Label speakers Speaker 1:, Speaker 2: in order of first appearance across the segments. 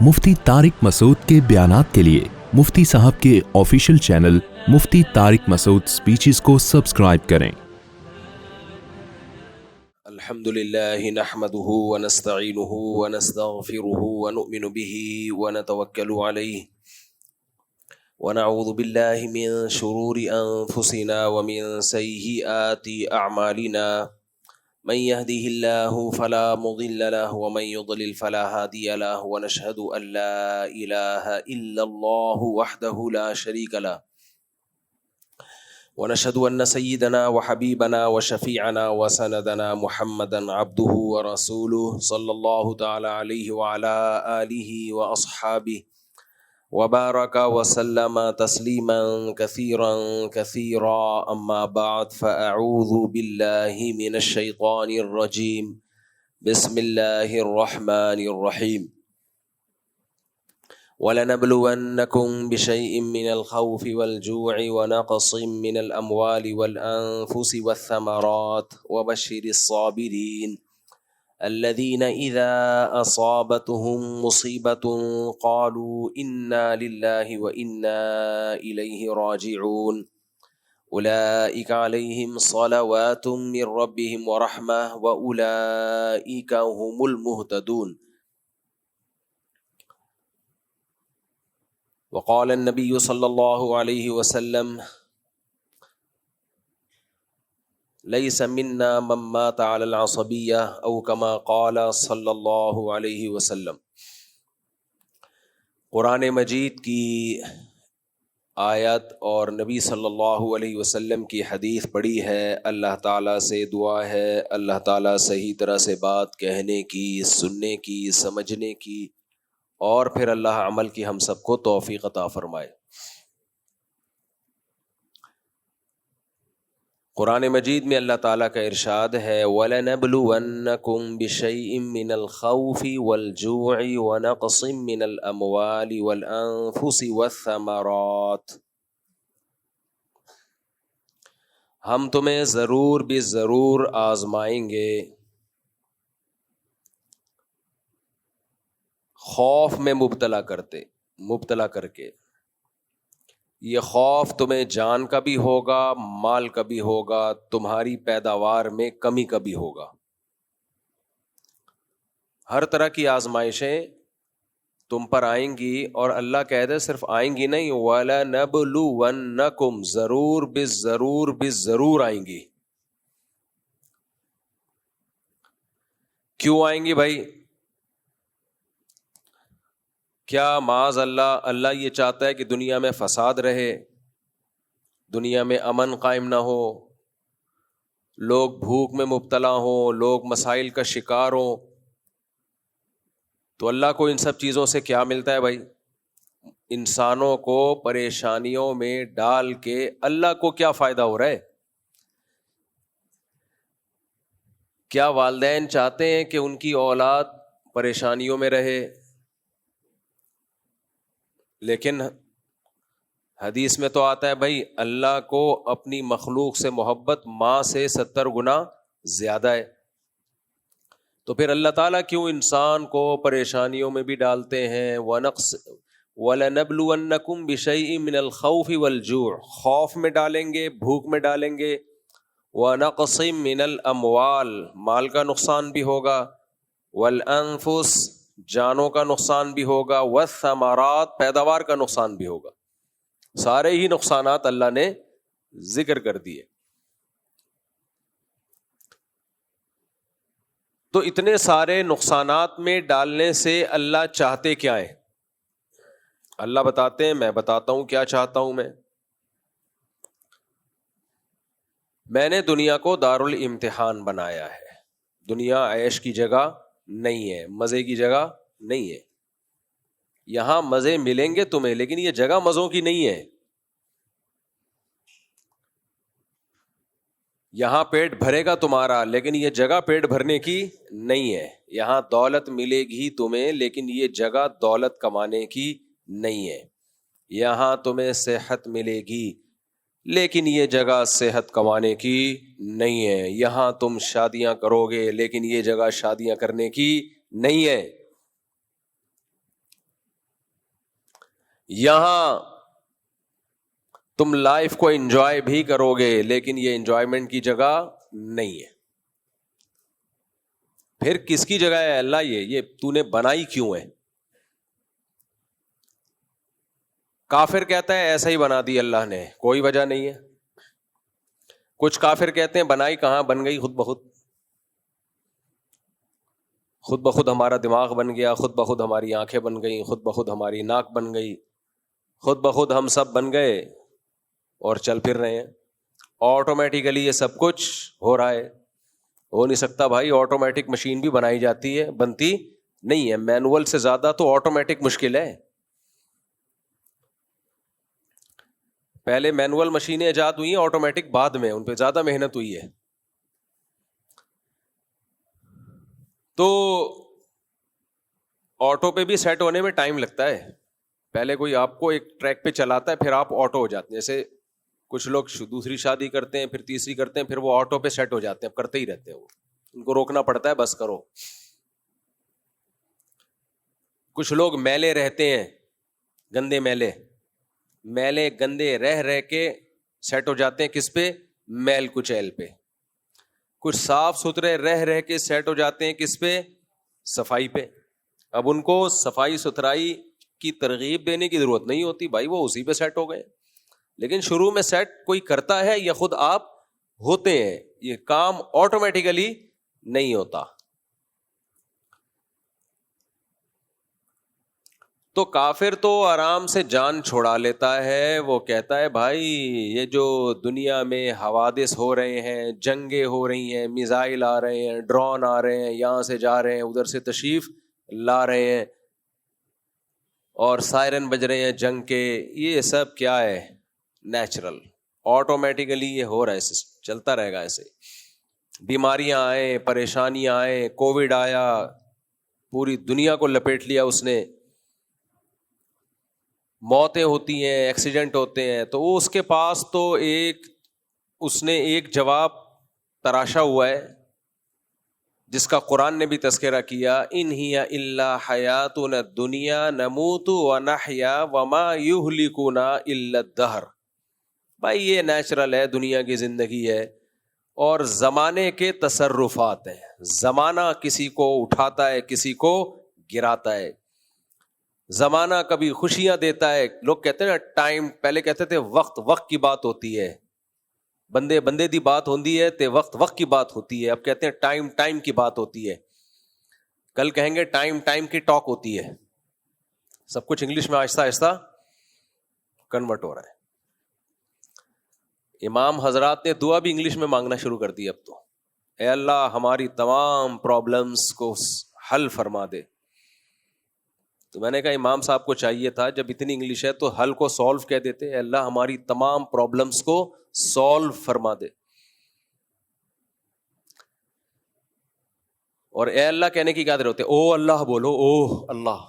Speaker 1: مفتی طارق مسعود کے بیانات کے لیے مفتی صاحب کے آفیشیل چینل مفتی طارق مسعود سپیچز کو سبسکرائب کریں۔
Speaker 2: الحمد لله نحمده ونستعينه ونستغفره ونؤمن به ونتوكل عليه ونعوذ بالله من شرور أنفسنا ومن سيئات أعمالنا من يهده الله فلا مضل له ومن يضلل فلا هادي له ونشهد أن لا إله إلا الله وحده لا شريك له ونشهد أن سيدنا وحبيبنا وشفيعنا وسندنا محمدا عبده ورسوله صلى الله تعالى عليه وعلى آله وأصحابه وبارك وسلم تسليما كثيرا كثيرا أما بعد فأعوذ بالله من الشيطان الرجيم بسم الله الرحمن الرحيم وَلَنَبْلُوَنَّكُمْ بِشَيْءٍ مِّنَ الْخَوْفِ وَالْجُوعِ وَنَقْصٍ مِّنَ الْأَمْوَالِ وَالْأَنفُسِ وَالثَّمَرَاتِ وَبَشِّرِ الصَّابِرِينَ الَّذِينَ إِذَا أَصَابَتْهُم مُّصِيبَةٌ قَالُوا إِنَّا لِلَّهِ وَإِنَّا إِلَيْهِ رَاجِعُونَ أُولَئِكَ عَلَيْهِمْ صَلَوَاتٌ مِّن رَّبِّهِمْ وَرَحْمَةٌ وَأُولَئِكَ هُمُ الْمُهْتَدُونَ۔ وقال النبي صلى الله عليه وسلم ليس منا من مات على العصبية أو كما قال صلى الله عليه وسلم۔ قرآن مجید کی آیت اور نبی صلی اللہ علیہ وسلم کی حدیث پڑھی ہے۔ اللہ تعالیٰ سے دعا ہے اللہ تعالیٰ صحیح طرح سے بات کہنے کی، سننے کی، سمجھنے کی، اور پھر اللہ عمل کی ہم سب کو توفیق عطا فرمائے۔ قرآن مجید میں اللہ تعالیٰ کا ارشاد ہے وَلَنَبْلُوَنَّكُمْ بِشَيْءٍ مِّنَ الْخَوْفِ وَالْجُوعِ وَنَقْصٍ مِّنَ الْأَمْوَالِ وَالْأَنفُسِ وَالثَّمَرَاتِ، ہم تمہیں ضرور بھی ضرور آزمائیں گے، خوف میں مبتلا کر کے۔ یہ خوف تمہیں جان کا بھی ہوگا، مال کا بھی ہوگا، تمہاری پیداوار میں کمی کا بھی ہوگا۔ ہر طرح کی آزمائشیں تم پر آئیں گی، اور اللہ کہہ دے صرف آئیں گی نہیں، وَلَنَبْلُوَنَّكُمْ ضرور آئیں گی۔ کیوں آئیں گی بھائی؟ کیا معاذ اللہ یہ چاہتا ہے کہ دنیا میں فساد رہے، دنیا میں امن قائم نہ ہو، لوگ بھوک میں مبتلا ہوں، لوگ مسائل کا شکار ہوں؟ تو اللہ کو ان سب چیزوں سے کیا ملتا ہے بھائی؟ انسانوں کو پریشانیوں میں ڈال کے اللہ کو کیا فائدہ ہو رہا ہے؟ کیا والدین چاہتے ہیں کہ ان کی اولاد پریشانیوں میں رہے؟ لیکن حدیث میں تو آتا ہے بھائی اللہ کو اپنی مخلوق سے محبت ماں سے 70 گنا زیادہ ہے، تو پھر اللہ تعالیٰ کیوں انسان کو پریشانیوں میں بھی ڈالتے ہیں؟ وَلَنَبْلُوَنَّكُمْ بِشَيْءٍ مِّنَ الْخَوْفِ وَالْجُوعِ، خوف میں ڈالیں گے، بھوک میں ڈالیں گے، وَنَقْصٍ مِّنَ الْأَمْوَالِ، مال کا نقصان بھی ہوگا، وَالْأَنفُسِ، جانوں کا نقصان بھی ہوگا، والثمرات، پیداوار کا نقصان بھی ہوگا۔ سارے ہی نقصانات اللہ نے ذکر کر دیے۔ تو اتنے سارے نقصانات میں ڈالنے سے اللہ چاہتے کیا ہیں؟ اللہ بتاتے ہیں، میں بتاتا ہوں کیا چاہتا ہوں میں نے دنیا کو دارالامتحان بنایا ہے۔ دنیا عیش کی جگہ نہیں ہے، مزے کی جگہ نہیں ہے۔ یہاں مزے ملیں گے تمہیں، لیکن یہ جگہ مزوں کی نہیں ہے۔ یہاں پیٹ بھرے گا تمہارا، لیکن یہ جگہ پیٹ بھرنے کی نہیں ہے۔ یہاں دولت ملے گی تمہیں، لیکن یہ جگہ دولت کمانے کی نہیں ہے۔ یہاں تمہیں صحت ملے گی، لیکن یہ جگہ صحت کمانے کی نہیں ہے۔ یہاں تم شادیاں کرو گے، لیکن یہ جگہ شادیاں کرنے کی نہیں ہے۔ یہاں تم لائف کو انجوائے بھی کرو گے لیکن یہ انجوائمنٹ کی جگہ نہیں ہے. پھر کس کی جگہ ہے اللہ؟ یہ تو نے بنائی کیوں ہے؟ کافر کہتا ہے ایسا ہی بنا دی اللہ نے, کوئی وجہ نہیں ہے. کچھ کافر کہتے ہیں بنائی کہاں, بن گئی خود بخود. خود بخود ہمارا دماغ بن گیا, خود بخود ہماری آنکھیں بن گئیں, خود بخود ہماری ناک بن گئی, خود بخود ہم سب بن گئے اور چل پھر رہے ہیں. آٹومیٹیکلی یہ سب کچھ ہو رہا ہے. ہو نہیں سکتا بھائی, آٹومیٹک مشین بھی بنائی جاتی ہے, بنتی نہیں ہے. مینول سے زیادہ تو آٹومیٹک مشکل ہے. پہلے مینول مشینیں ایجاد ہوئی ہیں, آٹومیٹک بعد میں, ان پہ زیادہ محنت ہوئی ہے. تو آٹو پہ بھی سیٹ ہونے میں ٹائم لگتا ہے. پہلے کوئی آپ کو ایک ٹریک پہ چلاتا ہے, پھر آپ آٹو ہو جاتے ہیں. جیسے کچھ لوگ دوسری شادی کرتے ہیں, پھر تیسری کرتے ہیں, پھر وہ آٹو پہ سیٹ ہو جاتے ہیں, اب کرتے ہی رہتے ہیں. وہ ان کو روکنا پڑتا ہے, بس کرو. کچھ لوگ میلے رہتے ہیں, گندے میلے گندے رہ کے سیٹ ہو جاتے ہیں کس پہ؟ میل کچیل پہ. کچھ صاف ستھرے رہ کے سیٹ ہو جاتے ہیں کس پہ؟ صفائی پہ. اب ان کو صفائی ستھرائی کی ترغیب دینے کی ضرورت نہیں ہوتی بھائی, وہ اسی پہ سیٹ ہو گئے. لیکن شروع میں سیٹ کوئی کرتا ہے یا خود آپ ہوتے ہیں؟ یہ کام آٹومیٹیکلی نہیں ہوتا. تو کافر تو آرام سے جان چھوڑا لیتا ہے. وہ کہتا ہے بھائی یہ جو دنیا میں حوادث ہو رہے ہیں, جنگیں ہو رہی ہیں, میزائل آ رہے ہیں, ڈرون آ رہے ہیں, یہاں سے جا رہے ہیں, ادھر سے تشریف لا رہے ہیں, اور سائرن بج رہے ہیں جنگ کے, یہ سب کیا ہے؟ نیچرل, آٹومیٹیکلی یہ ہو رہا ہے, چلتا رہے گا ایسے. بیماریاں آئیں, پریشانیاں آئیں, کووڈ آیا, پوری دنیا کو لپیٹ لیا اس نے, موتیں ہوتی ہیں, ایکسیڈنٹ ہوتے ہیں. تو وہ اس کے پاس تو اس نے ایک جواب تراشا ہوا ہے جس کا قرآن نے بھی تذکرہ کیا, ان ہی الا حیاتنا الدنیا نموت ونحیا وما یہلکنا الا الدہر. بھائی یہ نیچرل ہے, دنیا کی زندگی ہے, اور زمانے کے تصرفات ہیں. زمانہ کسی کو اٹھاتا ہے, کسی کو گراتا ہے. زمانہ کبھی خوشیاں دیتا ہے. لوگ کہتے ہیں نا ٹائم, پہلے کہتے تھے وقت کی بات ہوتی ہے, بندے دی بات ہوتی ہے, تے وقت کی بات ہوتی ہے. اب کہتے ہیں ٹائم کی بات ہوتی ہے. کل کہیں گے ٹائم کی ٹاک ہوتی ہے. سب کچھ انگلش میں آہستہ آہستہ کنورٹ ہو رہا ہے. امام حضرات نے دعا بھی انگلش میں مانگنا شروع کر دی اب تو. اے اللہ ہماری تمام پرابلمز کو حل فرما دے. تو میں نے کہا امام صاحب کو چاہیے تھا جب اتنی انگلش ہے تو حل کو سولو کہہ دیتے. اے اللہ ہماری تمام پرابلمز کو سولو فرما دے. اور اے اللہ کہنے کی کیا ضرورت ہے؟ او اللہ بولو, او اللہ.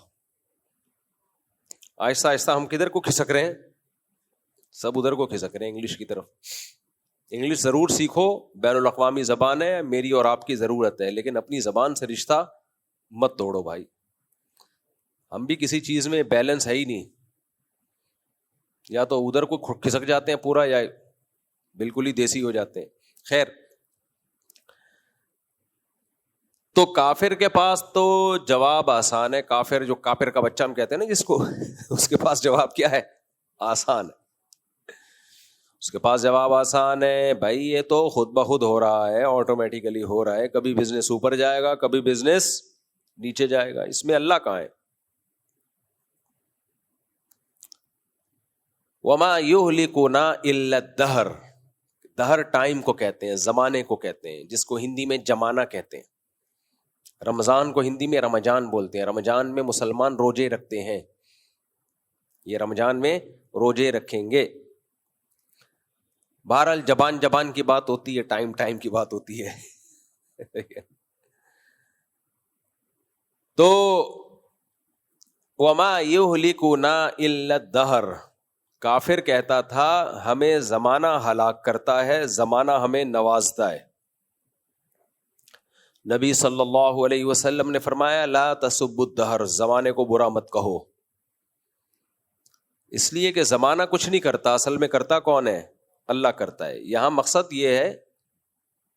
Speaker 2: آہستہ آہستہ ہم کدھر کو کھسک رہے ہیں؟ سب ادھر کو کھسک رہے ہیں, انگلش کی طرف. انگلش ضرور سیکھو, بین الاقوامی زبان ہے, میری اور آپ کی ضرورت ہے, لیکن اپنی زبان سے رشتہ مت توڑو بھائی. ہم بھی کسی چیز میں بیلنس ہے ہی نہیں, یا تو ادھر کو کھسک جاتے ہیں پورا, یا بالکل ہی دیسی ہو جاتے ہیں. خیر, تو کافر کے پاس تو جواب آسان ہے. کافر جو کافر کا بچہ ہم کہتے ہیں نا جس کو, اس کے پاس جواب کیا ہے؟ آسان ہے. اس کے پاس جواب آسان ہے بھائی, یہ تو خود بخود ہو رہا ہے, آٹومیٹیکلی ہو رہا ہے. کبھی بزنس اوپر جائے گا, کبھی بزنس نیچے جائے گا, اس میں اللہ کہاں ہے؟ وما یہلکنا الا الدہر. دہر ٹائم کو کہتے ہیں, زمانے کو کہتے ہیں, جس کو ہندی میں زمانہ کہتے ہیں. رمضان کو ہندی میں رمضان بولتے ہیں. رمضان میں مسلمان روزے رکھتے ہیں, یہ رمضان میں روزے رکھیں گے. بہرحال زبان کی بات ہوتی ہے, ٹائم کی بات ہوتی ہے. تو وما یہلکنا الا الدہر, کافر کہتا تھا ہمیں زمانہ ہلاک کرتا ہے, زمانہ ہمیں نوازتا ہے. نبی صلی اللہ علیہ وسلم نے فرمایا لا تسبوا الدہر, زمانے کو برا مت کہو. اس لیے کہ زمانہ کچھ نہیں کرتا، اصل میں کرتا کون ہے؟ اللہ کرتا ہے. یہاں مقصد یہ ہے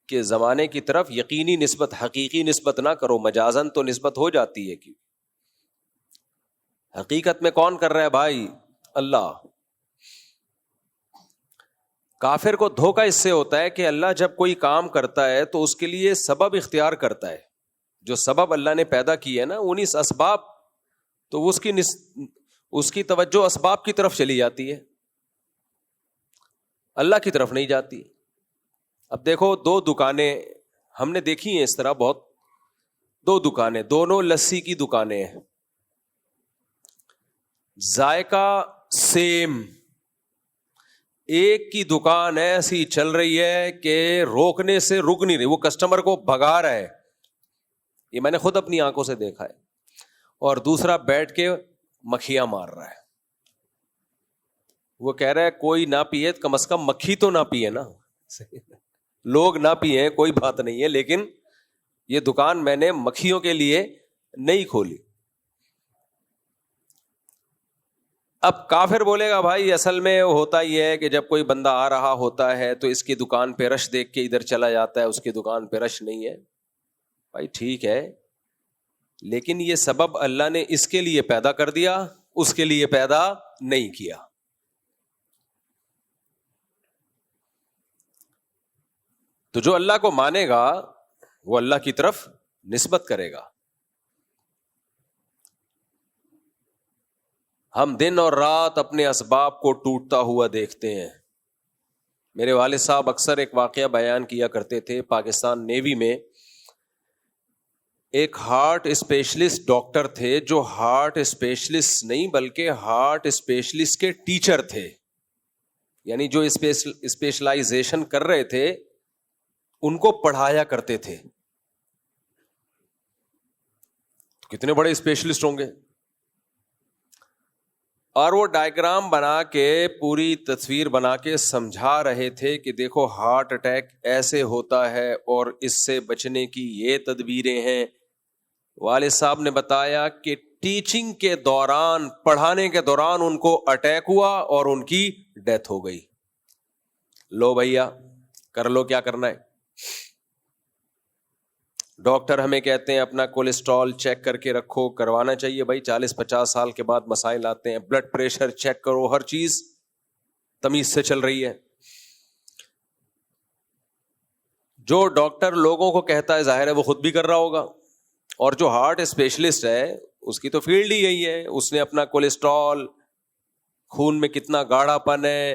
Speaker 2: کہ زمانے کی طرف یقینی نسبت، حقیقی نسبت نہ کرو. مجازن تو نسبت ہو جاتی ہے، کہ حقیقت میں کون کر رہا ہے بھائی؟ اللہ. کافر کو دھوکہ اس سے ہوتا ہے کہ اللہ جب کوئی کام کرتا ہے تو اس کے لیے سبب اختیار کرتا ہے. جو سبب اللہ نے پیدا کی ہے نا، انہی اسباب، تو اس کی توجہ اسباب کی طرف چلی جاتی ہے، اللہ کی طرف نہیں جاتی. اب دیکھو، دو دکانیں ہم نے دیکھی ہیں اس طرح بہت، دو دکانیں، دونوں لسی کی دکانیں ہیں، ذائقہ سیم. ایک کی دکان ایسی چل رہی ہے کہ روکنے سے رک نہیں رہی، وہ کسٹمر کو بھگا رہا ہے، یہ میں نے خود اپنی آنکھوں سے دیکھا ہے. اور دوسرا بیٹھ کے مکھیاں مار رہا ہے. وہ کہہ رہا ہے کوئی نہ پیے، کم از کم مکھی تو نہ پیے نا. لوگ نہ پیے کوئی بات نہیں ہے، لیکن یہ دکان میں نے مکھیوں کے لیے نہیں کھولی. اب کافر بولے گا بھائی اصل میں ہوتا یہ ہے کہ جب کوئی بندہ آ رہا ہوتا ہے تو اس کی دکان پہ رش دیکھ کے ادھر چلا جاتا ہے، اس کی دکان پہ رش نہیں ہے. بھائی ٹھیک ہے، لیکن یہ سبب اللہ نے اس کے لیے پیدا کر دیا، اس کے لیے پیدا نہیں کیا. تو جو اللہ کو مانے گا وہ اللہ کی طرف نسبت کرے گا. ہم دن اور رات اپنے اسباب کو ٹوٹتا ہوا دیکھتے ہیں. میرے والد صاحب اکثر ایک واقعہ بیان کیا کرتے تھے. پاکستان نیوی میں ایک ہارٹ اسپیشلسٹ ڈاکٹر تھے، جو ہارٹ اسپیشلسٹ نہیں بلکہ ہارٹ اسپیشلسٹ کے ٹیچر تھے. یعنی جو اسپیشلائزیشن کر رہے تھے ان کو پڑھایا کرتے تھے. تو کتنے بڑے اسپیشلسٹ ہوں گے. اور وہ ڈائیگرام بنا کے، پوری تصویر بنا کے سمجھا رہے تھے کہ دیکھو ہارٹ اٹیک ایسے ہوتا ہے اور اس سے بچنے کی یہ تدبیریں ہیں. والد صاحب نے بتایا کہ ٹیچنگ کے دوران، پڑھانے کے دوران ان کو اٹیک ہوا اور ان کی ڈیتھ ہو گئی. لو بھیا کر لو کیا کرنا ہے. ڈاکٹر ہمیں کہتے ہیں اپنا کولیسٹرول چیک کر کے رکھو، کروانا چاہیے بھائی. 40-50 سال کے بعد مسائل آتے ہیں. بلڈ پریشر چیک کرو، ہر چیز تمیز سے چل رہی ہے. جو ڈاکٹر لوگوں کو کہتا ہے ظاہر ہے وہ خود بھی کر رہا ہوگا. اور جو ہارٹ اسپیشلسٹ ہے اس کی تو فیلڈ ہی یہی ہے. اس نے اپنا کولیسٹرول، خون میں کتنا گاڑھا پن ہے،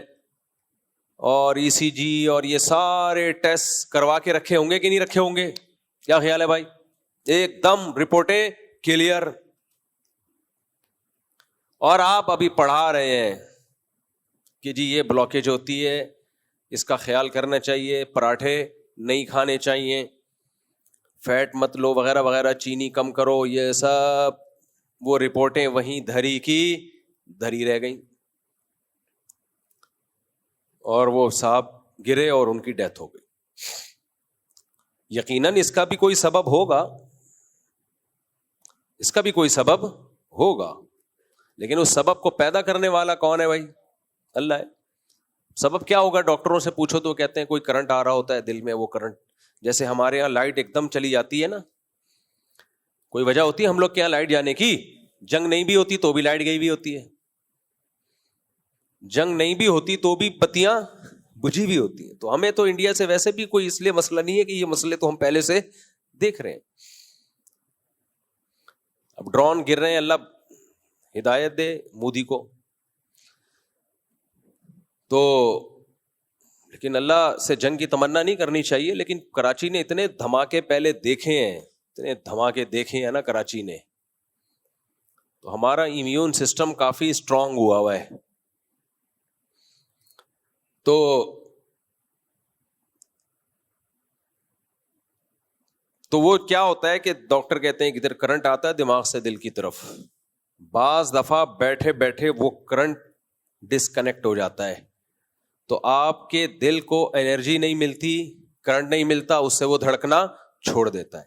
Speaker 2: اور ای سی جی اور یہ سارے ٹیسٹ کروا کے رکھے ہوں گے کہ نہیں رکھے ہوں گے؟ کیا خیال ہے بھائی؟ ایک دم رپورٹیں کلیئر. اور آپ ابھی پڑھا رہے ہیں کہ جی یہ بلاکیج ہوتی ہے، اس کا خیال کرنا چاہیے، پراٹھے نہیں کھانے چاہیے، فیٹ مت لو وغیرہ وغیرہ، چینی کم کرو. یہ سب وہ رپورٹیں وہیں دھری کی دھری رہ گئیں، اور وہ صاحب گرے اور ان کی ڈیتھ ہو گئی. یقیناً اس کا بھی کوئی سبب ہوگا، اس کا بھی کوئی سبب ہوگا، لیکن اس سبب کو پیدا کرنے والا کون ہے بھائی؟ اللہ ہے. سبب کیا ہوگا؟ ڈاکٹروں سے پوچھو تو کہتے ہیں کوئی کرنٹ آ رہا ہوتا ہے دل میں. وہ کرنٹ، جیسے ہمارے یہاں لائٹ ایک دم چلی جاتی ہے نا، کوئی وجہ ہوتی ہے ہم لوگ کے یہاں لائٹ جانے کی؟ جنگ نہیں بھی ہوتی تو بھی لائٹ گئی بھی ہوتی ہے، جنگ نہیں بھی ہوتی تو بھی بتیاں بجھی بھی ہوتی ہیں. تو ہمیں تو انڈیا سے ویسے بھی کوئی اس لیے مسئلہ نہیں ہے کہ یہ مسئلے تو ہم پہلے سے دیکھ رہے ہیں. اب ڈرون گر رہے ہیں، اللہ ہدایت دے مودی کو. تو لیکن اللہ سے جنگ کی تمنا نہیں کرنی چاہیے. لیکن کراچی نے اتنے دھماکے پہلے دیکھے ہیں، اتنے دھماکے دیکھے ہیں نا کراچی نے، تو ہمارا امیون سسٹم کافی اسٹرانگ ہوا ہے. تو وہ کیا ہوتا ہے کہ ڈاکٹر کہتے ہیں کہ ادھر کرنٹ آتا ہے دماغ سے دل کی طرف. بعض دفعہ بیٹھے بیٹھے وہ کرنٹ ڈسکنیکٹ ہو جاتا ہے، تو آپ کے دل کو انرجی نہیں ملتی، کرنٹ نہیں ملتا، اس سے وہ دھڑکنا چھوڑ دیتا ہے.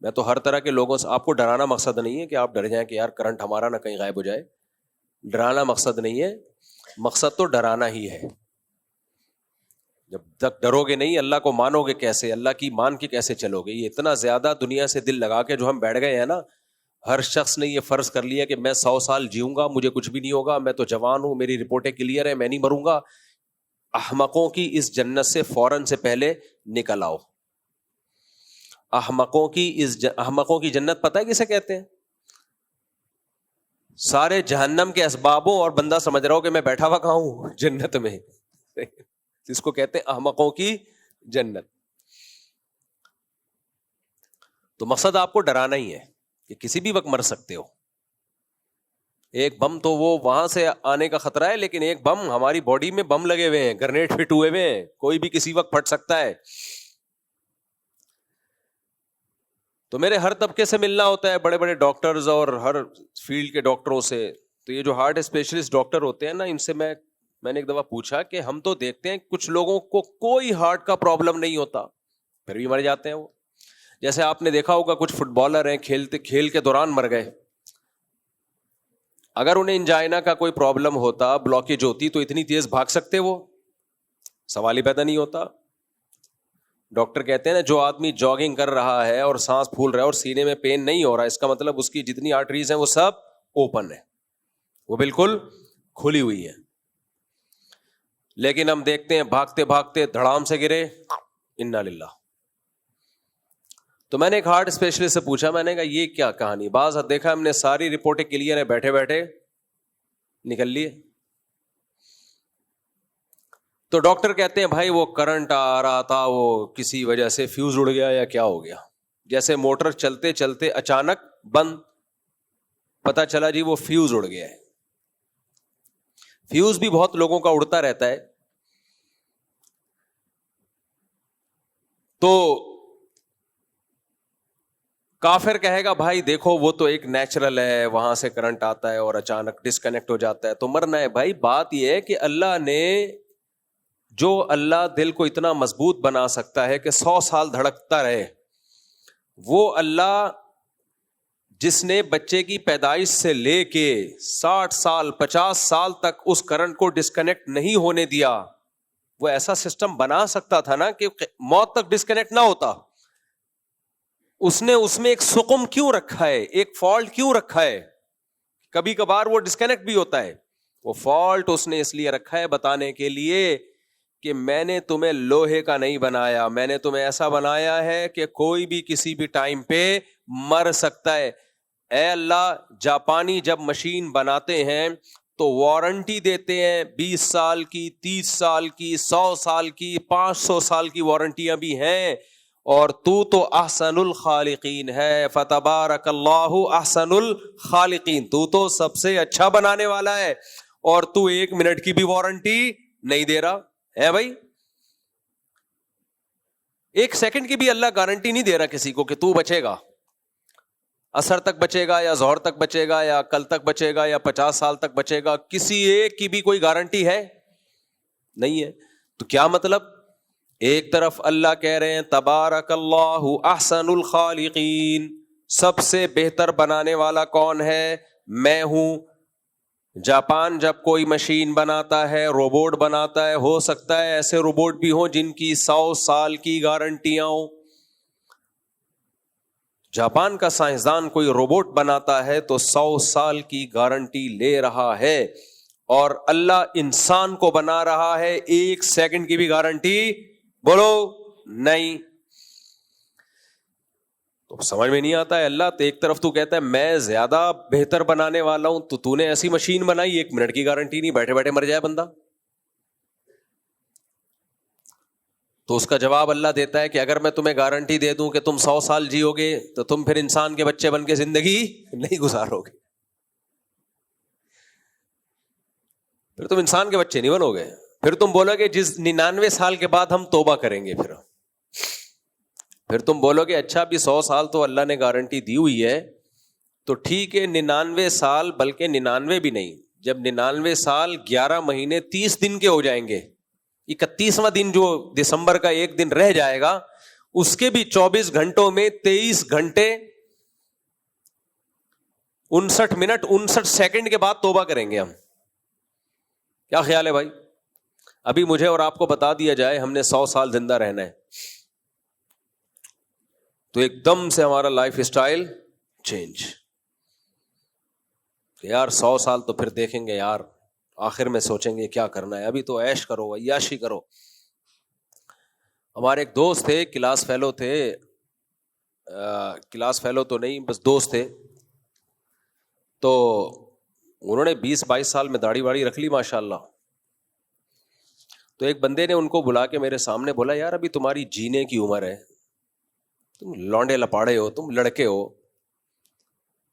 Speaker 2: میں تو ہر طرح کے لوگوں سے، آپ کو ڈرانا مقصد نہیں ہے کہ آپ ڈر جائیں کہ یار کرنٹ ہمارا نہ کہیں غائب ہو جائے. ڈرانا مقصد نہیں ہے, مقصد تو ڈرانا ہی ہے. جب تک ڈرو گے نہیں, اللہ کو مانو گے کیسے, اللہ کی مان کے کیسے چلو گے؟ یہ اتنا زیادہ دنیا سے دل لگا کے جو ہم بیٹھ گئے ہیں نا, ہر شخص نے یہ فرض کر لیا کہ میں 100 سال جیوں گا, مجھے کچھ بھی نہیں ہوگا, میں تو جوان ہوں, میری رپورٹیں کلیئر ہیں, میں نہیں مروں گا. احمقوں کی اس جنت سے فوراً سے پہلے نکل آؤ. احمقوں کی جنت پتہ ہے کسے کہتے ہیں؟ سارے جہنم کے اسبابوں اور بندہ سمجھ رہا ہو کہ میں بیٹھا ہوا کہاں ہوں جنت میں, اس کو کہتے ہیں احمقوں کی جنت. تو مقصد آپ کو ڈرانا ہی ہے کہ کسی بھی وقت مر سکتے ہو. ایک بم تو وہ وہاں سے آنے کا خطرہ ہے, لیکن ایک بم ہماری باڈی میں بم لگے ہوئے ہیں, گرنیڈ فٹ ہوئے ہوئے ہیں, کوئی بھی کسی وقت پھٹ سکتا ہے. تو میرے ہر طبقے سے ملنا ہوتا ہے, بڑے بڑے ڈاکٹرز اور ہر فیلڈ کے ڈاکٹروں سے. تو یہ جو ہارٹ اسپیشلسٹ ڈاکٹر ہوتے ہیں نا, ان سے میں نے ایک دفعہ پوچھا کہ ہم تو دیکھتے ہیں کچھ لوگوں کو کوئی ہارٹ کا پرابلم نہیں ہوتا, پھر بھی مر جاتے ہیں وہ. جیسے آپ نے دیکھا ہوگا کچھ فٹ بالر ہیں, کھیل کے دوران مر گئے. اگر انہیں انجائنا کا کوئی پرابلم ہوتا, بلاکیج ہوتی, تو اتنی تیز بھاگ سکتے وہ؟ سوال ہی پیدا نہیں ہوتا. ڈاکٹر کہتے ہیں نا, جو آدمی جاگنگ کر رہا ہے اور سانس پھول رہا ہے اور سینے میں پین نہیں ہو رہا, اس کا مطلب اس کی جتنی آرٹریز ہیں وہ سب اوپن ہے, وہ بالکل کھلی ہوئی ہے. لیکن ہم دیکھتے ہیں بھاگتے بھاگتے دھڑام سے گرے, انا للہ. تو میں نے ایک ہارٹ اسپیشلسٹ سے پوچھا, میں نے کہا یہ کیا کہانی؟ بعض دیکھا ہم نے ساری رپورٹیں کلیئر ہیں, بیٹھے بیٹھے نکل لیے. تو ڈاکٹر کہتے ہیں بھائی وہ کرنٹ آ رہا تھا, وہ کسی وجہ سے فیوز اڑ گیا یا کیا ہو گیا. جیسے موٹر چلتے چلتے اچانک بند, پتا چلا جی وہ فیوز اڑ گیا ہے. فیوز بھی بہت لوگوں کا اڑتا رہتا ہے. تو کافر کہے گا بھائی دیکھو وہ تو ایک نیچرل ہے, وہاں سے کرنٹ آتا ہے اور اچانک ڈسکنیکٹ ہو جاتا ہے تو مرنا ہے. بھائی بات یہ ہے کہ اللہ نے جو اللہ دل کو اتنا مضبوط بنا سکتا ہے کہ 100 سال دھڑکتا رہے, وہ اللہ جس نے بچے کی پیدائش سے لے کے 60 سال 50 سال تک اس کرنٹ کو ڈسکنیکٹ نہیں ہونے دیا, وہ ایسا سسٹم بنا سکتا تھا نا کہ موت تک ڈسکنیکٹ نہ ہوتا. اس نے اس میں ایک سقم کیوں رکھا ہے, ایک فالٹ کیوں رکھا ہے؟ کبھی کبھار وہ ڈسکنیکٹ بھی ہوتا ہے. وہ فالٹ اس نے اس لیے رکھا ہے بتانے کے لیے کہ میں نے تمہیں لوہے کا نہیں بنایا, میں نے تمہیں ایسا بنایا ہے کہ کوئی بھی کسی بھی ٹائم پہ مر سکتا ہے. اے اللہ, جاپانی جب مشین بناتے ہیں تو وارنٹی دیتے ہیں 20 سال کی, 30 سال کی, 100 سال کی, 500 سال کی وارنٹیاں بھی ہیں. اور تو احسن الخالقین ہے, فتبارک اللہ احسن الخالقین, تو سب سے اچھا بنانے والا ہے, اور تو 1 منٹ کی بھی وارنٹی نہیں دے رہا ہے. بھائی 1 سیکنڈ کی بھی اللہ گارنٹی نہیں دے رہا کسی کو کہ تو بچے گا, عصر تک بچے گا یا ظہر تک بچے گا یا کل تک بچے گا یا 50 سال تک بچے گا. کسی ایک کی بھی کوئی گارنٹی ہے نہیں ہے. تو کیا مطلب؟ ایک طرف اللہ کہہ رہے ہیں تبارک اللہ احسن الخالقین, سب سے بہتر بنانے والا کون ہے؟ میں ہوں. جاپان جب کوئی مشین بناتا ہے, روبوٹ بناتا ہے, ہو سکتا ہے ایسے روبوٹ بھی ہوں جن کی 100 سال کی گارنٹیاں ہوں. جاپان کا سائنسدان کوئی روبوٹ بناتا ہے تو 100 سال کی گارنٹی لے رہا ہے, اور اللہ انسان کو بنا رہا ہے 1 سیکنڈ کی بھی گارنٹی بولو نہیں. تو سمجھ میں نہیں آتا ہے. اللہ تو ایک طرف تو کہتا ہے میں زیادہ بہتر بنانے والا ہوں, تو نے ایسی مشین بنائی 1 منٹ کی گارنٹی نہیں, بیٹھے بیٹھے مر جائے بندہ. تو اس کا جواب اللہ دیتا ہے کہ اگر میں تمہیں گارنٹی دے دوں کہ تم 100 سال جیو گے تو تم پھر انسان کے بچے بن کے زندگی نہیں گزارو گے, پھر تم انسان کے بچے نہیں بنو گے. پھر تم بولو گے جس 99 سال کے بعد ہم توبہ کریں گے, پھر تم بولو گے اچھا بھی 100 سال تو اللہ نے گارنٹی دی ہوئی ہے, تو ٹھیک ہے 99 سال, بلکہ 99 بھی نہیں, جب 99 سال 11 مہینے 30 دن کے ہو جائیں گے, 31واں دن جو دسمبر کا 1 دن رہ جائے گا, اس کے بھی 24 گھنٹوں میں 23 گھنٹے 59 منٹ 59 سیکنڈ کے بعد توبہ کریں گے ہم. کیا خیال ہے بھائی؟ ابھی مجھے اور آپ کو بتا دیا جائے ہم نے 100 سال زندہ رہنا ہے تو ایک دم سے ہمارا لائف اسٹائل چینج کہ یار 100 سال تو پھر دیکھیں گے یار, آخر میں سوچیں گے کیا کرنا ہے, ابھی تو عیش کرو, عیاشی کرو. ہمارے ایک دوست تھے, کلاس فیلو تھے, کلاس فیلو تو نہیں بس دوست تھے, تو انہوں نے 20-22 سال میں داڑھی واڑی رکھ لی ماشاء اللہ. تو ایک بندے نے ان کو بلا کے میرے سامنے بولا, یار ابھی تمہاری جینے کی عمر ہے, تم لونڈے لپاڑے ہو, تم لڑکے ہو,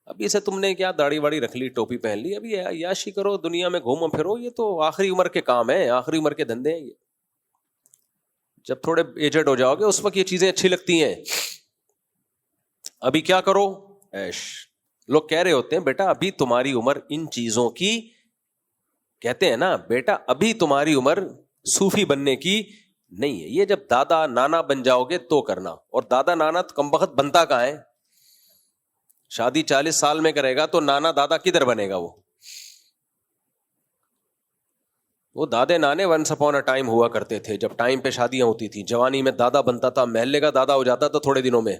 Speaker 2: ابھی سے تم نے کیا داڑھی واڑی رکھ لی, ٹوپی پہن لی, ابھی عیاشی کرو, دنیا میں گھومو پھرو, یہ تو آخری عمر کے کام ہیں, آخری عمر کے دھندے ہیں یہ. جب تھوڑے ایجڈ ہو جاؤ گے اس وقت یہ چیزیں اچھی لگتی ہیں, ابھی کیا کرو عیش. لوگ کہہ رہے ہوتے ہیں بیٹا ابھی تمہاری عمر ان چیزوں کی, کہتے ہیں نا بیٹا ابھی تمہاری عمر صوفی بننے کی نہیں ہے, یہ جب دادا نانا بن جاؤ گے تو کرنا. اور دادا نانا تو کم وقت بنتا کہاں ہے, شادی 40 سال میں کرے گا تو نانا دادا کدھر بنے گا. وہ دادے نانے ونس اپون اے ٹائم ہوا کرتے تھے, جب ٹائم پہ شادیاں ہوتی تھی, جوانی میں دادا بنتا تھا, محلے کا دادا ہو جاتا تھا تھوڑے دنوں میں.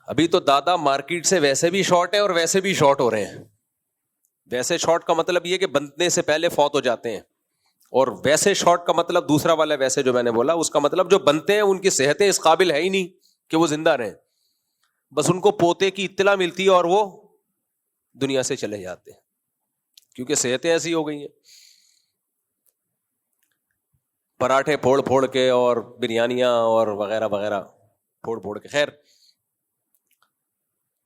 Speaker 2: ابھی تو دادا مارکیٹ سے ویسے بھی شارٹ ہے اور ویسے بھی شارٹ ہو رہے ہیں. ویسے شارٹ کا مطلب یہ کہ بننے سے پہلے فوت ہو جاتے ہیں, اور ویسے شارٹ کا مطلب دوسرا والا ویسے جو میں نے بولا اس کا مطلب جو بنتے ہیں ان کی صحتیں اس قابل ہے ہی نہیں کہ وہ زندہ رہیں, بس ان کو پوتے کی اطلاع ملتی ہے اور وہ دنیا سے چلے جاتے ہیں کیونکہ صحتیں ایسی ہو گئی ہیں. پراٹھے پھوڑ پھوڑ کے اور بریانیاں اور وغیرہ وغیرہ پھوڑ پھوڑ کے. خیر,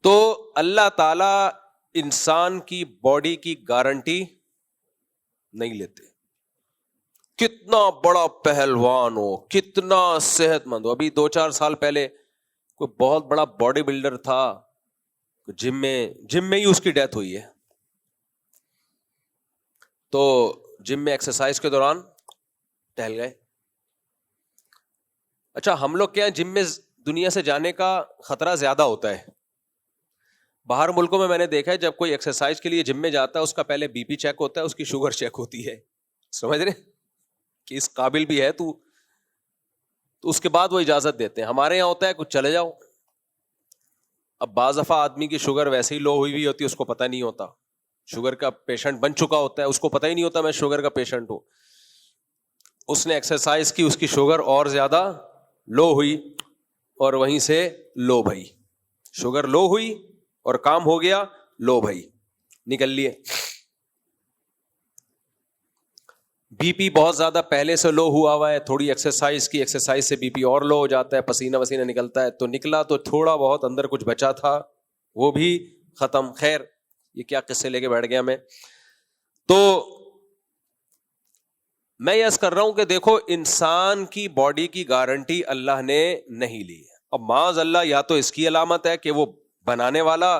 Speaker 2: تو اللہ تعالی انسان کی باڈی کی گارنٹی نہیں لیتے. کتنا بڑا پہلوان ہو, کتنا صحت مند ہو. ابھی 2-4 سال پہلے کوئی بہت بڑا باڈی بلڈر تھا, جم میں ہی اس کی ڈیتھ ہوئی ہے. تو جم میں ایکسرسائز کے دوران ٹہل گئے. اچھا ہم لوگ کیا جم میں دنیا سے جانے کا خطرہ زیادہ ہوتا ہے. باہر ملکوں میں نے دیکھا ہے جب کوئی ایکسرسائز کے لیے جم میں جاتا ہے اس کا پہلے بی پی چیک ہوتا ہے, اس کی شوگر چیک ہوتی ہے, سمجھ رہے کہ اس قابل بھی ہے تو اس کے بعد وہ اجازت دیتے ہیں. ہمارے یہاں ہوتا ہے کچھ چلے جاؤ. اب بعض دفعہ آدمی کی شوگر ویسے ہی لو ہوئی ہوئی ہوتی ہے, اس کو پتہ نہیں ہوتا, شوگر کا پیشنٹ بن چکا ہوتا ہے, اس کو پتہ ہی نہیں ہوتا میں شوگر کا پیشنٹ ہوں. اس نے ایکسرسائز کی, اس کی شوگر اور زیادہ لو ہوئی اور وہیں سے لو بھائی, شوگر لو ہوئی اور کام ہو گیا, لو بھائی نکل لیے. بی پی بہت زیادہ پہلے سے لو ہوا ہے, تھوڑی ایکسرسائز کی, ایکسرسائز سے بی پی اور لو ہو جاتا ہے, پسینہ وسینہ نکلتا ہے, تو نکلا تو تھوڑا بہت اندر کچھ بچا تھا وہ بھی ختم. خیر یہ کیا قصے لے کے بیٹھ گیا میں. تو میں یہ عرض کر رہا ہوں کہ دیکھو انسان کی باڈی کی گارنٹی اللہ نے نہیں لی. اب معاذ اللہ یا تو اس کی علامت ہے کہ وہ بنانے والا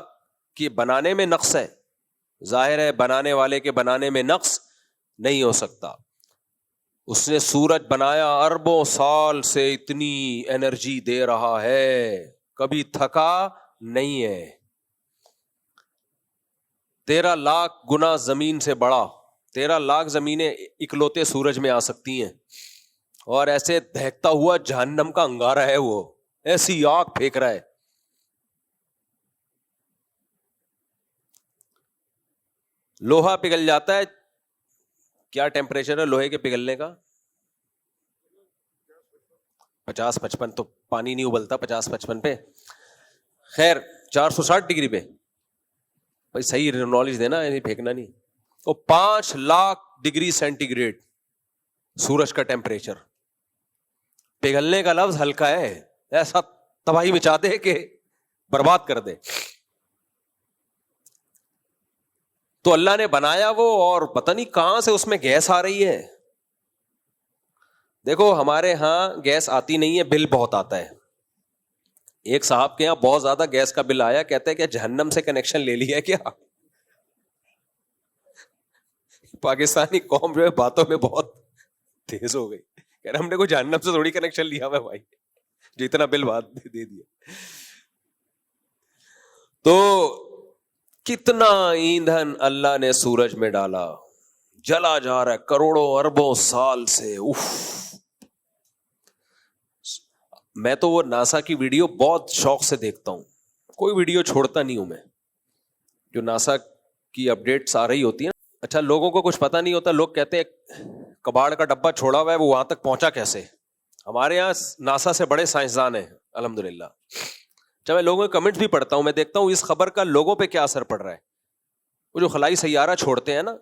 Speaker 2: کہ بنانے میں نقص ہے, ظاہر ہے بنانے والے کے بنانے میں نقص نہیں ہو سکتا. اس نے سورج بنایا, اربوں سال سے اتنی انرجی دے رہا ہے, کبھی تھکا نہیں ہے. 13 لاکھ گنا زمین سے بڑا, 13 لاکھ زمینیں اکلوتے سورج میں آ سکتی ہیں, اور ایسے دہکتا ہوا جہنم کا انگارہ ہے, وہ ایسی آگ پھینک رہا ہے. لوہا پگھل جاتا ہے, کیا ٹیمپریچر ہے لوہے کے پگھلنے کا؟ 50-55. تو پانی نہیں ابلتا 50-55 پہ. خیر 460 ڈگری پہ, بھائی صحیح نالج دینا, پھینکنا نہیں. وہ 5 لاکھ ڈگری سینٹی گریڈ سورج کا ٹیمپریچر. پگھلنے کا لفظ ہلکا ہے, ایسا تباہی مچا دے کہ برباد کر دے. تو اللہ نے بنایا وہ, اور پتہ نہیں کہاں سے اس میں گیس آ رہی ہے. دیکھو ہمارے ہاں گیس آتی نہیں ہے, بل بہت آتا ہے. ایک صاحب کے یہاں بہت زیادہ گیس کا بل آیا, کہتے ہیں کہ جہنم سے کنیکشن لے لیا کیا. پاکستانی قوم جو ہے باتوں میں بہت تیز ہو گئی, کہہ رہے ہم نے کوئی جہنم سے تھوڑی کنیکشن لیا ہوا بھائی, جو اتنا بل بات دے دیا. تو کتنا ایندھن اللہ نے سورج میں ڈالا, جلا جا رہا ہے کروڑوں اربوں سال سے. اف, میں تو وہ ناسا کی ویڈیو بہت شوق سے دیکھتا ہوں, کوئی ویڈیو چھوڑتا نہیں ہوں میں, جو ناسا کی اپڈیٹس آ رہی ہوتی ہیں. اچھا, لوگوں کو کچھ پتا نہیں ہوتا, لوگ کہتے ہیں کباڑ کا ڈبہ چھوڑا ہوا ہے, وہ وہاں تک پہنچا کیسے؟ ہمارے یہاں ناسا سے بڑے سائنسدان ہیں الحمدللہ. جب میں لوگوں کے کمنٹ بھی پڑھتا ہوں, میں دیکھتا ہوں اس خبر کا لوگوں پہ کیا اثر پڑ رہا ہے. وہ جو خلائی سیارہ چھوڑتے ہیں نا,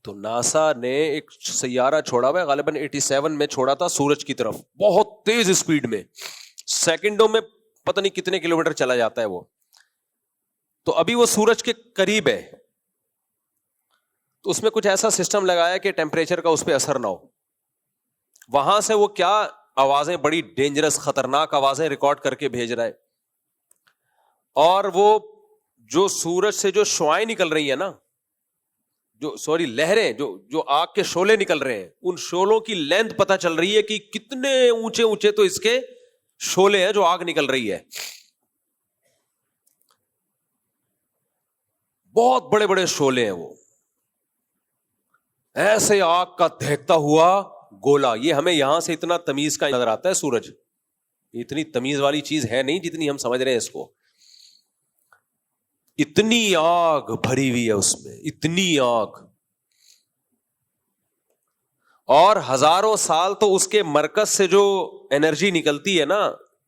Speaker 2: تو ناسا نے ایک سیارہ چھوڑا ہوا ہے, غالباً 87 میں چھوڑا تھا سورج کی طرف, بہت تیز اسپیڈ میں, سیکنڈوں میں پتہ نہیں کتنے کلومیٹر چلا جاتا ہے وہ. تو ابھی وہ سورج کے قریب ہے, تو اس میں کچھ ایسا سسٹم لگایا کہ ٹیمپریچر کا اس پہ اثر نہ ہو. وہاں سے وہ کیا آوازیں, بڑی ڈینجرس خطرناک آوازیں ریکارڈ کر کے بھیج رہا ہے. اور وہ جو سورج سے جو شعاعیں نکل رہی ہیں نا, لہریں, جو آگ کے شعلے نکل رہے ہیں, ان شعلوں کی لینتھ پتہ چل رہی ہے کہ کتنے اونچے اونچے تو اس کے شعلے ہیں جو آگ نکل رہی ہے. بہت بڑے بڑے شعلے ہیں وہ, ایسے آگ کا دہکتا ہوا گولا. یہ ہمیں یہاں سے اتنا تمیز کا نظر آتا ہے سورج, اتنی تمیز والی چیز ہے نہیں جتنی ہم سمجھ رہے ہیں اس کو. اتنی آگ بھری ہوئی ہے اس میں, اتنی آگ. اور ہزاروں سال تو اس کے مرکز سے جو انرجی نکلتی ہے نا,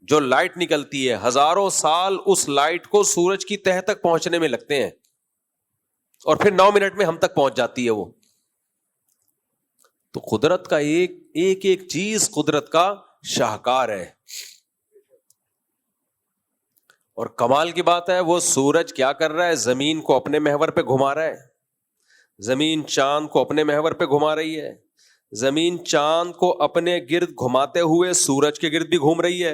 Speaker 2: جو لائٹ نکلتی ہے, ہزاروں سال اس لائٹ کو سورج کی تہہ تک پہنچنے میں لگتے ہیں, اور پھر 9 منٹ میں ہم تک پہنچ جاتی ہے وہ. تو قدرت کا ایک چیز قدرت کا شاہکار ہے. اور کمال کی بات ہے, وہ سورج کیا کر رہا ہے, زمین کو اپنے محور پہ گھما رہا ہے, زمین چاند کو اپنے محور پہ گھما رہی ہے, زمین چاند کو اپنے گرد گھماتے ہوئے سورج کے گرد بھی گھوم رہی ہے,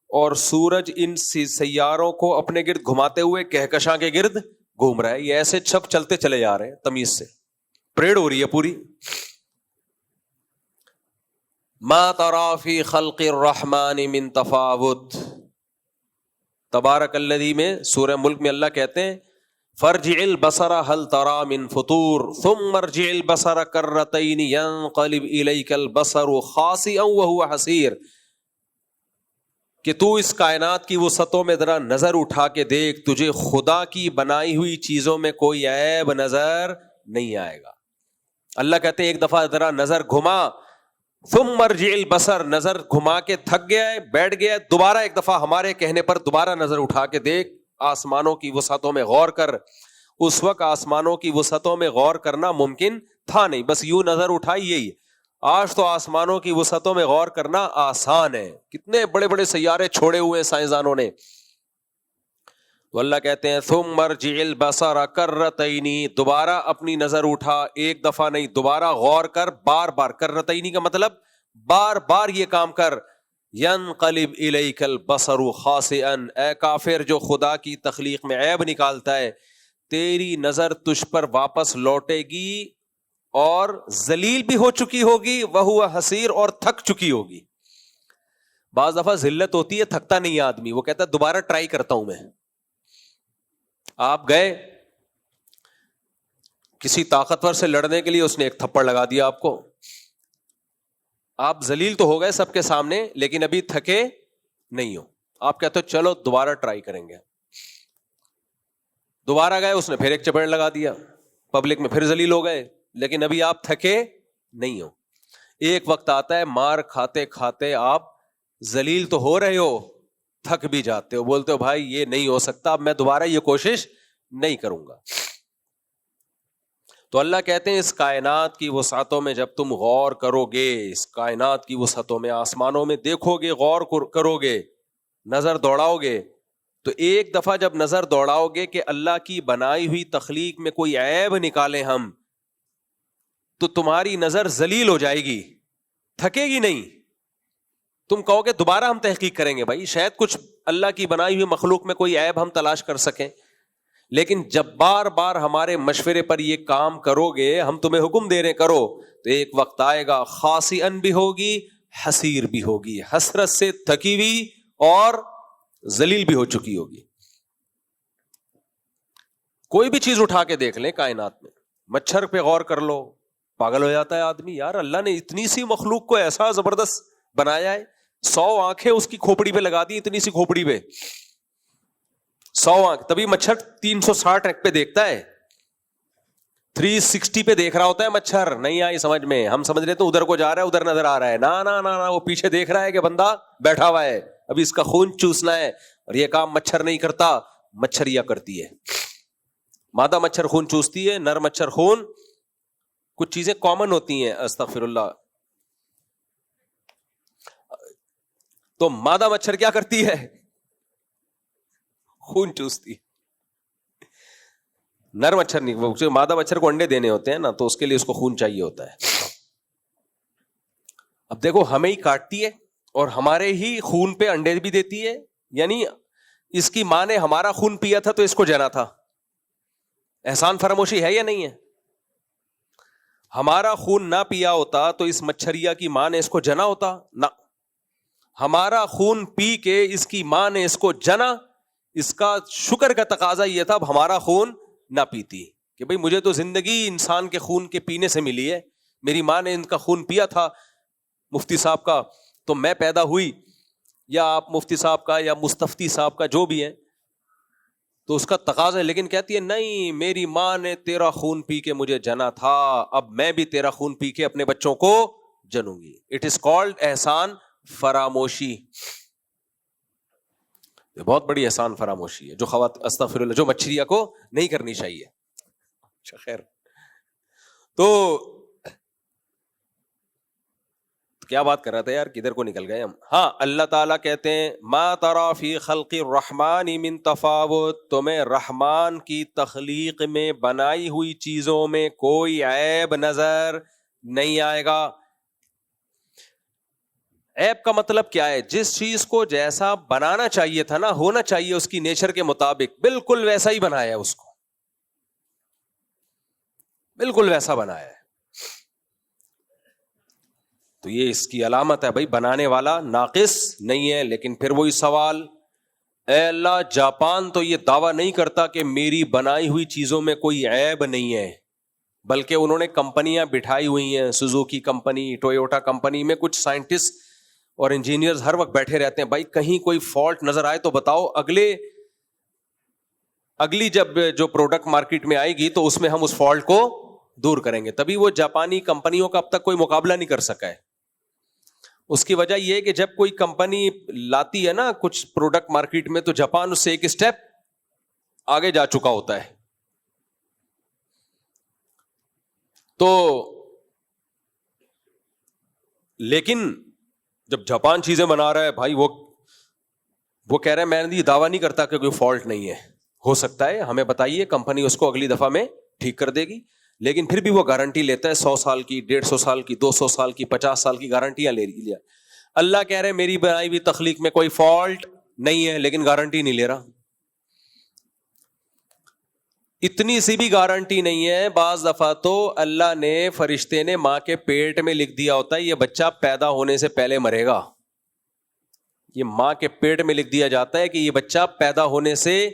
Speaker 2: اور سورج ان سیاروں کو اپنے گرد گھماتے ہوئے کہکشاں کے گرد گھوم رہا ہے. یہ ایسے چھپ چلتے چلے جا رہے ہیں تمیز سے, پریڈ ہو رہی ہے پوری. ما ترى فی خلق الرحمن من تفاوت. تبارک الذی میں سورہ ملک میں اللہ کہتے ہیں فرجع البصر هل ترى من فطور ثم ارجع البصر کرتین ينقلب الیک البصر خاسئا وهو حسیر, کہ تو اس کائنات کی وسعتوں میں ذرا نظر اٹھا کے دیکھ, تجھے خدا کی بنائی ہوئی چیزوں میں کوئی عیب نظر نہیں آئے گا. اللہ کہتے ہیں ایک دفعہ ذرا نظر گھما, ثم مرجع البصر, نظر گھما کے تھک گیا ہے, بیٹھ گیا ہے, دوبارہ ایک دفعہ ہمارے کہنے پر دوبارہ نظر اٹھا کے دیکھ, آسمانوں کی وسعتوں میں غور کر. اس وقت آسمانوں کی وسعتوں میں غور کرنا ممکن تھا نہیں, بس یوں نظر اٹھائی یہی. آج تو آسمانوں کی وسعتوں میں غور کرنا آسان ہے, کتنے بڑے بڑے سیارے چھوڑے ہوئے ہیں سائنسدانوں نے. تو اللہ کہتے ہیں ثم مرجع البصر کرتین, دوبارہ اپنی نظر اٹھا, ایک دفعہ نہیں دوبارہ غور کر, بار بار. کرتین کا مطلب بار بار یہ کام کر. ینقلب الیک البصر خاسئا, اے کافر جو خدا کی تخلیق میں عیب نکالتا ہے, تیری نظر تجھ پر واپس لوٹے گی اور ذلیل بھی ہو چکی ہوگی, وہو حسیر, اور تھک چکی ہوگی. بعض دفعہ ذلت ہوتی ہے, تھکتا نہیں آدمی, وہ کہتا ہے دوبارہ ٹرائی کرتا ہوں میں. آپ گئے کسی طاقتور سے لڑنے کے لیے, اس نے ایک تھپڑ لگا دیا آپ کو, آپ ذلیل تو ہو گئے سب کے سامنے, لیکن ابھی تھکے نہیں ہو. آپ کہتے ہو چلو دوبارہ ٹرائی کریں گے. دوبارہ گئے, اس نے پھر ایک چپیڑ لگا دیا, پبلک میں پھر ذلیل ہو گئے, لیکن ابھی آپ تھکے نہیں ہو. ایک وقت آتا ہے مار کھاتے کھاتے آپ ذلیل تو ہو رہے ہو, تھک بھی جاتے ہو, بولتے ہو بھائی یہ نہیں ہو سکتا, اب میں دوبارہ یہ کوشش نہیں کروں گا. تو اللہ کہتے ہیں اس کائنات کی وسعتوں میں جب تم غور کرو گے, اس کائنات کی وسعتوں میں آسمانوں میں دیکھو گے, غور کرو گے, نظر دوڑاؤ گے, تو ایک دفعہ جب نظر دوڑاؤ گے کہ اللہ کی بنائی ہوئی تخلیق میں کوئی عیب نکالیں ہم, تو تمہاری نظر ذلیل ہو جائے گی, تھکے گی نہیں. تم کہو گے دوبارہ ہم تحقیق کریں گے, بھائی شاید کچھ اللہ کی بنائی ہوئی مخلوق میں کوئی عیب ہم تلاش کر سکیں. لیکن جب بار بار ہمارے مشورے پر یہ کام کرو گے, ہم تمہیں حکم دے رہے کرو, تو ایک وقت آئے گا خاسئن بھی ہوگی, حسیر بھی ہوگی, حسرت سے تھکی ہوئی اور ذلیل بھی ہو چکی ہوگی. کوئی بھی چیز اٹھا کے دیکھ لیں کائنات میں, مچھر پہ غور کر لو, پاگل ہو جاتا ہے آدمی. یار اللہ نے اتنی سی مخلوق کو ایسا زبردست بنایا ہے, 100 آنکھیں اس کی کھوپڑی پہ لگا دی, اتنی سی کھوپڑی پہ 100 آنکھ, تبھی مچھر 360 پہ دیکھتا ہے, 360 پہ دیکھ رہا ہوتا ہے مچھر. نہیں آئی سمجھ میں, ہم سمجھ رہے تو ادھر کو جا رہا ہے, ادھر نظر آ رہا ہے. نا وہ پیچھے دیکھ رہا ہے کہ بندہ بیٹھا ہوا ہے, ابھی اس کا خون چوسنا ہے. اور یہ کام مچھر نہیں کرتا, مچھریا کرتی ہے. مادہ مچھر خون چوستی ہے, نر مچھر خون, کچھ چیزیں کامن ہوتی ہیں, استغفر اللہ. تو مادہ مچھر کیا کرتی ہے؟ خون چوستی. نر مچھر نہیں, مادہ مچھر کو انڈے دینے ہوتے ہیں نا, تو اس کے لیے اس کو خون چاہیے ہوتا ہے. اب دیکھو ہمیں ہی کاٹتی ہے اور ہمارے ہی خون پہ انڈے بھی دیتی ہے. یعنی اس کی ماں نے ہمارا خون پیا تھا تو اس کو جنا تھا. احسان فراموشی ہے یا نہیں ہے؟ ہمارا خون نہ پیا ہوتا تو اس مچھریا کی ماں نے اس کو جنا ہوتا نہ. ہمارا خون پی کے اس کی ماں نے اس کو جنا, اس کا شکر کا تقاضا یہ تھا اب ہمارا خون نہ پیتی, کہ بھئی مجھے تو زندگی انسان کے خون کے پینے سے ملی ہے, میری ماں نے ان کا خون پیا تھا مفتی صاحب کا, تو میں پیدا ہوئی. یا آپ مفتی صاحب کا یا مستفتی صاحب کا جو بھی ہے, تو اس کا تقاضا ہے. لیکن کہتی ہے نہیں, میری ماں نے تیرا خون پی کے مجھے جنا تھا, اب میں بھی تیرا خون پی کے اپنے بچوں کو جنوں گی. اٹ از کالڈ احسان فراموشی. یہ بہت بڑی احسان فراموشی ہے جو استغفر اللہ, جو مچھریا کو نہیں کرنی چاہیے. خیر, تو کیا بات کر رہا تھا یار, کدھر کو نکل گئے ہم. ہاں, اللہ تعالیٰ کہتے ہیں ما ترى فی خلق الرحمن من تفاوت, تمہیں رحمان کی تخلیق میں بنائی ہوئی چیزوں میں کوئی عیب نظر نہیں آئے گا. عیب کا مطلب کیا ہے؟ جس چیز کو جیسا بنانا چاہیے تھا نا, ہونا چاہیے اس کی نیچر کے مطابق, بالکل ویسا ہی بنایا ہے, اس کو بالکل ویسا بنایا ہے. تو یہ اس کی علامت ہے بھائی, بنانے والا ناقص نہیں ہے. لیکن پھر وہی سوال, اے اللہ, جاپان تو یہ دعویٰ نہیں کرتا کہ میری بنائی ہوئی چیزوں میں کوئی عیب نہیں ہے, بلکہ انہوں نے کمپنیاں بٹھائی ہوئی ہیں, سوزوکی کمپنی, ٹویوٹا کمپنی میں کچھ سائنٹسٹ اور انجینئرز ہر وقت بیٹھے رہتے ہیں. بھائی کہیں کوئی فالٹ نظر آئے تو بتاؤ, اگلی جب جو پروڈکٹ مارکیٹ میں آئے گی تو اس میں ہم اس فالٹ کو دور کریں گے. تبھی وہ جاپانی کمپنیوں کا اب تک کوئی مقابلہ نہیں کر سکا ہے. اس کی وجہ یہ ہے کہ جب کوئی کمپنی لاتی ہے نا کچھ پروڈکٹ مارکیٹ میں, تو جاپان اس سے ایک سٹیپ آگے جا چکا ہوتا ہے. تو لیکن جب جاپان چیزیں بنا رہا ہے بھائی, وہ کہہ رہے ہیں میں یہ دعویٰ نہیں کرتا کہ کوئی فالٹ نہیں ہے, ہو سکتا ہے ہمیں بتائیے, کمپنی اس کو اگلی دفعہ میں ٹھیک کر دے گی. لیکن پھر بھی وہ گارنٹی لیتا ہے 100 سال کی, 150 سال کی, 200 سال کی, 50 سال کی گارنٹیاں لے لیا. اللہ کہہ رہے میری بنائی ہوئی تخلیق میں کوئی فالٹ نہیں ہے, لیکن گارنٹی نہیں لے رہا. اتنی سی بھی گارنٹی نہیں ہے. بعض دفعہ تو اللہ نے, فرشتے نے ماں کے پیٹ میں لکھ دیا ہوتا ہے یہ بچہ پیدا ہونے سے پہلے مرے گا. یہ ماں کے پیٹ میں لکھ دیا جاتا ہے کہ یہ بچہ پیدا ہونے سے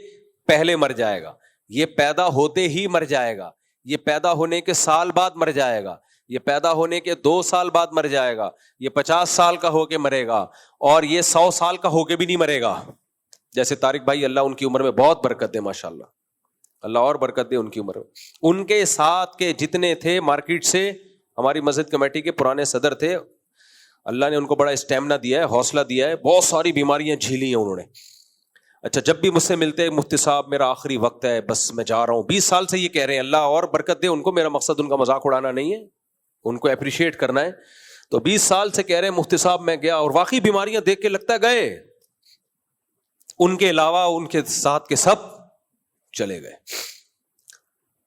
Speaker 2: پہلے مر جائے گا, یہ پیدا ہوتے ہی مر جائے گا, یہ پیدا ہونے کے سال بعد مر جائے گا, یہ پیدا ہونے کے 2 سال بعد مر جائے گا, یہ 50 سال کا ہو کے مرے گا, اور یہ 100 سال کا ہو کے بھی نہیں مرے گا. جیسے طارق بھائی, اللہ ان کی عمر میں بہت برکت دے, ماشاءاللہ, اللہ اور برکت دے ان کی عمر میں. ان کے ساتھ کے جتنے تھے مارکیٹ سے, ہماری مسجد کمیٹی کے پرانے صدر تھے, اللہ نے ان کو بڑا اسٹیمنا دیا ہے, حوصلہ دیا ہے, بہت ساری بیماریاں جھیلی ہیں انہوں نے. اچھا, جب بھی مجھ سے ملتے, مفتی صاحب میرا آخری وقت ہے, بس میں جا رہا ہوں. 20 سال سے یہ کہہ رہے ہیں, اللہ اور برکت دے ان کو, میرا مقصد ان کا مذاق اڑانا نہیں ہے, ان کو اپریشیٹ کرنا ہے. تو 20 سال سے کہہ رہے ہیں مفتی صاحب میں گیا, اور واقعی بیماریاں دیکھ کے لگتا ہے گئے, ان کے علاوہ ان کے ساتھ کے سب چلے گئے.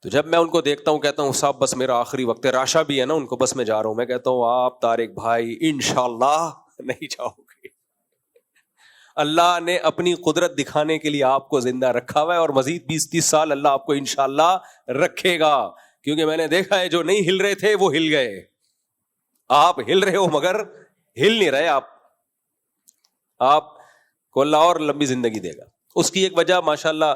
Speaker 2: تو جب میں ان کو دیکھتا ہوں کہتا ہوں صاحب بس میرا آخری وقت ہے. راشا بھی ہے نا ان کو, بس میں جا رہا ہوں. میں کہتا ہوں آپ طارق بھائی انشاءاللہ نہیں جاؤ گے, اللہ نے اپنی قدرت دکھانے کے لیے آپ کو زندہ رکھا ہوا ہے, اور مزید 20-30 سال اللہ آپ کو انشاءاللہ رکھے گا. کیونکہ میں نے دیکھا ہے جو نہیں ہل رہے تھے وہ ہل گئے. آپ ہل رہے ہو مگر ہل نہیں رہے. آپ کو اللہ اور لمبی زندگی دے گا. اس کی ایک وجہ ماشاءاللہ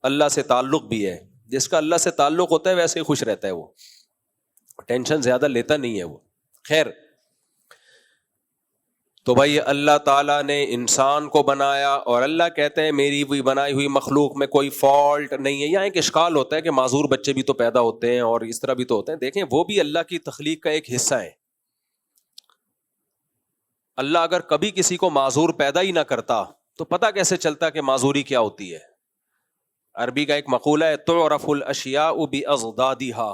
Speaker 2: اللہ سے تعلق بھی ہے. جس کا اللہ سے تعلق ہوتا ہے ویسے ہی خوش رہتا ہے, وہ ٹینشن زیادہ لیتا نہیں ہے وہ. خیر, تو بھائی اللہ تعالیٰ نے انسان کو بنایا, اور اللہ کہتے ہیں میری بھی بنائی ہوئی مخلوق میں کوئی فالٹ نہیں ہے. یہاں ایک اشکال ہوتا ہے کہ معذور بچے بھی تو پیدا ہوتے ہیں اور اس طرح بھی تو ہوتے ہیں. دیکھیں وہ بھی اللہ کی تخلیق کا ایک حصہ ہے. اللہ اگر کبھی کسی کو معذور پیدا ہی نہ کرتا تو پتہ کیسے چلتا کہ معذوری کیا ہوتی ہے. عربی کا ایک مقولہ ہے, تعرف الاشیاء باضدادها,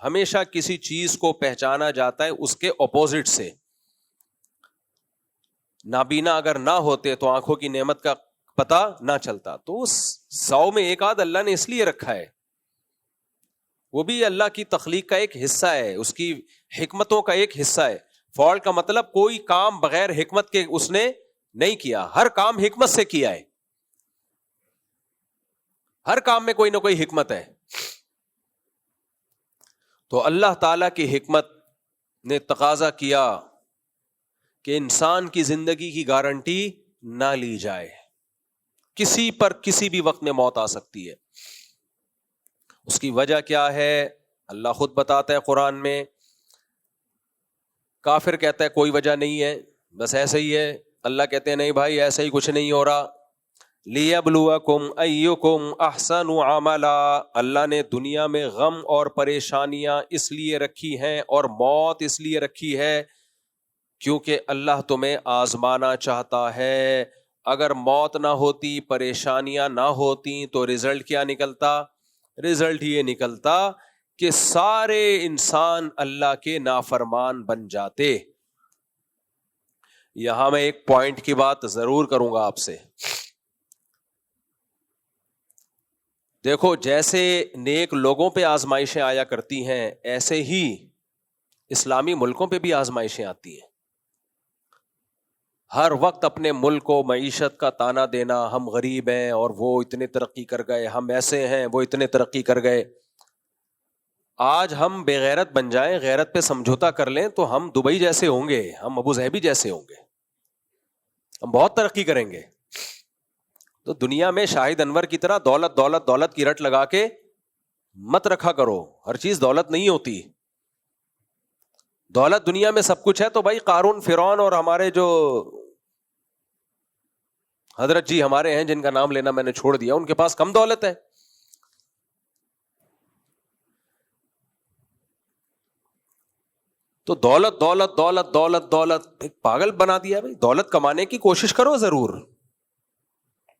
Speaker 2: ہمیشہ کسی چیز کو پہچانا جاتا ہے اس کے اپوزٹ سے. نابینا اگر نہ ہوتے تو آنکھوں کی نعمت کا پتہ نہ چلتا. تو اس 100 میں ایک آدھ اللہ نے اس لیے رکھا ہے, وہ بھی اللہ کی تخلیق کا ایک حصہ ہے, اس کی حکمتوں کا ایک حصہ ہے. فالٹ کا مطلب کوئی کام بغیر حکمت کے اس نے نہیں کیا, ہر کام حکمت سے کیا ہے. ہر کام میں کوئی نہ کوئی حکمت ہے. تو اللہ تعالی کی حکمت نے تقاضا کیا کہ انسان کی زندگی کی گارنٹی نہ لی جائے. کسی پر کسی بھی وقت میں موت آ سکتی ہے. اس کی وجہ کیا ہے اللہ خود بتاتا ہے قرآن میں. کافر کہتا ہے کوئی وجہ نہیں ہے, بس ایسے ہی ہے. اللہ کہتے ہیں نہیں بھائی ایسا ہی کچھ نہیں ہو رہا. لِيَبْلُوَكُمْ أَيُّكُمْ أَحْسَنُ عَمَلًا, اللہ نے دنیا میں غم اور پریشانیاں اس لیے رکھی ہیں اور موت اس لیے رکھی ہے کیونکہ اللہ تمہیں آزمانا چاہتا ہے. اگر موت نہ ہوتی, پریشانیاں نہ ہوتی تو رزلٹ کیا نکلتا؟ رزلٹ یہ نکلتا کہ سارے انسان اللہ کے نافرمان بن جاتے. یہاں میں ایک پوائنٹ کی بات ضرور کروں گا آپ سے. دیکھو جیسے نیک لوگوں پہ آزمائشیں آیا کرتی ہیں ایسے ہی اسلامی ملکوں پہ بھی آزمائشیں آتی ہیں. ہر وقت اپنے ملک کو معیشت کا تانا دینا, ہم غریب ہیں اور وہ اتنے ترقی کر گئے, ہم ایسے ہیں وہ اتنے ترقی کر گئے. آج ہم بے غیرت بن جائیں, غیرت پہ سمجھوتا کر لیں تو ہم دبئی جیسے ہوں گے, ہم ابو ظہبی جیسے ہوں گے, ہم بہت ترقی کریں گے. تو دنیا میں شاہد انور کی طرح دولت دولت دولت کی رٹ لگا کے مت رکھا کرو. ہر چیز دولت نہیں ہوتی. دولت دنیا میں سب کچھ ہے تو بھائی قارون, فرعون اور ہمارے جو حضرت جی ہمارے ہیں جن کا نام لینا میں نے چھوڑ دیا, ان کے پاس کم دولت ہے. تو دولت دولت دولت دولت دولت پاگل بنا دیا بھائی. دولت کمانے کی کوشش کرو ضرور.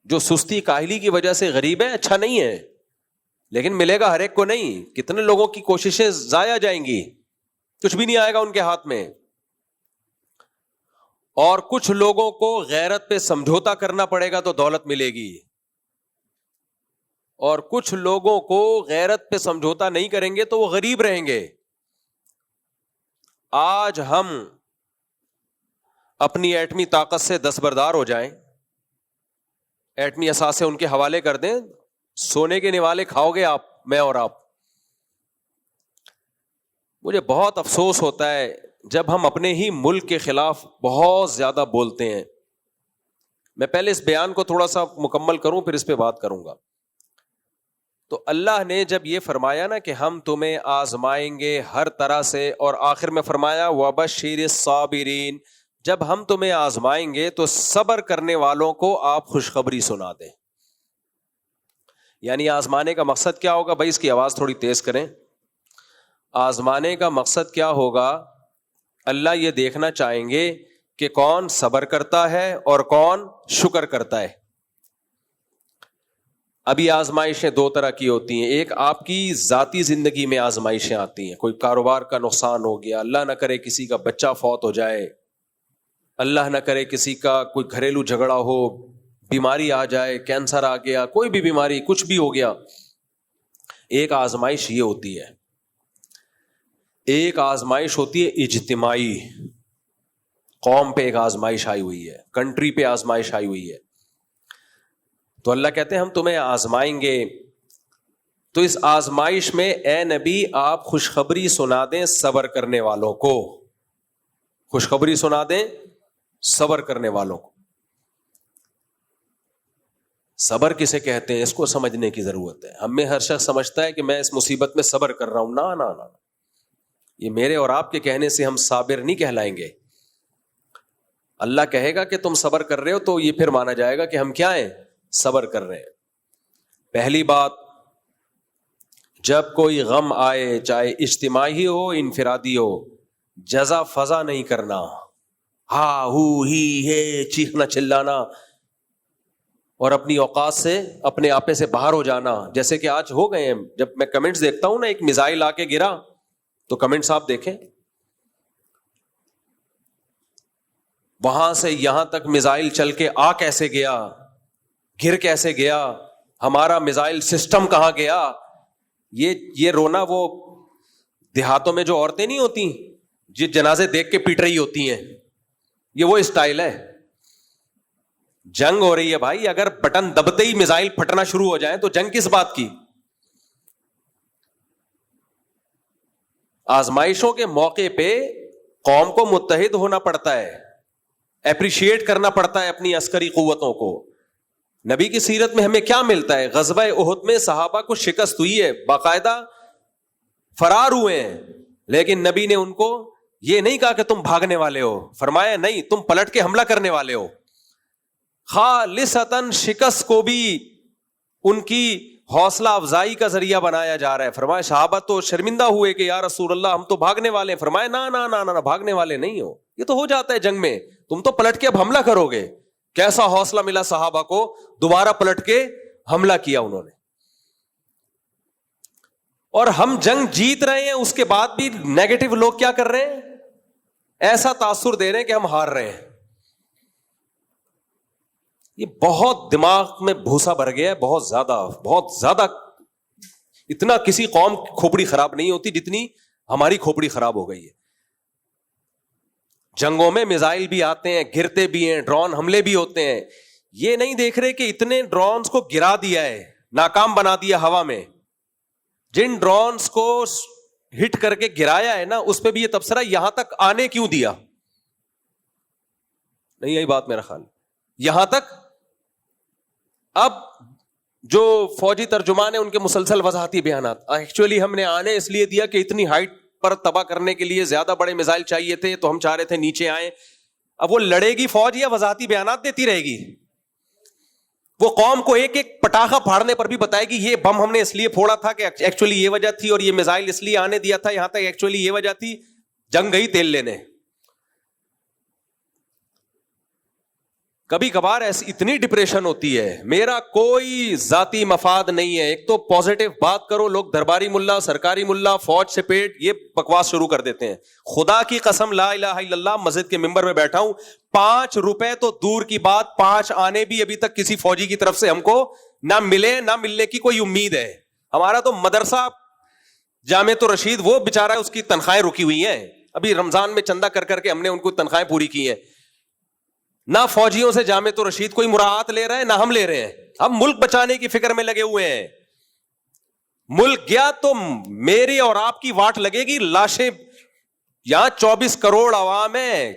Speaker 2: جو سستی کاہلی کی وجہ سے غریب ہے اچھا نہیں ہے, لیکن ملے گا ہر ایک کو نہیں. کتنے لوگوں کی کوششیں ضائع جائیں گی, کچھ بھی نہیں آئے گا ان کے ہاتھ میں. اور کچھ لوگوں کو غیرت پہ سمجھوتا کرنا پڑے گا تو دولت ملے گی, اور کچھ لوگوں کو غیرت پہ سمجھوتا نہیں کریں گے تو وہ غریب رہیں گے. آج ہم اپنی ایٹمی طاقت سے دستبردار ہو جائیں, ایٹمی اثاثے ان کے حوالے کر دیں, سونے کے نوالے کھاؤ گے آپ, میں اور آپ. مجھے بہت افسوس ہوتا ہے جب ہم اپنے ہی ملک کے خلاف بہت زیادہ بولتے ہیں. میں پہلے اس بیان کو تھوڑا سا مکمل کروں پھر اس پہ بات کروں گا. تو اللہ نے جب یہ فرمایا نا کہ ہم تمہیں آزمائیں گے ہر طرح سے, اور آخر میں فرمایا وَبَشِّرِ الصَّابِرِينَ, جب ہم تمہیں آزمائیں گے تو صبر کرنے والوں کو آپ خوشخبری سنا دیں. یعنی آزمانے کا مقصد کیا ہوگا بھائی, اس کی آواز تھوڑی تیز کریں. آزمانے کا مقصد کیا ہوگا, اللہ یہ دیکھنا چاہیں گے کہ کون صبر کرتا ہے اور کون شکر کرتا ہے. ابھی آزمائشیں دو طرح کی ہوتی ہیں. ایک آپ کی ذاتی زندگی میں آزمائشیں آتی ہیں, کوئی کاروبار کا نقصان ہو گیا, اللہ نہ کرے کسی کا بچہ فوت ہو جائے, اللہ نہ کرے کسی کا کوئی گھریلو جھگڑا ہو, بیماری آ جائے, کینسر آ گیا, کوئی بھی بیماری, کچھ بھی ہو گیا. ایک آزمائش یہ ہوتی ہے. ایک آزمائش ہوتی ہے اجتماعی, قوم پہ ایک آزمائش آئی ہوئی ہے, کنٹری پہ آزمائش آئی ہوئی ہے. تو اللہ کہتے ہیں ہم تمہیں آزمائیں گے, تو اس آزمائش میں اے نبی آپ خوشخبری سنا دیں صبر کرنے والوں کو, خوشخبری سنا دیں صبر کرنے والوں کو. صبر کسے کہتے ہیں اس کو سمجھنے کی ضرورت ہے. ہم میں ہر شخص سمجھتا ہے کہ میں اس مصیبت میں صبر کر رہا ہوں. نا نا نا, یہ میرے اور آپ کے کہنے سے ہم صابر نہیں کہلائیں گے. اللہ کہے گا کہ تم صبر کر رہے ہو تو یہ پھر مانا جائے گا کہ ہم کیا ہیں, صبر کر رہے ہیں. پہلی بات, جب کوئی غم آئے چاہے اجتماعی ہو انفرادی ہو, جزا فضا نہیں کرنا, ہا ہو ہی ہے چیخنا چلانا اور اپنی اوقات سے اپنے آپے سے باہر ہو جانا, جیسے کہ آج ہو گئے ہیں. جب میں کمنٹس دیکھتا ہوں نا, ایک میزائل آ کے گرا تو کمنٹس آپ دیکھیں, وہاں سے یہاں تک میزائل چل کے آ کیسے گیا, گر کیسے گیا, ہمارا میزائل سسٹم کہاں گیا. یہ رونا وہ دیہاتوں میں جو عورتیں نہیں ہوتی جو جنازے دیکھ کے پیٹ رہی ہوتی ہیں, یہ وہ اسٹائل ہے. جنگ ہو رہی ہے بھائی, اگر بٹن دبتے ہی میزائل پھٹنا شروع ہو جائیں تو جنگ کس بات کی. آزمائشوں کے موقع پہ قوم کو متحد ہونا پڑتا ہے, اپریشیٹ کرنا پڑتا ہے اپنی عسکری قوتوں کو. نبی کی سیرت میں ہمیں کیا ملتا ہے؟ غزوہ احد میں صحابہ کو شکست ہوئی ہے, باقاعدہ فرار ہوئے ہیں, لیکن نبی نے ان کو یہ نہیں کہا کہ تم بھاگنے والے ہو, فرمایا نہیں, تم پلٹ کے حملہ کرنے والے ہو. خالصتاً شکست کو بھی ان کی حوصلہ افزائی کا ذریعہ بنایا جا رہا ہے. فرمایا صحابہ تو شرمندہ ہوئے کہ یا رسول اللہ ہم تو بھاگنے والے ہیں. فرمایا نا نا نا نا, بھاگنے والے نہیں ہو, یہ تو ہو جاتا ہے جنگ میں, تم تو پلٹ کے اب حملہ کرو گے. کیسا حوصلہ ملا صحابہ کو, دوبارہ پلٹ کے حملہ کیا انہوں نے. اور ہم جنگ جیت رہے ہیں, اس کے بعد بھی نیگیٹو لوگ کیا کر رہے ہیں, ایسا تاثر دے رہے ہیں کہ ہم ہار رہے ہیں. یہ بہت دماغ میں بھوسا بھر گیا ہے, بہت زیادہ. اتنا کسی قوم کی کھوپڑی خراب نہیں ہوتی جتنی ہماری کھوپڑی خراب ہو گئی ہے. جنگوں میں میزائل بھی آتے ہیں, گرتے بھی ہیں, ڈرون حملے بھی ہوتے ہیں. یہ نہیں دیکھ رہے کہ اتنے ڈرونز کو گرا دیا ہے, ناکام بنا دیا ہوا میں. جن ڈرونز کو ہٹ کر کے گرایا ہے نا, اس پہ بھی یہ تبصرہ یہاں تک آنے کیوں دیا. نہیں یہی بات میرا خیال, یہاں تک. اب جو فوجی ترجمان ہیں ان کے مسلسل وضاحتی بیانات, ایکچولی ہم نے آنے اس لیے دیا کہ اتنی ہائٹ پر تباہ کرنے کے لیے زیادہ بڑے میزائل چاہیے تھے, تو ہم چاہ رہے تھے نیچے آئیں. اب وہ لڑے گی فوج یا وضاحتی بیانات دیتی رہے گی؟ وہ قوم کو ایک ایک پٹاخہ پھاڑنے پر بھی بتائے گی یہ بم ہم نے اس لیے پھوڑا تھا کہ ایکچولی یہ وجہ تھی, اور یہ میزائل اس لیے آنے دیا تھا یہاں تک, ایکچولی یہ وجہ تھی. جنگ گئی تیل لینے. کبھی کبھار ایسی اتنی ڈپریشن ہوتی ہے, میرا کوئی ذاتی مفاد نہیں ہے. ایک تو پازیٹو بات کرو, لوگ درباری ملا, سرکاری ملا, فوج سے پیٹ, یہ بکواس شروع کر دیتے ہیں. خدا کی قسم لا الہ الا اللہ, مسجد کے ممبر میں بیٹھا ہوں, 5 روپے تو دور کی بات, 5 آنے بھی ابھی تک کسی فوجی کی طرف سے ہم کو نہ ملے, نہ ملنے کی کوئی امید ہے. ہمارا تو مدرسہ جامعۃ الرشید, وہ بیچارہ اس کی تنخواہیں رکی ہوئی ہیں, ابھی رمضان میں چندہ کر کر کے ہم نے ان کو تنخواہیں پوری کی ہیں. نہ فوجیوں سے جامعۃ الرشید کوئی مراعات لے رہا ہے, نہ ہم لے رہے ہیں. ہم ملک بچانے کی فکر میں لگے ہوئے ہیں. ملک گیا تو میری اور آپ کی واٹ لگے گی, لاشیں یہاں 24 کروڑ عوام ہے,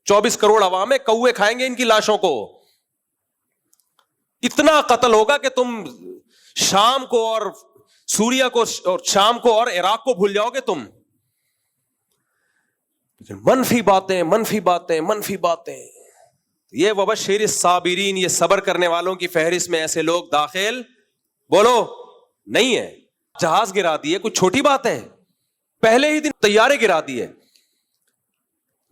Speaker 2: 24 کروڑ عوام ہے, کوے کھائیں گے ان کی لاشوں کو. اتنا قتل ہوگا کہ تم شام کو اور سوریا کو اور شام کو اور عراق کو بھول جاؤ گے تم. منفی باتیں منفی باتیں منفی باتیں. یہ وبشر الصابرین, یہ صبر کرنے والوں کی فہرست میں ایسے لوگ داخل بولو نہیں ہے. جہاز گرا دیے کوئی چھوٹی بات ہے, پہلے ہی دن طیارے گرا دیے.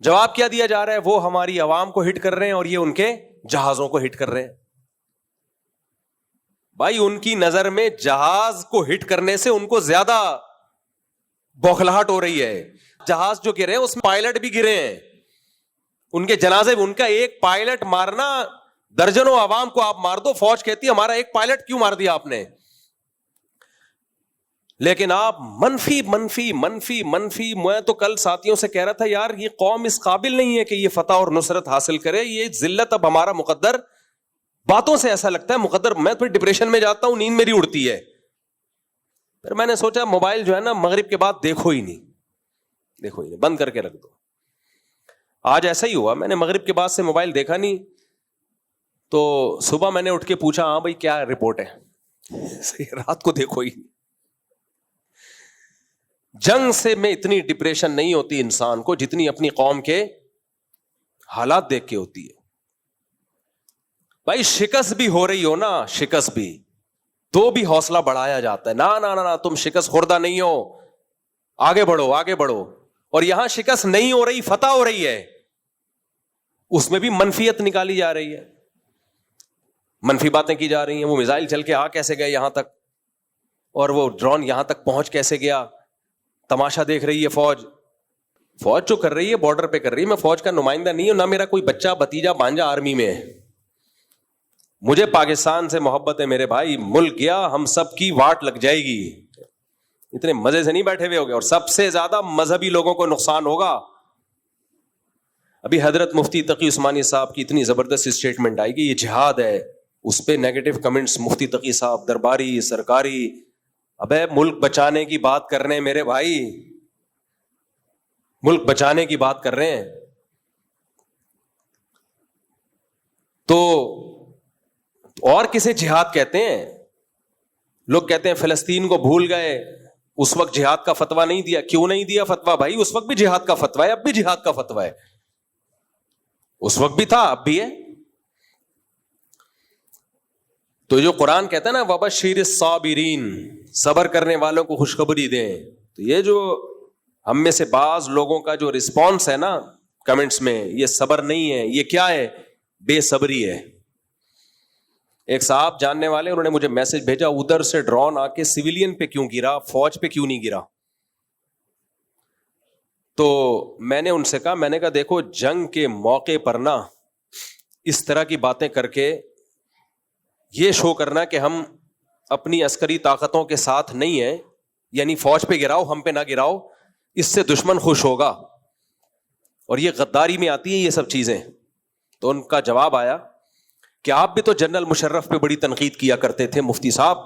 Speaker 2: جواب کیا دیا جا رہا ہے, وہ ہماری عوام کو ہٹ کر رہے ہیں اور یہ ان کے جہازوں کو ہٹ کر رہے ہیں. بھائی ان کی نظر میں جہاز کو ہٹ کرنے سے ان کو زیادہ بوکھلاہٹ ہو رہی ہے. جہاز جو گرے ہیں اس میں پائلٹ بھی گرے ہیں, ان کے جنازے میں. ان کا ایک پائلٹ مارنا درجنوں عوام کو آپ مار دو, فوج کہتی ہے ہمارا ایک پائلٹ کیوں مار دیا آپ نے. لیکن آپ منفی منفی منفی منفی. میں تو کل ساتھیوں سے کہہ رہا تھا یار یہ قوم اس قابل نہیں ہے کہ یہ فتح اور نصرت حاصل کرے, یہ ذلت اب ہمارا مقدر. باتوں سے ایسا لگتا ہے مقدر. میں پھر ڈپریشن میں جاتا ہوں, نیند میری اڑتی ہے. پھر میں نے سوچا موبائل جو ہے نا مغرب کے بعد دیکھو ہی نہیں, بند کر کے رکھ دو. آج ایسا ہی ہوا, میں نے مغرب کے بعد سے موبائل دیکھا نہیں. تو صبح میں نے اٹھ کے پوچھا ہاں بھائی کیا رپورٹ ہے؟ رات کو دیکھو ہی جنگ سے میں اتنی ڈپریشن نہیں ہوتی انسان کو جتنی اپنی قوم کے حالات دیکھ کے ہوتی ہے. بھائی شکست بھی ہو رہی ہو نا، شکست بھی تو بھی حوصلہ بڑھایا جاتا ہے. نہ تم شکست خوردہ نہیں ہو، آگے بڑھو آگے بڑھو. اور یہاں شکست نہیں ہو رہی، فتح ہو رہی ہے، اس میں بھی منفیت نکالی جا رہی ہے، منفی باتیں کی جا رہی ہیں. وہ میزائل چل کے آ کیسے گئے یہاں تک، اور وہ ڈرون یہاں تک پہنچ کیسے گیا. تماشا دیکھ رہی ہے فوج جو کر رہی ہے بارڈر پہ کر رہی ہے. میں فوج کا نمائندہ نہیں ہوں، نہ میرا کوئی بچہ بھتیجا بھانجا آرمی میں ہے. مجھے پاکستان سے محبت ہے میرے بھائی. ملک گیا ہم سب کی واٹ لگ جائے گی. اتنے مزے سے نہیں بیٹھے ہوئے ہوگے. اور سب سے زیادہ مذہبی لوگوں کو نقصان ہوگا. ابھی حضرت مفتی تقی عثمانی صاحب کی اتنی زبردست اسٹیٹمنٹ آئی کہ یہ جہاد ہے، اس پہ نیگیٹو کمنٹس مفتی تقی صاحب درباری سرکاری. ابے ملک بچانے کی بات کر رہے ہیں میرے بھائی، ملک بچانے کی بات کر رہے ہیں. تو اور کسے جہاد کہتے ہیں؟ لوگ کہتے ہیں فلسطین کو بھول گئے، اس وقت جہاد کا فتویٰ نہیں دیا. کیوں نہیں دیا فتویٰ بھائی؟ اس وقت بھی جہاد کا فتویٰ ہے، اب بھی جہاد کا فتویٰ ہے. اس وقت بھی تھا، اب بھی ہے. تو جو قرآن کہتا ہے نا وبشر الصابرین، صبر کرنے والوں کو خوشخبری دیں. تو یہ جو ہم میں سے بعض لوگوں کا جو رسپانس ہے نا کمنٹس میں، یہ صبر نہیں ہے، یہ کیا ہے؟ بے صبری ہے. ایک صاحب جاننے والے انہوں نے مجھے میسج بھیجا، ادھر سے ڈرون آ کے سویلین پہ کیوں گرا، فوج پہ کیوں نہیں گرا؟ تو میں نے ان سے کہا، میں نے کہا دیکھو جنگ کے موقع پر نا اس طرح کی باتیں کر کے یہ شو کرنا کہ ہم اپنی عسکری طاقتوں کے ساتھ نہیں ہیں، یعنی فوج پہ گراؤ ہم پہ نہ گراؤ، اس سے دشمن خوش ہوگا اور یہ غداری میں آتی ہیں یہ سب چیزیں. تو ان کا جواب آیا کہ آپ بھی تو جنرل مشرف پہ بڑی تنقید کیا کرتے تھے مفتی صاحب،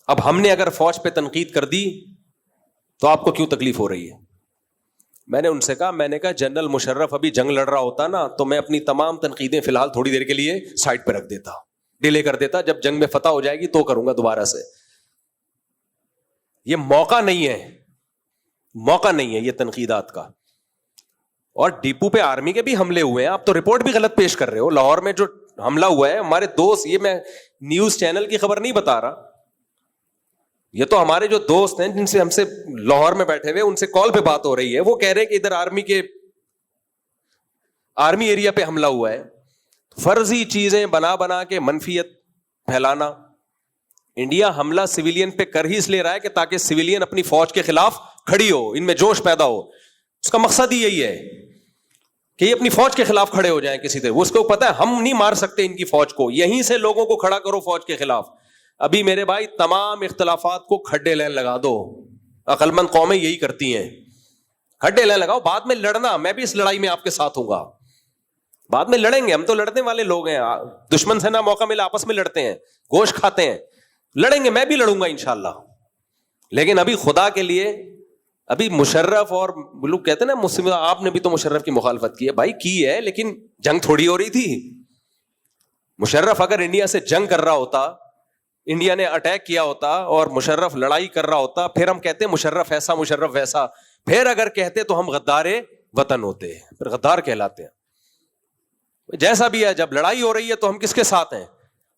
Speaker 2: اب ہم نے اگر فوج پہ تنقید کر دی تو آپ کو کیوں تکلیف ہو رہی ہے؟ میں نے ان سے کہا، میں نے کہا جنرل مشرف ابھی جنگ لڑ رہا ہوتا نا تو میں اپنی تمام تنقیدیں فی الحال تھوڑی دیر کے لیے سائڈ پہ رکھ دیتا، ڈیلے کر دیتا، جب جنگ میں فتح ہو جائے گی تو کروں گا دوبارہ سے. یہ موقع نہیں ہے، موقع نہیں ہے یہ تنقیدات کا. اور ڈیپو پہ آرمی کے بھی حملے ہوئے ہیں، آپ تو رپورٹ بھی غلط پیش کر رہے ہو. لاہور میں جو حملہ ہوا ہے ہمارے دوست، یہ میں نیوز چینل کی خبر نہیں بتا رہا، یہ تو ہمارے جو دوست ہیں جن سے ہم سے لاہور میں بیٹھے ہوئے ان سے کال پہ بات ہو رہی ہے، وہ کہہ رہے ہیں کہ ادھر آرمی ایریا پہ حملہ ہوا ہے. فرضی چیزیں بنا کے منفیت پھیلانا. انڈیا حملہ سویلین پہ کر ہی اس لیے رہا ہے کہ تاکہ سویلین اپنی فوج کے خلاف کھڑی ہو، ان میں جوش پیدا ہو. اس کا مقصد ہی یہی ہے کہ یہ اپنی فوج کے خلاف کھڑے ہو جائیں کسی طرح. اس کو پتا ہے ہم نہیں مار سکتے ان کی فوج کو، یہیں سے لوگوں کو کھڑا کرو فوج کے خلاف. ابھی میرے بھائی تمام اختلافات کو کھڈے لین لگا دو، عقل مند قومیں یہی کرتی ہیں، کھڈے لین لگاؤ، بعد میں لڑنا. میں بھی اس لڑائی میں آپ کے ساتھ ہوں گا، بعد میں لڑیں گے، ہم تو لڑنے والے لوگ ہیں. دشمن سے نہ موقع ملا آپس میں لڑتے ہیں، گوشت کھاتے ہیں، لڑیں گے، میں بھی لڑوں گا انشاءاللہ. لیکن ابھی خدا کے لیے، ابھی مشرف اور لوگ کہتے ہیں نا مسلم، آپ نے بھی تو مشرف کی مخالفت کی ہے. بھائی کی ہے، لیکن جنگ تھوڑی ہو رہی تھی. مشرف اگر انڈیا سے جنگ کر رہا ہوتا، انڈیا نے اٹیک کیا ہوتا اور مشرف لڑائی کر رہا ہوتا، پھر ہم کہتے ہیں مشرف ایسا مشرف ویسا. پھر اگر کہتے تو ہم غدار وطن ہوتے، پھر غدار کہلاتے ہیں. جیسا بھی ہے، جب لڑائی ہو رہی ہے تو ہم کس کے ساتھ ہیں؟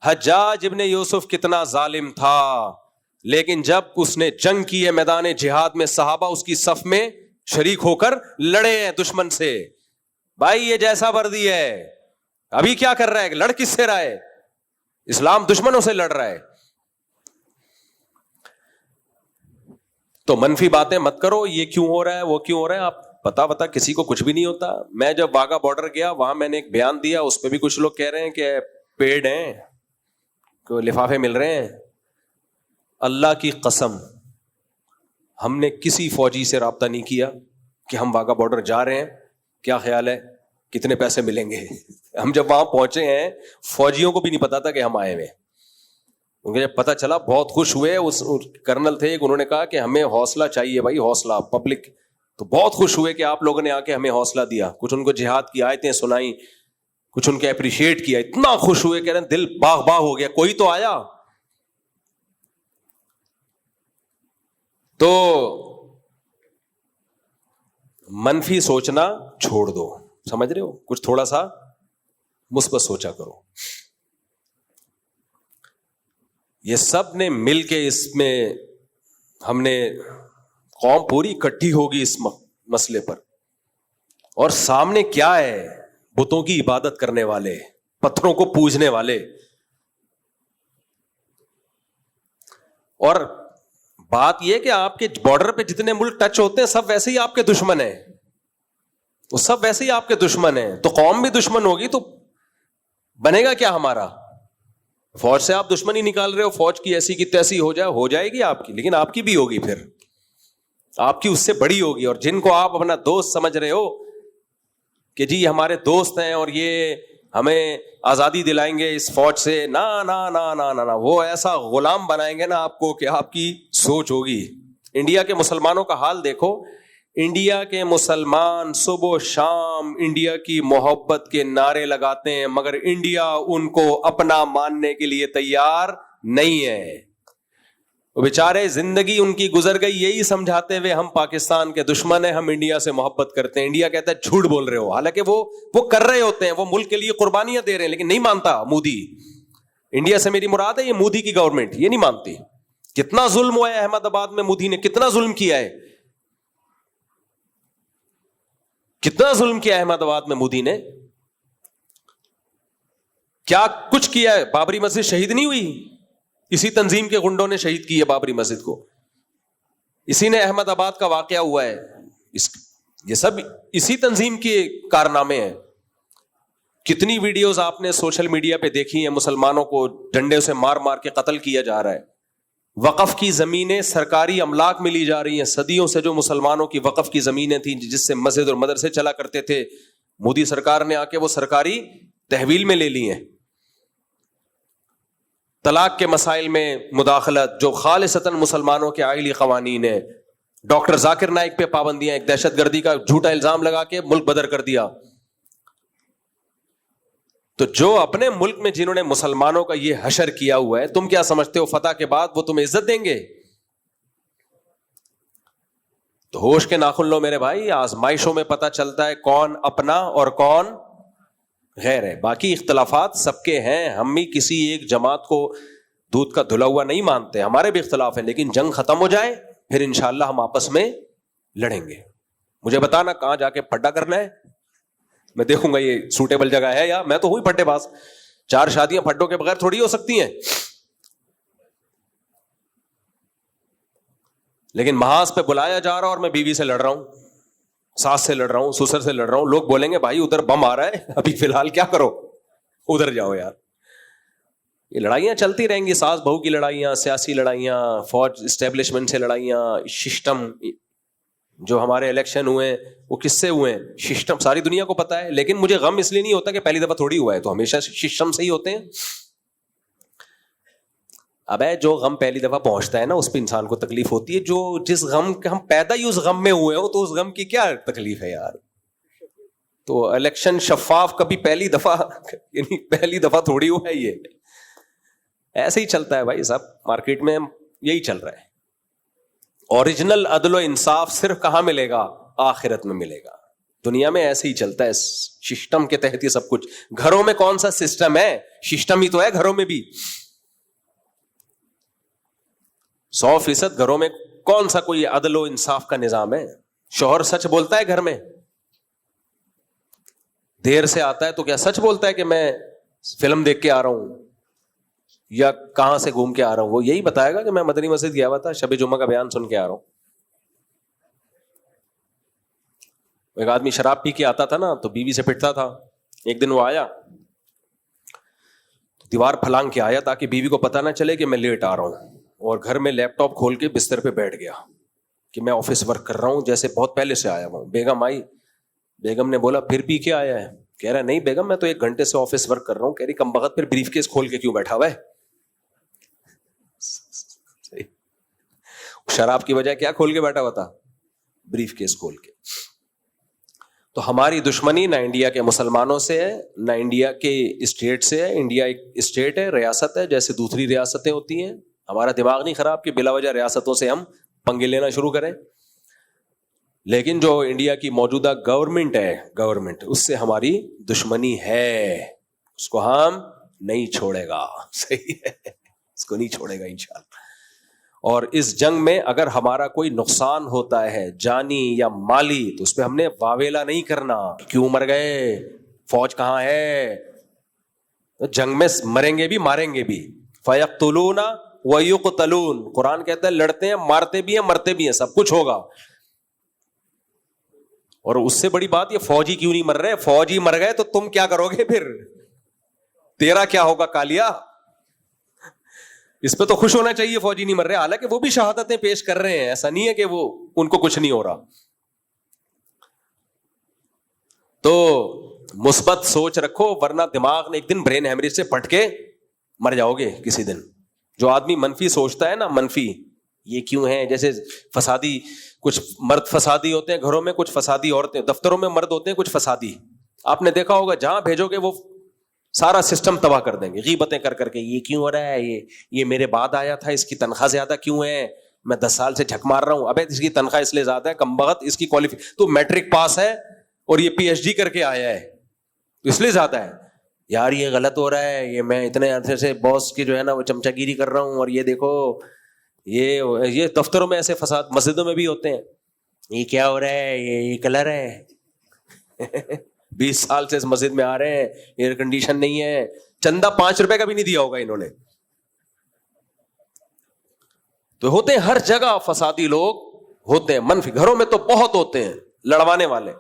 Speaker 2: حجاج ابن یوسف کتنا ظالم تھا، لیکن جب اس نے جنگ کی ہے میدان جہاد میں، صحابہ اس کی صف میں شریک ہو کر لڑے ہیں دشمن سے. بھائی یہ جیسا وردی ہے، ابھی کیا کر رہا ہے؟ لڑ کس سے رہا ہے؟ اسلام دشمنوں سے لڑ رہا ہے. تو منفی باتیں مت کرو، یہ کیوں ہو رہا ہے وہ کیوں ہو رہا ہے. آپ پتا کسی کو کچھ بھی نہیں ہوتا. میں جب واگا بارڈر گیا وہاں میں نے ایک بیان دیا، اس پہ بھی کچھ لوگ کہہ رہے ہیں کہ پیڈ ہیں، کوئی لفافے مل رہے ہیں. اللہ کی قسم ہم نے کسی فوجی سے رابطہ نہیں کیا کہ ہم واگا بارڈر جا رہے ہیں، کیا خیال ہے کتنے پیسے ملیں گے. ہم جب وہاں پہنچے ہیں فوجیوں کو بھی نہیں پتا تھا کہ ہم آئے ہوئے. ان کو جب پتا چلا بہت خوش ہوئے. اس کرنل تھے، انہوں نے کہا کہ ہمیں حوصلہ چاہیے بھائی، حوصلہ پبلک. تو بہت خوش ہوئے کہ آپ لوگوں نے آ کے ہمیں حوصلہ دیا. کچھ ان کو جہاد کی آیتیں سنائیں، کچھ ان کے اپریشیٹ کیا, اتنا خوش ہوئے, کہہ رہے ہیں دل باغ باغ ہو گیا, کوئی تو آیا. تو منفی سوچنا چھوڑ دو, سمجھ رہے ہو, کچھ تھوڑا سا مثبت سوچا کرو. یہ سب نے مل کے اس میں, ہم نے قوم پوری اکٹھی ہوگی اس مسئلے پر, اور سامنے کیا ہے, بتوں کی عبادت کرنے والے, پتھروں کو پوجنے والے. اور بات یہ کہ آپ کے بارڈر پہ جتنے ملک ٹچ ہوتے ہیں سب ویسے ہی آپ کے دشمن ہیں, وہ سب ویسے ہی آپ کے دشمن ہیں. تو قوم بھی دشمن ہوگی تو بنے گا کیا ہمارا؟ فوج سے آپ دشمنی نکال رہے ہو, فوج کی ایسی کی تیسی ہو جائے گی آپ کی, لیکن آپ کی بھی ہوگی, پھر آپ کی اس سے بڑی ہوگی. اور جن کو آپ اپنا دوست سمجھ رہے ہو کہ جی ہمارے دوست ہیں اور یہ ہمیں آزادی دلائیں گے اس فوج سے, نا نا نا نا نا نا, وہ ایسا غلام بنائیں گے نا آپ کو کہ آپ کی سوچ ہوگی. انڈیا کے مسلمانوں کا حال دیکھو, انڈیا کے مسلمان صبح و شام انڈیا کی محبت کے نعرے لگاتے ہیں, مگر انڈیا ان کو اپنا ماننے کے لیے تیار نہیں ہے. وہ بیچارے زندگی ان کی گزر گئی یہی سمجھاتے ہوئے ہم پاکستان کے دشمن ہیں, ہم انڈیا سے محبت کرتے ہیں. انڈیا کہتا ہے جھوٹ بول رہے ہو, حالانکہ وہ کر رہے ہوتے ہیں, وہ ملک کے لیے قربانیاں دے رہے ہیں, لیکن نہیں مانتا مودی. انڈیا سے میری مراد ہے یہ مودی کی گورنمنٹ, یہ نہیں مانتی. کتنا ظلم ہوا ہے احمد آباد میں, مودی نے کتنا ظلم کیا ہے, کتنا ظلم کیا احمد آباد میں مودی نے, کیا کچھ کیا ہے. بابری مسجد شہید نہیں ہوئی, اسی تنظیم کے گنڈوں نے شہید کی ہے بابری مسجد کو, اسی نے احمد آباد کا واقعہ ہوا ہے, یہ سب اسی تنظیم کے کارنامے ہیں. کتنی ویڈیوز آپ نے سوشل میڈیا پہ دیکھی ہیں, مسلمانوں کو ڈنڈے سے مار مار کے قتل کیا جا رہا ہے. وقف کی زمینیں سرکاری املاک میں لی جا رہی ہیں. صدیوں سے جو مسلمانوں کی وقف کی زمینیں تھیں جس سے مسجد اور مدرسے چلا کرتے تھے, مودی سرکار نے آ کے وہ سرکاری تحویل میں لے لی ہیں. طلاق کے مسائل میں مداخلت جو خالصتاً مسلمانوں کے آئلی قوانین ہیں. ڈاکٹر ذاکر نائک پہ پابندیاں, ایک دہشت گردی کا جھوٹا الزام لگا کے ملک بدر کر دیا. تو جو اپنے ملک میں جنہوں نے مسلمانوں کا یہ حشر کیا ہوا ہے, تم کیا سمجھتے ہو فتح کے بعد وہ تمہیں عزت دیں گے؟ تو ہوش کے ناخن لو میرے بھائی, آزمائشوں میں پتہ چلتا ہے کون اپنا اور کون غیر ہے. باقی اختلافات سب کے ہیں, ہم بھی کسی ایک جماعت کو دودھ کا دھلا ہوا نہیں مانتے, ہمارے بھی اختلاف ہیں, لیکن جنگ ختم ہو جائے پھر انشاءاللہ ہم آپس میں لڑیں گے. مجھے بتانا کہاں جا کے پھڈا کرنا ہے, میں دیکھوں گا یہ سوٹیبل جگہ ہے یا, میں تو ہوئی پھڈے باز, 4 شادیاں پھڈوں کے بغیر تھوڑی ہو سکتی ہیں. لیکن محاذ پہ بلایا جا رہا اور میں بیوی سے لڑ رہا ہوں, ساس سے لڑ رہا ہوں, سسر سے لڑ رہا ہوں, لوگ بولیں گے بھائی ادھر بم آ رہا ہے, ابھی فی الحال کیا کرو, ادھر جاؤ یار. یہ لڑائیاں چلتی رہیں گی, ساس بہو کی لڑائیاں, سیاسی لڑائیاں, فوج اسٹیبلشمنٹ سے لڑائیاں, سسٹم, جو ہمارے الیکشن ہوئے ہیں وہ کس سے ہوئے ہیں, سسٹم ساری دنیا کو پتا ہے. لیکن مجھے غم اس لیے نہیں ہوتا کہ پہلی دفعہ تھوڑی ہوا ہے, تو ہمیشہ سسٹم سے ہی ہوتے ہیں. اب جو غم پہلی دفعہ پہنچتا ہے نا اس پہ انسان کو تکلیف ہوتی ہے. جو جس غم کے ہم پیدا ہی اس غم میں ہوئے ہو تو اس غم کی کیا تکلیف ہے یار. تو الیکشن شفاف کبھی پہلی دفعہ, یعنی پہلی دفعہ تھوڑی ہوا ہے, یہ ایسے ہی چلتا ہے بھائی, سب مارکیٹ میں یہی چل رہا ہے. اوریجنل عدل و انصاف صرف کہاں ملے گا؟ آخرت میں ملے گا. دنیا میں ایسے ہی چلتا ہے, سسٹم کے تحت ہی سب کچھ. گھروں میں کون سا سسٹم ہے؟ سسٹم ہی تو ہے گھروں میں بھی. 100% گھروں میں کون سا کوئی عدل و انصاف کا نظام ہے؟ شوہر سچ بولتا ہے گھر میں؟ دیر سے آتا ہے تو کیا سچ بولتا ہے کہ میں فلم دیکھ کے آ رہا ہوں یا کہاں سے گھوم کے آ رہا ہوں؟ وہ یہی بتائے گا کہ میں مدنی مسجد گیا ہوا تھا, شب جمعہ کا بیان سن کے آ رہا ہوں. ایک آدمی شراب پی کے آتا تھا نا تو بیوی سے پٹتا تھا. ایک دن وہ آیا, دیوار پھلانگ کے آیا تاکہ بیوی کو پتہ نہ چلے کہ میں لیٹ آ رہا ہوں, اور گھر میں لیپ ٹاپ کھول کے بستر پہ بیٹھ گیا کہ میں آفس ورک کر رہا ہوں, جیسے بہت پہلے سے آیا ہوں. بیگم آئی, بیگم نے بولا پھر پی کے آیا ہے؟ کہہ رہا نہیں بیگم میں تو 1 گھنٹے سے آفس ورک کر رہا ہوں. کہہ رہی کم بخت پھر بریف کیس کھول کے کیوں بیٹھا ہوا ہے؟ شراب کی وجہ کیا کھول کے بیٹھا ہوا تھا؟ بریف کیس کھول کے. تو ہماری دشمنی نہ انڈیا کے مسلمانوں سے ہے نہ انڈیا کے اسٹیٹ سے ہے. انڈیا ایک اسٹیٹ ہے, ریاست ہے, جیسے دوسری ریاستیں ہوتی ہیں. ہمارا دماغ نہیں خراب کہ بلا وجہ ریاستوں سے ہم پنگے لینا شروع کریں, لیکن جو انڈیا کی موجودہ گورنمنٹ ہے, گورنمنٹ اس سے ہماری دشمنی ہے, اس کو ہم نہیں چھوڑے گا. صحیح ہے, اس کو نہیں چھوڑے گا انشاءاللہ. اور اس جنگ میں اگر ہمارا کوئی نقصان ہوتا ہے جانی یا مالی تو اس پہ ہم نے واویلا نہیں کرنا, کیوں مر گئے, فوج کہاں ہے. جنگ میں مریں گے بھی ماریں گے بھی. فَيَقْتُلُونَ وَيُقْتَلُونَ, قرآن کہتا ہے لڑتے ہیں, مارتے بھی ہیں, مرتے بھی ہیں, سب کچھ ہوگا. اور اس سے بڑی بات یہ فوجی کیوں نہیں مر رہے, فوجی مر گئے تو تم کیا کرو گے پھر, تیرا کیا ہوگا کالیا. اس پہ تو خوش ہونا چاہیے فوجی نہیں مر رہے, حالانکہ وہ بھی شہادتیں پیش کر رہے ہیں, ایسا نہیں ہے کہ وہ ان کو کچھ نہیں ہو رہا. تو مثبت سوچ رکھو, ورنہ دماغ نے ایک دن برین ہیمریج سے پٹ کے مر جاؤ گے کسی دن. جو آدمی منفی سوچتا ہے نا, منفی یہ کیوں ہے, جیسے فسادی, کچھ مرد فسادی ہوتے ہیں گھروں میں, کچھ فسادی عورتیں, دفتروں میں مرد ہوتے ہیں کچھ فسادی. آپ نے دیکھا ہوگا جہاں بھیجو گے وہ سارا سسٹم تباہ کر دیں گے, غیبتیں کر کر کے, یہ کیوں ہو رہا ہے, یہ میرے بعد آیا تھا, اس کی تنخواہ زیادہ کیوں ہے, میں 10 سال سے جھک مار رہا ہوں, ابے اس کی تنخواہ اس لیے زیادہ ہے, کم بخت اس کی تو میٹرک پاس ہے اور یہ پی ایچ ڈی کر کے آیا ہے تو اس لیے زیادہ ہے. یار یہ غلط ہو رہا ہے, یہ میں اتنے عرصے سے باس کی جو ہے نا وہ چمچا گیری کر رہا ہوں, اور یہ دیکھو یہ دفتروں میں ایسے فساد, مسجدوں میں بھی ہوتے ہیں, یہ کیا ہو رہا ہے, یہ کلر ہے 20 سال سے اس مسجد میں آ رہے ہیں, ایئر کنڈیشن نہیں ہے, چندہ 5 روپے کا بھی نہیں دیا ہوگا انہوں نے. تو ہوتے ہیں ہر جگہ فسادی لوگ ہوتے ہیں, منفی گھروں میں تو بہت ہوتے ہیں لڑوانے والے.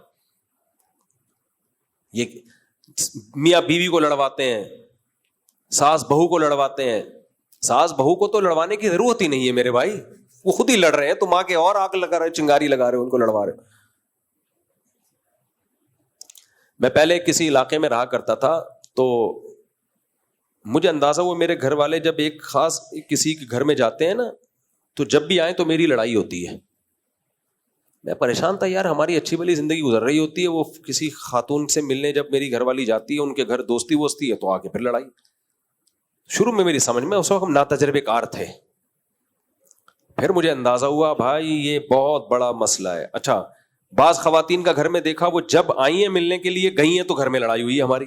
Speaker 2: یہ میاں بیوی کو لڑواتے ہیں, ساس بہو کو لڑواتے ہیں. ساس بہو کو تو لڑوانے کی ضرورت ہی نہیں ہے میرے بھائی, وہ خود ہی لڑ رہے ہیں, تم آ کے اور آگ لگا رہے, چنگاری لگا رہے, ان کو لڑوا رہے. میں پہلے کسی علاقے میں رہا کرتا تھا, تو مجھے اندازہ وہ میرے گھر والے جب ایک خاص کسی کے گھر میں جاتے ہیں نا, تو جب بھی آئیں تو میری لڑائی ہوتی ہے. میں پریشان تھا, یار ہماری اچھی بھلی زندگی گزر رہی ہوتی ہے, وہ کسی خاتون سے ملنے جب میری گھر والی جاتی ہے, ان کے گھر دوستی ووستی ہے, تو آ کے پھر لڑائی. شروع میں میری سمجھ میں, اس وقت ہم ناتجربے کار تھے, پھر مجھے اندازہ ہوا بھائی یہ بہت بڑا مسئلہ ہے. اچھا, بعض خواتین کا گھر میں دیکھا, وہ جب آئی ہیں ملنے کے لیے گئی ہیں تو گھر میں لڑائی ہوئی ہے ہماری.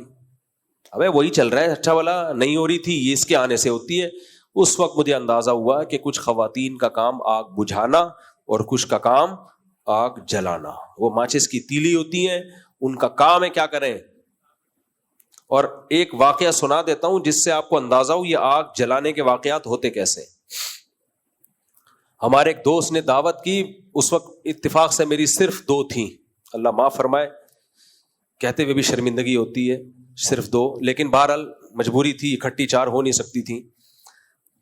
Speaker 2: ابے وہی چل رہا ہے, اچھا والا نہیں ہو رہی تھی, یہ اس کے آنے سے ہوتی ہے. اس وقت مجھے اندازہ ہوا کہ کچھ خواتین کا کام آگ بجھانا اور کچھ کا کام آگ جلانا. وہ ماچس کی تیلی ہوتی ہیں, ان کا کام ہے کیا کریں. اور ایک واقعہ سنا دیتا ہوں جس سے آپ کو اندازہ ہو یہ آگ جلانے کے واقعات ہوتے کیسے. ہمارے ایک دوست نے دعوت کی, اس وقت اتفاق سے میری صرف 2 تھیں, اللہ معاف فرمائے, کہتے ہوئے بھی شرمندگی ہوتی ہے, صرف 2, لیکن بہرحال مجبوری تھی, اکٹھی 4 ہو نہیں سکتی تھی.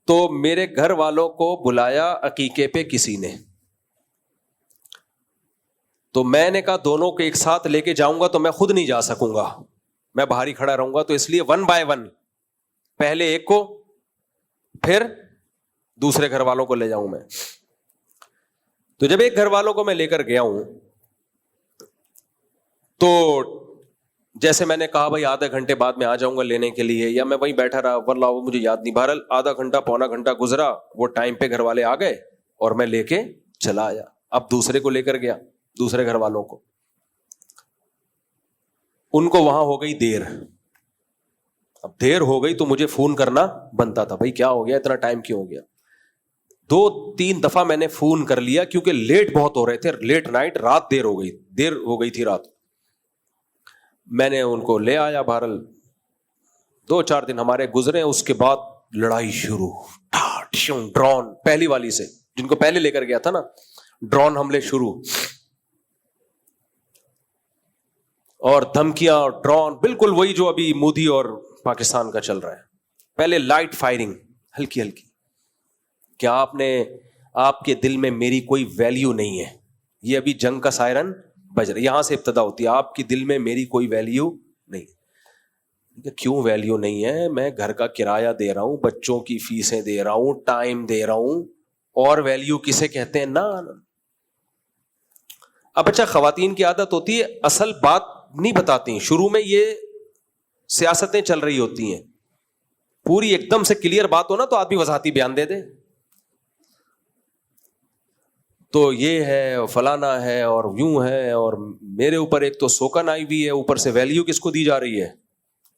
Speaker 2: تو میرے گھر والوں کو بلایا عقیقے پہ کسی نے, تو میں نے کہا دونوں کو ایک ساتھ لے کے جاؤں گا تو میں خود نہیں جا سکوں گا, میں باہر ہی کھڑا رہوں گا, تو اس لیے 1 by 1 پہلے ایک کو پھر دوسرے گھر والوں کو لے جاؤں میں. تو جب ایک گھر والوں کو میں لے کر گیا ہوں, تو جیسے میں نے کہا بھائی آدھے گھنٹے بعد میں آ جاؤں گا لینے کے لیے, یا میں وہیں بیٹھا رہا, واللہ وہ مجھے یاد نہیں, بہرحال آدھا گھنٹہ پونا گھنٹہ گزرا, وہ ٹائم پہ گھر والے آ گئے اور میں لے کے چلا آیا. اب دوسرے کو لے کر گیا, دوسرے گھر والوں کو, ان کو وہاں ہو گئی دیر. اب دیر ہو گئی تو مجھے فون کرنا بنتا تھا, بھائی کیا ہو گیا, اتنا ٹائم کیوں ہو گیا. 2-3 دفعہ میں نے فون کر لیا, کیونکہ لیٹ بہت ہو رہے تھے, لیٹ نائٹ, رات دیر ہو گئی تھی رات. میں نے ان کو لے آیا, بہرحال 2-4 دن ہمارے گزرے, اس کے بعد لڑائی شروع, ڈرون پہلی والی سے, جن کو پہلے لے کر گیا تھا نا, ڈرون حملے شروع, اور دھمکیاں, ڈرون, بالکل وہی جو ابھی مودی اور پاکستان کا چل رہا ہے. پہلے لائٹ فائرنگ, ہلکی ہلکی. کیا آپ کے دل میں میری کوئی ویلیو نہیں ہے, یہ ابھی جنگ کا سائرن بج رہا ہے, یہاں سے ابتدا ہوتی ہے, آپ کے دل میں میری کوئی ویلیو نہیں. کیوں ویلیو نہیں ہے, میں گھر کا کرایہ دے رہا ہوں, بچوں کی فیسیں دے رہا ہوں, ٹائم دے رہا ہوں, اور ویلیو کسے کہتے ہیں نا. اب اچھا خواتین کی عادت ہوتی ہے اصل بات نہیں بتاتی، شروع میں یہ سیاستیں چل رہی ہوتی ہیں، پوری ایک دم سے کلیئر بات ہو نا تو آدمی وضاحتی بیان دے دے، تو یہ ہے فلانا ہے اور یوں ہے، اور میرے اوپر ایک تو سوکن آئی ہوئی ہے، اوپر سے ویلیو کس کو دی جا رہی ہے؟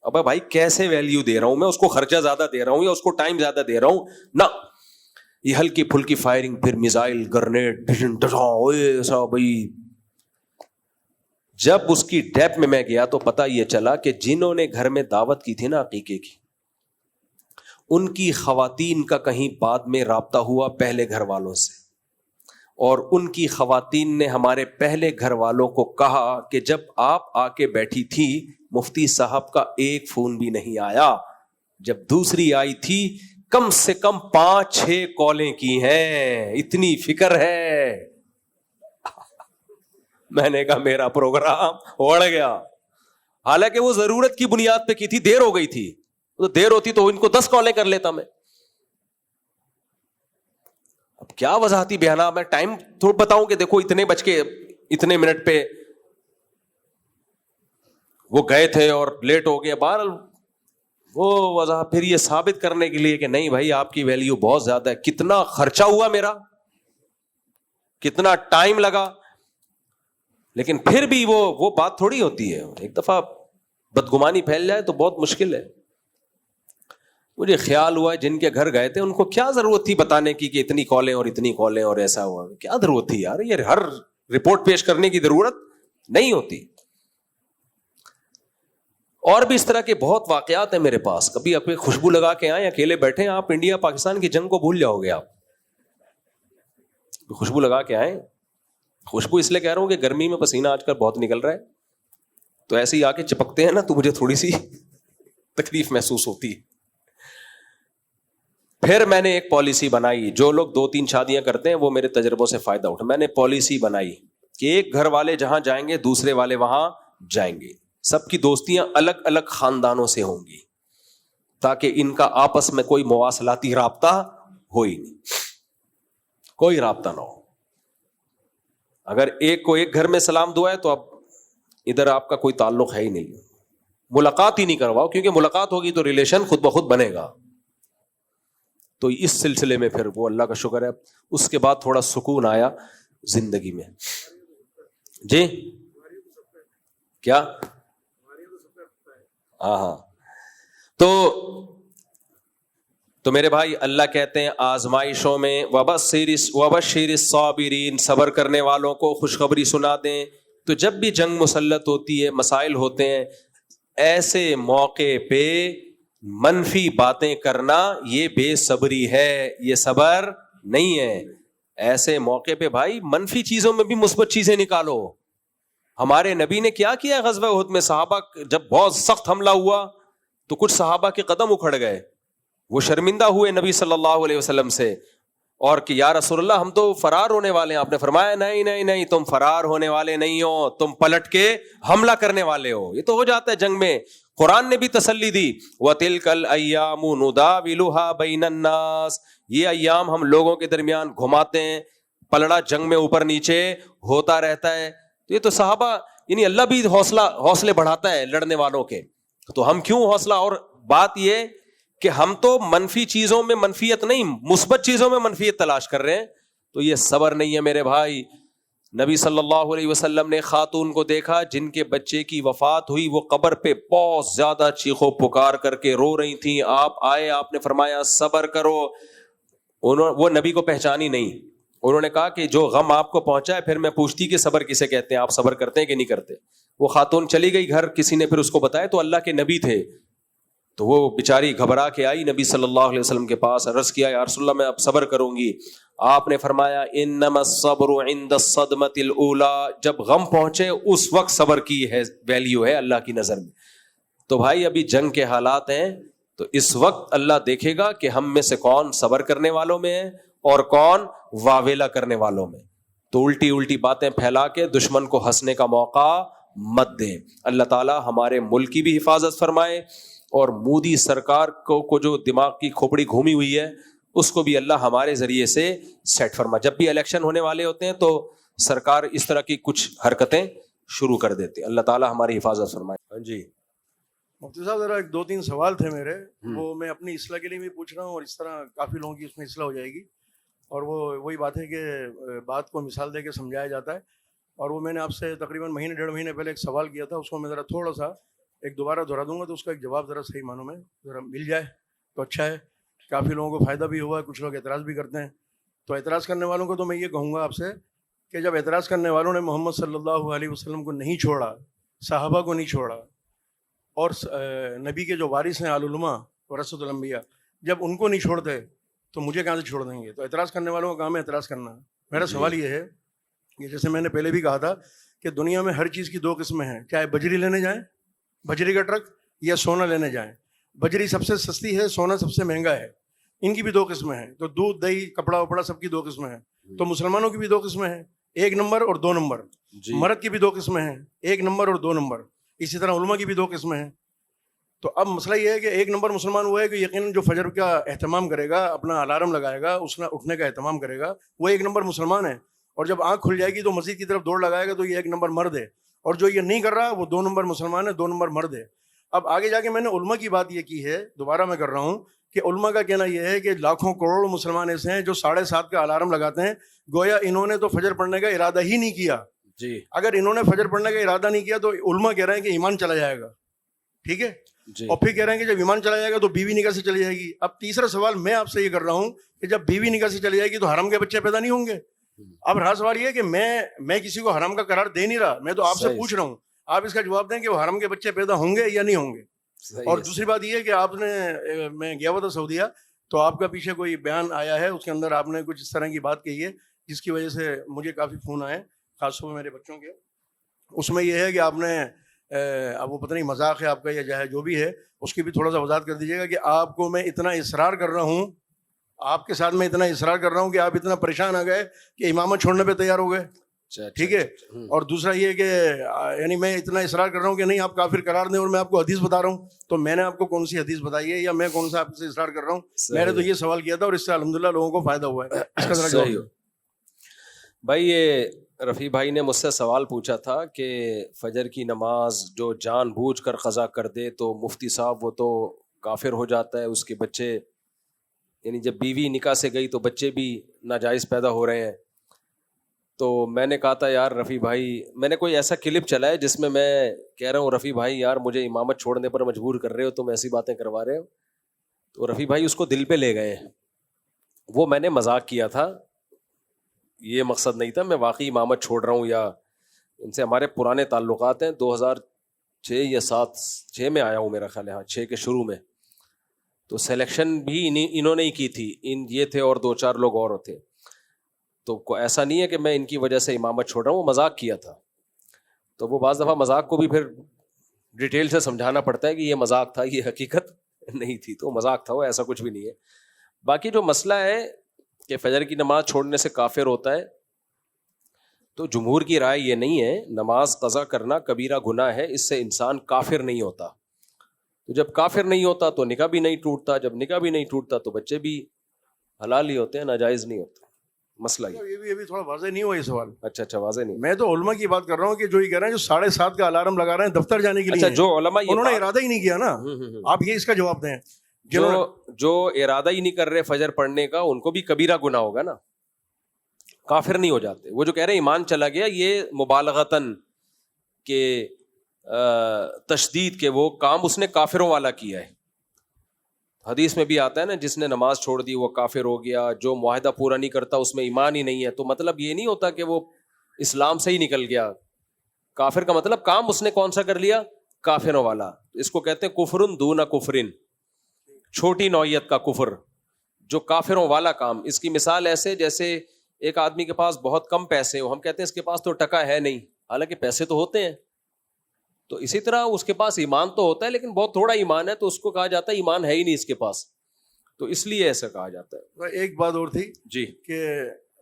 Speaker 2: ابے بھائی کیسے ویلیو دے رہا ہوں میں اس کو؟ خرچہ زیادہ دے رہا ہوں یا اس کو ٹائم زیادہ دے رہا ہوں؟ نہ، یہ ہلکی پھلکی فائرنگ، پھر میزائل، گرنیڈ، ایسا بھائی. جب اس کی ڈیپ میں گیا تو پتہ یہ چلا کہ جنہوں نے گھر میں دعوت کی تھی نا عقیقے کی، ان کی خواتین کا کہیں بعد میں رابطہ ہوا پہلے گھر والوں سے، اور ان کی خواتین نے ہمارے پہلے گھر والوں کو کہا کہ جب آپ آ کے بیٹھی تھی مفتی صاحب کا ایک فون بھی نہیں آیا، جب دوسری آئی تھی کم سے کم 5-6 کالیں کی ہیں، اتنی فکر ہے. میں نے کہا میرا پروگرام اڑ گیا. حالانکہ وہ ضرورت کی بنیاد پہ کی تھی، دیر ہو گئی تھی، تو دیر ہوتی تو ان کو 10 کالیں کر لیتا میں. اب کیا وضاحتی بیانہ، میں ٹائم تھوڑا بتاؤں کہ دیکھو اتنے بج کے اتنے منٹ پہ وہ گئے تھے اور لیٹ ہو گیا. بہرحال وہ وضاح پھر یہ ثابت کرنے کے لیے کہ نہیں بھائی آپ کی ویلیو بہت زیادہ ہے، کتنا خرچہ ہوا میرا، کتنا ٹائم لگا. لیکن پھر بھی وہ بات تھوڑی ہوتی ہے، ایک دفعہ بدگمانی پھیل جائے تو بہت مشکل ہے. مجھے خیال ہوا جن کے گھر گئے تھے ان کو کیا ضرورت تھی بتانے کی کہ اتنی کالیں اور اتنی کالیں اور ایسا ہوا، کیا ضرورت تھی یار؟ یہ ہر رپورٹ پیش کرنے کی ضرورت نہیں ہوتی. اور بھی اس طرح کے بہت واقعات ہیں میرے پاس. کبھی اپنے خوشبو لگا کے آئیں، اکیلے بیٹھے ہیں آپ، انڈیا پاکستان کی جنگ کو بھول جاؤ گے. آپ خوشبو لگا کے آئیں. خوشبو اس لیے کہہ رہا ہوں کہ گرمی میں پسینہ آج کل بہت نکل رہا ہے، تو ایسے ہی آ کے چپکتے ہیں نا تو مجھے تھوڑی سی تکلیف محسوس ہوتی ہے. پھر میں نے ایک پالیسی بنائی، جو لوگ 2-3 شادیاں کرتے ہیں وہ میرے تجربوں سے فائدہ اٹھا. میں نے پالیسی بنائی کہ ایک گھر والے جہاں جائیں گے دوسرے والے وہاں جائیں گے. سب کی دوستیاں الگ الگ خاندانوں سے ہوں گی تاکہ ان کا آپس میں کوئی مواصلاتی رابطہ ہو ہی نہیں، کوئی رابطہ نہ ہو. اگر ایک کو ایک گھر میں سلام دعا ہے تو اب ادھر آپ کا کوئی تعلق ہے ہی نہیں، ملاقات ہی نہیں کرواؤ، کیونکہ ملاقات ہوگی تو ریلیشن خود بخود بنے گا. تو اس سلسلے میں پھر وہ اللہ کا شکر ہے اس کے بعد تھوڑا سکون آیا زندگی میں. جی کیا؟ ہاں. تو میرے بھائی اللہ کہتے ہیں آزمائشوں میں وبشر الصابرین، صبر کرنے والوں کو خوشخبری سنا دیں. تو جب بھی جنگ مسلط ہوتی ہے، مسائل ہوتے ہیں، ایسے موقع پہ منفی باتیں کرنا یہ بے صبری ہے، یہ صبر نہیں ہے. ایسے موقع پہ بھائی منفی چیزوں میں بھی مثبت چیزیں نکالو. ہمارے نبی نے کیا کیا غزوہ احد میں؟ صحابہ جب بہت سخت حملہ ہوا تو کچھ صحابہ کے قدم اکھڑ گئے، وہ شرمندہ ہوئے نبی صلی اللہ علیہ وسلم سے، اور کہ یا رسول اللہ ہم تو فرار ہونے والے ہیں. آپ نے فرمایا نہیں نہیں نہیں، تم فرار ہونے والے نہیں ہو، تم پلٹ کے حملہ کرنے والے ہو. یہ تو ہو جاتا ہے جنگ میں. قرآن نے بھی تسلی دی، وَتِلْكَ الْأَيَّامُ نُدَاوِلُهَا بَيْنَ النَّاسِ، یہ ایام ہم لوگوں کے درمیان گھماتے ہیں، پلڑا جنگ میں اوپر نیچے ہوتا رہتا ہے. تو یہ تو صحابہ، یعنی اللہ بھی حوصلے بڑھاتا ہے لڑنے والوں کے، تو ہم کیوں حوصلہ؟ اور بات یہ کہ ہم تو منفی چیزوں میں منفیت نہیں، مثبت چیزوں میں منفیت تلاش کر رہے ہیں، تو یہ صبر نہیں ہے میرے بھائی. نبی صلی اللہ علیہ وسلم نے خاتون کو دیکھا جن کے بچے کی وفات ہوئی، وہ قبر پہ بہت زیادہ چیخو پکار کر کے رو رہی تھیں. آپ آئے، آپ نے فرمایا صبر کرو. وہ نبی کو پہچانی نہیں. انہوں نے کہا کہ جو غم آپ کو پہنچا ہے، پھر میں پوچھتی کہ صبر کسے کہتے ہیں، آپ صبر کرتے ہیں کہ نہیں کرتے. وہ خاتون چلی گئی گھر، کسی نے پھر اس کو بتایا تو اللہ کے نبی تھے، تو وہ بیچاری گھبرا کے آئی نبی صلی اللہ علیہ وسلم کے پاس، عرض کیا یا رسول اللہ میں اب صبر کروں گی. آپ نے فرمایا انما الصبر عند الصدمۃ الاولى، جب غم پہنچے اس وقت صبر کی ہے ویلیو ہے اللہ کی نظر میں. تو بھائی ابھی جنگ کے حالات ہیں، تو اس وقت اللہ دیکھے گا کہ ہم میں سے کون صبر کرنے والوں میں ہے اور کون واویلا کرنے والوں میں. تو الٹی الٹی باتیں پھیلا کے دشمن کو ہنسنے کا موقع مت دیں. اللہ تعالی ہمارے ملک کی بھی حفاظت فرمائے، اور مودی سرکار کو جو دماغ کی کھوپڑی گھومی ہوئی ہے اس کو بھی اللہ ہمارے ذریعے سے سیٹ فرما. جب بھی الیکشن ہونے والے ہوتے ہیں تو سرکار اس طرح کی کچھ حرکتیں شروع کر دیتے. اللہ تعالیٰ ہماری حفاظت فرمائے. ہاں جی
Speaker 3: مفتی صاحب ذرا ایک 2-3 سوال تھے میرے, وہ میں اپنی اصلاح کے لیے بھی پوچھ رہا ہوں, اور اس طرح کافی لوگوں کی اس میں اصلاح ہو جائے گی. اور وہ وہی بات ہے کہ بات کو مثال دے کے سمجھایا جاتا ہے. اور وہ میں نے آپ سے تقریباً مہینے 1.5 مہینے پہلے ایک سوال کیا تھا, اس کو میں ذرا تھوڑا سا ایک دوبارہ دہرا دوں گا, تو اس کا ایک جواب ذرا صحیح معنوں میں ذرا مل جائے تو اچھا ہے. کافی لوگوں کو فائدہ بھی ہوا ہے, کچھ لوگ اعتراض بھی کرتے ہیں. تو اعتراض کرنے والوں کو تو میں یہ کہوں گا آپ سے کہ جب اعتراض کرنے والوں نے محمد صلی اللہ علیہ وسلم کو نہیں چھوڑا, صحابہ کو نہیں چھوڑا, اور نبی کے جو وارث ہیں العلماء ورثۃ الانبیاء, جب ان کو نہیں چھوڑتے تو مجھے کہاں سے چھوڑ دیں گے؟ تو اعتراض کرنے والوں کا کام ہے اعتراض کرنا. میرا سوال یہ ہے کہ جیسے میں نے پہلے بھی کہا تھا کہ دنیا میں ہر چیز کی 2 قسمیں ہیں, چاہے بجری لینے جائیں, بجری کا ٹرک, یا سونا لینے جائیں. بجری سب سے سستی ہے, سونا سب سے مہنگا ہے. ان کی بھی 2 قسمیں ہیں. تو دودھ دہی کپڑا وپڑا سب کی 2 قسمیں ہیں. تو مسلمانوں کی بھی 2 قسمیں ہیں, 1 نمبر اور 2 نمبر. مرد کی بھی 2 قسمیں ہیں, 1 نمبر اور 2 نمبر. اسی طرح علماء کی بھی 2 قسمیں ہیں. تو اب مسئلہ یہ ہے کہ 1 نمبر مسلمان وہ ہے کہ یقیناً جو فجر کا اہتمام کرے گا, اپنا الارم لگائے گا, اس نے اٹھنے کا اہتمام کرے گا, وہ 1 نمبر مسلمان ہے. اور جب آنکھ کھل جائے گی تو مسجد کی طرف دوڑ لگائے گا, تو یہ 1 نمبر مرد ہے. اور جو یہ نہیں کر رہا وہ 2 نمبر مسلمان ہے, 2 نمبر مرد ہے. اب آگے جا کے میں نے علماء کی بات یہ کی ہے, دوبارہ میں کر رہا ہوں کہ علماء کا کہنا یہ ہے کہ لاکھوں کروڑ مسلمان ایسے ہیں جو 7:30 کا الارم لگاتے ہیں, گویا انہوں نے تو فجر پڑھنے کا ارادہ ہی نہیں کیا.
Speaker 2: جی
Speaker 3: اگر انہوں نے فجر پڑھنے کا ارادہ نہیں کیا تو علماء کہہ رہے ہیں کہ ایمان چلا جائے گا. ٹھیک ہے
Speaker 2: جی.
Speaker 3: اور پھر کہہ رہے ہیں کہ جب ایمان چلا جائے گا تو بیوی نکاح سے چلی جائے گی. اب تیسرا سوال میں آپ سے یہ کر رہا ہوں کہ جب بیوی نکاح سے چلی جائے گی تو حرام کے بچے پیدا نہیں ہوں گے؟ اب رہا سوال یہ کہ میں کسی کو حرام کا قرار دے نہیں رہا, میں تو آپ سے پوچھ رہا ہوں, آپ اس کا جواب دیں کہ وہ حرام کے بچے پیدا ہوں گے یا نہیں ہوں گے. اور دوسری بات یہ ہے کہ آپ نے, میں گیا ہوا تھا سعودیہ, تو آپ کا پیچھے کوئی بیان آیا ہے, اس کے اندر آپ نے کچھ اس طرح کی بات کہی ہے جس کی وجہ سے مجھے کافی فون آئے, خاص طور پہ میرے بچوں کے. اس میں یہ ہے کہ آپ نے, اب وہ پتہ نہیں مذاق ہے آپ کا یا چاہے جو بھی ہے, اس کی بھی تھوڑا سا وضاحت کر دیجیے گا کہ آپ کو میں اتنا اصرار کر رہا ہوں, آپ کے ساتھ میں اتنا اصرار کر رہا ہوں کہ آپ اتنا پریشان آ گئے کہ امامت چھوڑنے پہ تیار ہو گئے. ٹھیک ہے. اور دوسرا یہ کہ یعنی میں اتنا اصرار کر رہا ہوں کہ نہیں آپ کافر قرار دیں, اور میں آپ کو حدیث بتا رہا ہوں. تو میں نے آپ کو کون سی حدیث بتائی ہے یا میں کون سا آپ سے اصرار کر رہا ہوں؟ میں نے تو یہ سوال کیا تھا اور اس سے الحمدللہ لوگوں کو فائدہ ہوا ہے. اس کا ذرا جواب دو.
Speaker 2: بھائی یہ رفیع بھائی نے مجھ سے سوال پوچھا تھا کہ فجر کی نماز جو جان بوجھ کر قضا کر دے تو مفتی صاحب وہ تو کافر ہو جاتا ہے, اس کے بچے, یعنی جب بیوی نکاح سے گئی تو بچے بھی ناجائز پیدا ہو رہے ہیں. تو میں نے کہا تھا یار رفیع بھائی, میں نے کوئی ایسا کلپ چلا ہے جس میں کہہ رہا ہوں رفیع بھائی یار مجھے امامت چھوڑنے پر مجبور کر رہے ہو, تم ایسی باتیں کروا رہے ہو. تو رفیع بھائی اس کو دل پہ لے گئے. وہ میں نے مذاق کیا تھا, یہ مقصد نہیں تھا میں واقعی امامت چھوڑ رہا ہوں, یا ان سے ہمارے پرانے تعلقات ہیں. 2006 یا 6 میں آیا ہوں میرا خیال ہے, ہاں 6 کے شروع میں. تو سلیکشن بھی انہوں نے ہی کی تھی, یہ تھے اور 2-4 لوگ اور تھے. تو ایسا نہیں ہے کہ میں ان کی وجہ سے امامت چھوڑ رہا ہوں, وہ مذاق کیا تھا. تو وہ بعض دفعہ مذاق کو بھی پھر ڈیٹیل سے سمجھانا پڑتا ہے کہ یہ مذاق تھا, یہ حقیقت نہیں تھی. تو مذاق تھا وہ, ایسا کچھ بھی نہیں ہے. باقی جو مسئلہ ہے کہ فجر کی نماز چھوڑنے سے کافر ہوتا ہے, تو جمہور کی رائے یہ نہیں ہے. نماز قضا کرنا کبیرہ گناہ ہے, اس سے انسان کافر نہیں ہوتا. تو جب کافر نہیں ہوتا تو نکاح بھی نہیں ٹوٹتا, جب نکاح بھی نہیں ٹوٹتا تو بچے بھی حلال ہی ہوتے ہیں, ناجائز نہیں ہوتے. مسئلہ
Speaker 3: یہ بھی تھوڑا واضح نہیں ہوا یہ سوال.
Speaker 2: اچھا واضح نہیں.
Speaker 3: میں تو علماء کی بات کر رہا ہوں کہ جو یہ کہہ رہے ہیں جو 7:30 کا الارم لگا رہے ہیں دفتر جانے کے لیے.
Speaker 2: اچھا, جو علماء
Speaker 3: انہوں نے ارادہ ہی نہیں کیا نا, آپ یہ اس کا جواب دیں.
Speaker 2: جو ارادہ ہی نہیں کر رہے فجر پڑھنے کا, ان کو بھی کبیرہ گناہ ہوگا نا, کافر نہیں ہو جاتے. وہ جو کہہ رہے ہیں ایمان چلا گیا, یہ مبالغتاً کہ تشدید کے وہ کام اس نے کافروں والا کیا ہے. حدیث میں بھی آتا ہے نا, جس نے نماز چھوڑ دی وہ کافر ہو گیا, جو معاہدہ پورا نہیں کرتا اس میں ایمان ہی نہیں ہے. تو مطلب یہ نہیں ہوتا کہ وہ اسلام سے ہی نکل گیا. کافر کا مطلب کام اس نے کون سا کر لیا, کافروں والا. اس کو کہتے ہیں کفرن دون کفرن, چھوٹی نوعیت کا کفر, جو کافروں والا کام. اس کی مثال ایسے جیسے ایک آدمی کے پاس بہت کم پیسے ہو, ہم کہتے ہیں اس کے پاس تو ٹکا ہے نہیں, حالانکہ پیسے تو ہوتے ہیں. تو اسی طرح اس کے پاس ایمان تو ہوتا ہے لیکن بہت تھوڑا ایمان ہے, تو اس کو کہا جاتا ہے ایمان ہے ہی نہیں اس کے پاس, تو اس لیے ایسا کہا جاتا ہے.
Speaker 3: ایک بات اور تھی
Speaker 2: جی,
Speaker 3: کہ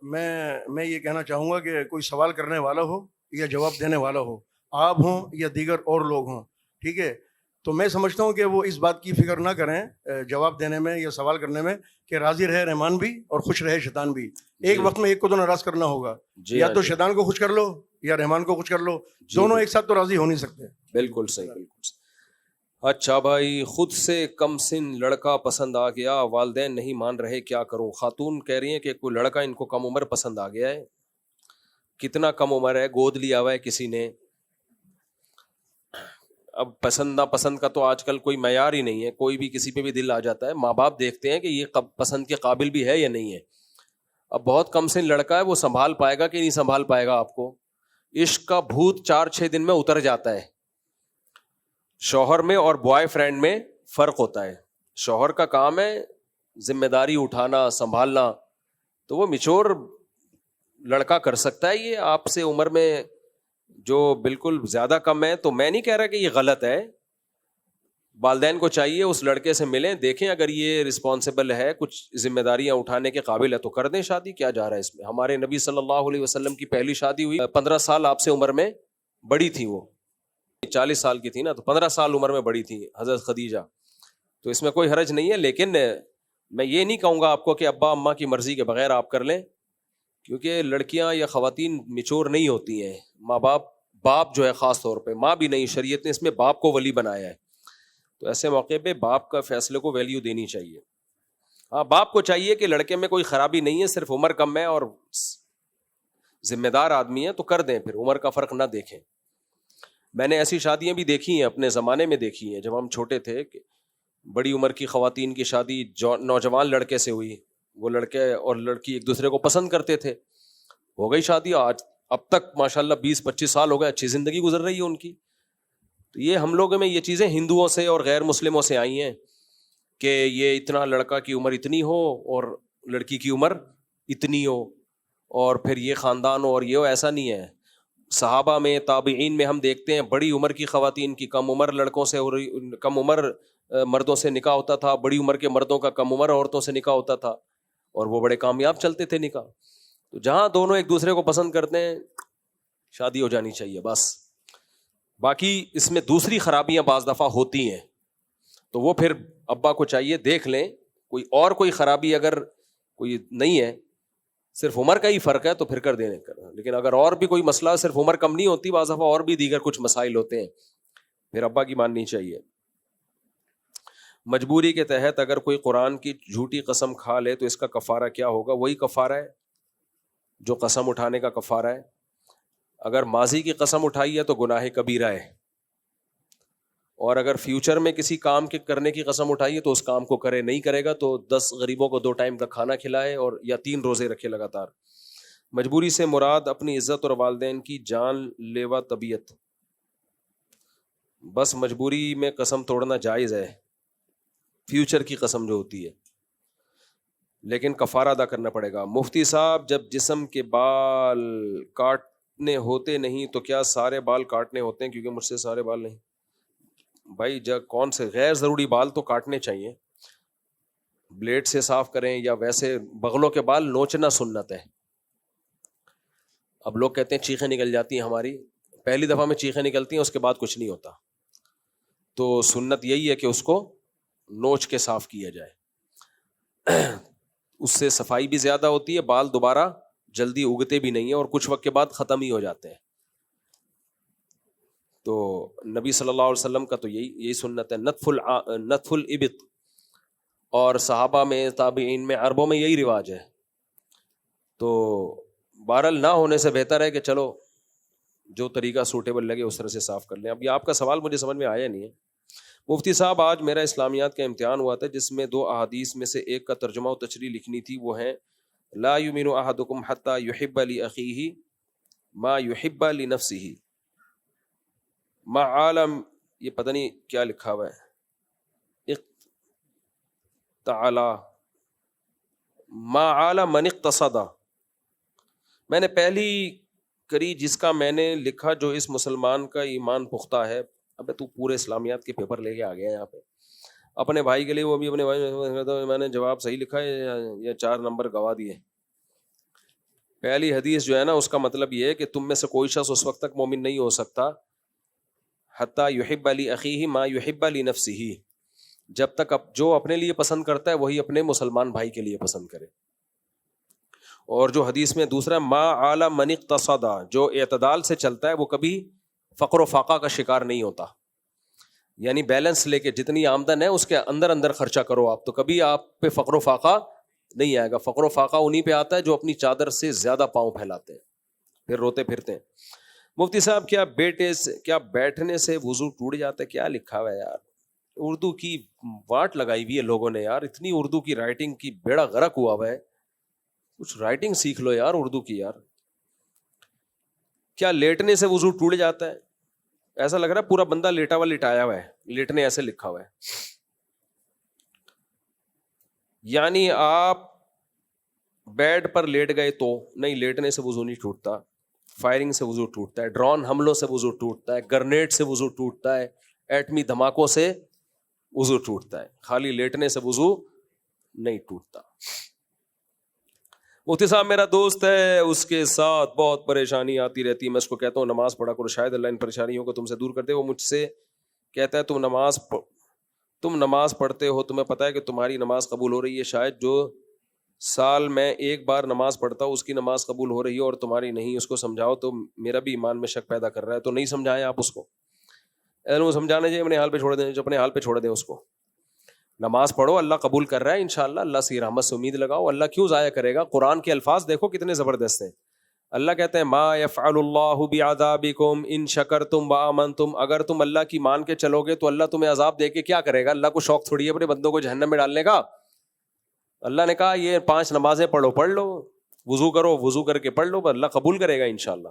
Speaker 3: میں یہ کہنا چاہوں گا کہ کوئی سوال کرنے والا ہو یا جواب دینے والا ہو, آپ ہوں یا دیگر اور لوگ ہوں, ٹھیک ہے, تو میں سمجھتا ہوں کہ وہ اس بات کی فکر نہ کریں جواب دینے میں یا سوال کرنے میں کہ راضی رہے رحمان بھی اور خوش رہے شیطان بھی. ایک وقت میں ایک کو تو ناراض کرنا ہوگا, یا تو شیطان کو خوش کر لو یا رحمان کو خوش کر لو, دونوں ایک ساتھ تو راضی ہو نہیں سکتے.
Speaker 2: بالکل صحیح, بالکل صحیح. اچھا بھائی, خود سے کم سن لڑکا پسند آ گیا, والدین نہیں مان رہے, کیا کروں؟ خاتون کہہ رہی ہیں کہ کوئی لڑکا ان کو کم عمر پسند آ گیا ہے. کتنا کم عمر ہے؟ گود لیا ہوا ہے کسی نے. اب پسند نہ پسند کا تو آج کل کوئی معیار ہی نہیں ہے, کوئی بھی کسی پہ بھی دل آ جاتا ہے. ماں باپ دیکھتے ہیں کہ یہ پسند کے قابل بھی ہے یا نہیں ہے. اب بہت کم سن لڑکا ہے, وہ سنبھال پائے گا کہ نہیں سنبھال پائے گا آپ کو؟ عشق کا بھوت 4-6 دن میں اتر جاتا ہے. شوہر میں اور بوائے فرینڈ میں فرق ہوتا ہے. شوہر کا کام ہے ذمہ داری اٹھانا, سنبھالنا, تو وہ میچور لڑکا کر سکتا ہے. یہ آپ سے عمر میں جو بالکل زیادہ کم ہے, تو میں نہیں کہہ رہا کہ یہ غلط ہے. والدین کو چاہیے اس لڑکے سے ملیں, دیکھیں اگر یہ رسپانسبل ہے, کچھ ذمہ داریاں اٹھانے کے قابل ہے تو کر دیں شادی. کیا جا رہا ہے اس میں؟ ہمارے نبی صلی اللہ علیہ وسلم کی پہلی شادی ہوئی 15 سال آپ سے عمر میں بڑی تھی, وہ 40 سال کی تھی نا, تو 15 سال عمر میں بڑی تھی حضرت خدیجہ. تو اس میں کوئی حرج نہیں ہے, لیکن میں یہ نہیں کہوں گا آپ کو کہ ابا اماں کی مرضی کے بغیر آپ کر لیں, کیونکہ لڑکیاں یا خواتین میچور نہیں ہوتی ہیں. ماں باپ جو ہے, خاص طور پہ ماں بھی نہیں, شریعت نے اس میں باپ کو ولی بنایا ہے. تو ایسے موقع پہ باپ کا فیصلے کو ویلیو دینی چاہیے. ہاں, باپ کو چاہیے کہ لڑکے میں کوئی خرابی نہیں ہے, صرف عمر کم ہے اور ذمہ دار آدمی ہے تو کر دیں, پھر عمر کا فرق نہ دیکھیں. میں نے ایسی شادیاں بھی دیکھی ہیں, اپنے زمانے میں دیکھی ہیں, جب ہم چھوٹے تھے, کہ بڑی عمر کی خواتین کی شادی نوجوان لڑکے سے ہوئی. وہ لڑکے اور لڑکی ایک دوسرے کو پسند کرتے تھے, ہو گئی شادی. آج اب تک ماشاءاللہ 20-25 سال ہو گئے, اچھی زندگی گزر رہی ہے ان کی. تو یہ ہم لوگوں میں یہ چیزیں ہندوؤں سے اور غیر مسلموں سے آئی ہیں کہ یہ اتنا لڑکا کی عمر اتنی ہو اور لڑکی کی عمر اتنی ہو, اور پھر یہ خاندان ہو, اور یہ ہو. ایسا نہیں ہے. صحابہ میں, تابعین میں ہم دیکھتے ہیں بڑی عمر کی خواتین کی کم عمر لڑکوں سے, کم عمر مردوں سے نکاح ہوتا تھا, بڑی عمر کے مردوں کا کم عمر عورتوں سے نکاح ہوتا تھا, اور وہ بڑے کامیاب چلتے تھے نکاح. تو جہاں دونوں ایک دوسرے کو پسند کرتے ہیں, شادی ہو جانی چاہیے بس. باقی اس میں دوسری خرابیاں بعض دفعہ ہوتی ہیں, تو وہ پھر ابا کو چاہیے دیکھ لیں. کوئی خرابی اگر کوئی نہیں ہے, صرف عمر کا ہی فرق ہے, تو پھر کر دینے کر. لیکن اگر اور بھی کوئی مسئلہ, صرف عمر کم نہیں ہوتی, بعض دفعہ اور بھی دیگر کچھ مسائل ہوتے ہیں, پھر ابا کی ماننی چاہیے. مجبوری کے تحت اگر کوئی قرآن کی جھوٹی قسم کھا لے تو اس کا کفارہ کیا ہوگا؟ وہی کفارہ ہے جو قسم اٹھانے کا کفارہ ہے. اگر ماضی کی قسم اٹھائی ہے تو گناہ کبیرہ ہے, اور اگر فیوچر میں کسی کام کے کرنے کی قسم اٹھائی ہے تو اس کام کو کرے. نہیں کرے گا تو 10 غریبوں کو 2 ٹائم کا کھانا کھلائے, اور یا 3 روزے رکھے لگاتار. مجبوری سے مراد اپنی عزت اور والدین کی جان لیوا طبیعت. بس مجبوری میں قسم توڑنا جائز ہے, فیوچر کی قسم جو ہوتی ہے, لیکن کفارہ ادا کرنا پڑے گا. مفتی صاحب, جب جسم کے بال کاٹنے ہوتے نہیں تو کیا سارے بال کاٹنے ہوتے ہیں؟ کیونکہ مجھ سے سارے بال نہیں. بھائی کون سے غیر ضروری بال تو کاٹنے چاہیے, بلیڈ سے صاف کریں, یا ویسے بغلوں کے بال نوچنا سنت ہے. اب لوگ کہتے ہیں چیخیں نکل جاتی ہیں ہماری, پہلی دفعہ میں چیخیں نکلتی ہیں, اس کے بعد کچھ نہیں ہوتا. تو سنت یہی ہے کہ اس کو نوچ کے صاف کیا جائے, اس سے صفائی بھی زیادہ ہوتی ہے, بال دوبارہ جلدی اگتے بھی نہیں ہیں, اور کچھ وقت کے بعد ختم ہی ہو جاتے ہیں. تو نبی صلی اللہ علیہ وسلم کا تو یہی سنت ہے, نتف الابط, اور صحابہ میں, تابعین میں, عربوں میں یہی رواج ہے. تو بہرحال نہ ہونے سے بہتر ہے کہ چلو جو طریقہ سوٹیبل لگے اس طرح سے صاف کر لیں. اب یہ آپ کا سوال مجھے سمجھ میں آیا نہیں ہے. مفتی صاحب, آج میرا اسلامیات کا امتحان ہوا تھا جس میں 2 احادیث میں سے ایک کا ترجمہ و تشریح لکھنی تھی. وہ ہیں لا یؤمن احدکم حتی یحب لاخیہ ما یحب لنفسہ, ما عالم, یہ پتہ نہیں کیا لکھا ہوا ہے, تعالی ما عالم من اقتصد. میں نے پہلی کری جس کا میں نے لکھا جو اس مسلمان کا ایمان پختہ ہے. ابے تو پورے اسلامیات کے پیپر لے کے آ گیا یہاں پہ اپنے بھائی کے لیے, وہ بھی اپنے بھائی, میں نے جواب صحیح لکھا ہے یا 4 نمبر گوا دیے. پہلی حدیث جو ہے نا, اس کا مطلب یہ ہے کہ تم میں سے کوئی شخص اس وقت تک مومن نہیں ہو سکتا حتی یحب لأخیہ ما یحب لنفسہ، جب تک جو اپنے لیے پسند کرتا ہے وہی اپنے مسلمان بھائی کے لیے پسند کرے. اور جو حدیث میں دوسرا ما علی من اقتصد، جو اعتدال سے چلتا ہے وہ کبھی فقر و فاقہ کا شکار نہیں ہوتا. یعنی بیلنس لے کے جتنی آمدن ہے اس کے اندر اندر خرچہ کرو آپ، تو کبھی آپ پہ فقر و فاقہ نہیں آئے گا. فقر و فاقہ انہی پہ آتا ہے جو اپنی چادر سے زیادہ پاؤں پھیلاتے ہیں پھر روتے پھرتے ہیں. مفتی صاحب کیا بیٹھنے سے وضو ٹوٹ جاتا ہے؟ کیا لکھا ہوا ہے یار، اردو کی واٹ لگائی ہوئی ہے لوگوں نے یار، اتنی اردو کی رائٹنگ کی بیڑا غرق ہوا ہوا ہے. کچھ رائٹنگ سیکھ لو یار اردو کی یار. کیا لیٹنے سے وضو ٹوٹ جاتا ہے؟ ایسا لگ رہا ہے پورا بندہ لیٹا ہوا لٹایا ہوا ہے، لیٹنے ایسے لکھا ہوا ہے. یعنی آپ بیڈ پر لیٹ گئے تو نہیں، لیٹنے سے وضو نہیں ٹوٹتا. فائرنگ سے وضو ٹوٹتا ہے، ڈرون حملوں سے وضو ٹوٹتا ہے، گرنیڈ سے وضو ٹوٹتا ہے، ایٹمی دھماکوں سے وضو ٹوٹتا ہے. خالی لیٹنے سے وضو نہیں ٹوٹتا. مفتی صاحب میرا دوست ہے، اس کے ساتھ بہت پریشانی آتی رہتی ہے. میں اس کو کہتا ہوں نماز پڑھا کرو، شاید اللہ ان پریشانیوں کو تم سے دور کر دے. وہ مجھ سے کہتا ہے تم نماز پڑھتے ہو، تمہیں پتہ ہے کہ تمہاری نماز قبول ہو رہی ہے. شاید جو سال میں ایک بار نماز پڑھتا ہوں اس کی نماز قبول ہو رہی ہے اور تمہاری نہیں. اس کو سمجھاؤ. تو میرا بھی ایمان میں شک پیدا کر رہا ہے. تو نہیں سمجھائیں آپ اس کو، سمجھانے چاہیے، اپنے حال پہ چھوڑ دیں. جو اپنے حال پہ چھوڑ دیں اس کو. نماز پڑھو، اللہ قبول کر رہا ہے انشاءاللہ. اللہ سے رحمت سے امید لگاؤ، اللہ کیوں ضائع کرے گا. قرآن کے الفاظ دیکھو کتنے زبردست ہیں. اللہ کہتے ہیں ما یفعل اللہ بعذابکم ان شکرتم وآمنتم. اگر تم اللہ کی مان کے چلو گے تو اللہ تمہیں عذاب دے کے کیا کرے گا. اللہ کو شوق تھوڑی ہے اپنے بندوں کو جہنم میں ڈالنے کا. اللہ نے کہا یہ 5 نمازیں پڑھ لو، وضو کرو، وضو کر کے پڑھ لو، اللہ قبول کرے گا انشاءاللہ.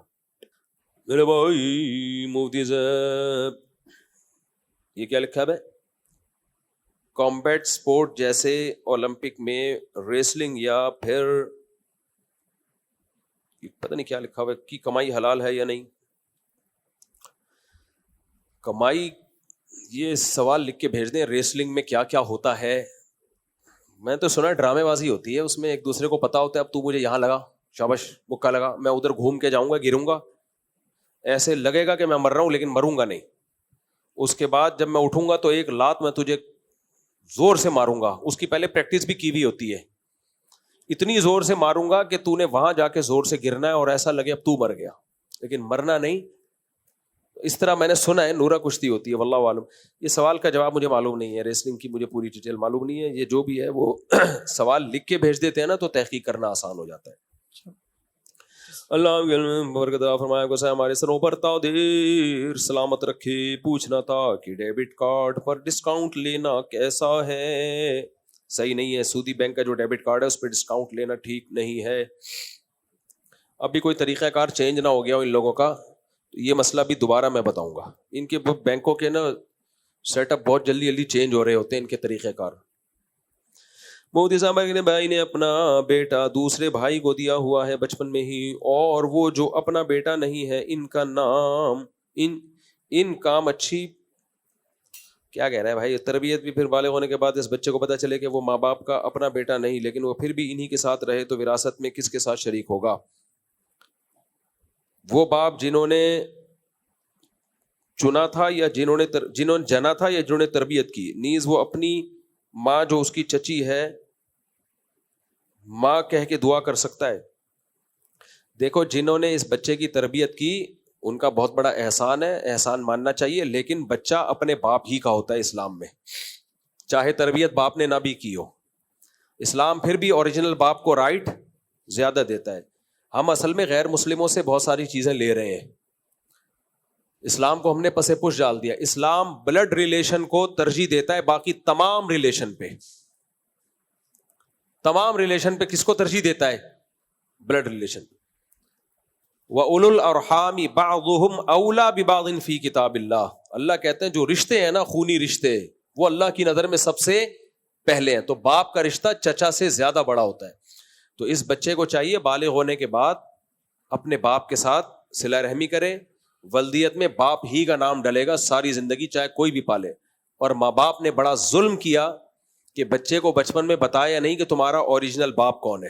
Speaker 2: میرے بھائی مفتی صاحب یہ کیا لکھا ہے؟ کمبیٹ سپورٹ جیسے اولمپک میں ریسلنگ یا پھر پتہ نہیں کیا لکھا ہوا ہے کی کمائی حلال ہے یا نہیں. کمائی، یہ سوال لکھ کے بھیج دیں. ریسلنگ میں کیا کیا ہوتا ہے؟ میں تو سنا ڈرامے بازی ہوتی ہے اس میں، ایک دوسرے کو پتا ہوتا ہے اب تو مجھے یہاں لگا، شاباش مکہ لگا، میں ادھر گھوم کے جاؤں گا، گروں گا، ایسے لگے گا کہ میں مر رہا ہوں لیکن مروں گا نہیں. اس کے بعد جب میں اٹھوں گا تو ایک لات میں تجھے زور سے ماروں گا. اس کی پہلے پریکٹس بھی کی ہوئی ہوتی ہے. اتنی زور سے ماروں گا کہ تو نے وہاں جا کے زور سے گرنا ہے اور ایسا لگے اب تو مر گیا لیکن مرنا نہیں. اس طرح میں نے سنا ہے نورا کشتی ہوتی ہے، واللہ عالم. یہ سوال کا جواب مجھے معلوم نہیں ہے، ریسلنگ کی مجھے پوری ڈیٹیل معلوم نہیں ہے. یہ جو بھی ہے وہ سوال لکھ کے بھیج دیتے ہیں نا تو تحقیق کرنا آسان ہو جاتا ہے. اللہ برکت فرمایا کو ہمارے سروں پر تاؤدیر سلامت رکھے. پوچھنا تھا کہ ڈیبٹ کارڈ پر ڈسکاؤنٹ لینا کیسا ہے؟ صحیح نہیں ہے. سودی بینک کا جو ڈیبٹ کارڈ ہے اس پہ ڈسکاؤنٹ لینا ٹھیک نہیں ہے. ابھی کوئی طریقہ کار چینج نہ ہو گیا ہو ان لوگوں کا، یہ مسئلہ بھی دوبارہ میں بتاؤں گا. ان کے بینکوں کے نا سیٹ اپ بہت جلدی جلدی چینج ہو رہے ہوتے ہیں ان کے طریقہ کار. مودی صاحب کے بھائی نے اپنا بیٹا دوسرے بھائی کو دیا ہوا ہے بچپن میں ہی، اور وہ جو اپنا بیٹا نہیں ہے ان کا نام ان کام اچھی کیا کہہ رہا ہے بھائی. تربیت بھی پھر بالغ ہونے کے بعد اس بچے کو پتا چلے کہ وہ ماں باپ کا اپنا بیٹا نہیں لیکن وہ پھر بھی انہی کے ساتھ رہے تو وراثت میں کس کے ساتھ شریک ہوگا؟ وہ باپ جنہوں نے چنا تھا یا جنہوں نے جنا تھا یا جنہوں نے تربیت کی. نیز وہ اپنی ماں جو اس کی چچی ہے ماں کہہ کے دعا کر سکتا ہے. دیکھو جنہوں نے اس بچے کی تربیت کی ان کا بہت بڑا احسان ہے، احسان ماننا چاہیے، لیکن بچہ اپنے باپ ہی کا ہوتا ہے اسلام میں، چاہے تربیت باپ نے نہ بھی کی ہو. اسلام پھر بھی اوریجنل باپ کو رائٹ زیادہ دیتا ہے. ہم اصل میں غیر مسلموں سے بہت ساری چیزیں لے رہے ہیں. اسلام کو ہم نے پسے پش ڈال دیا. اسلام بلڈ ریلیشن کو ترجیح دیتا ہے باقی تمام ریلیشن پہ. تمام ریلیشن پہ کس کو ترجیح دیتا ہے؟ Blood relation. وَأُولُو الْأَرْحَامِ بَعْضُهُمْ أَوْلَىٰ بِبَعْضٍ فِي كِتَابِ اللَّهِ. اللہ کہتے ہیں جو رشتے ہیں نا خونی رشتے وہ اللہ کی نظر میں سب سے پہلے ہیں. تو باپ کا رشتہ چچا سے زیادہ بڑا ہوتا ہے. تو اس بچے کو چاہیے بالغ ہونے کے بعد اپنے باپ کے ساتھ صلہ رحمی کرے. ولدیت میں باپ ہی کا نام ڈلے گا ساری زندگی چاہے کوئی بھی پالے. اور ماں باپ نے بڑا ظلم کیا کہ بچے کو بچپن میں بتایا نہیں کہ تمہارا اوریجنل باپ کون ہے.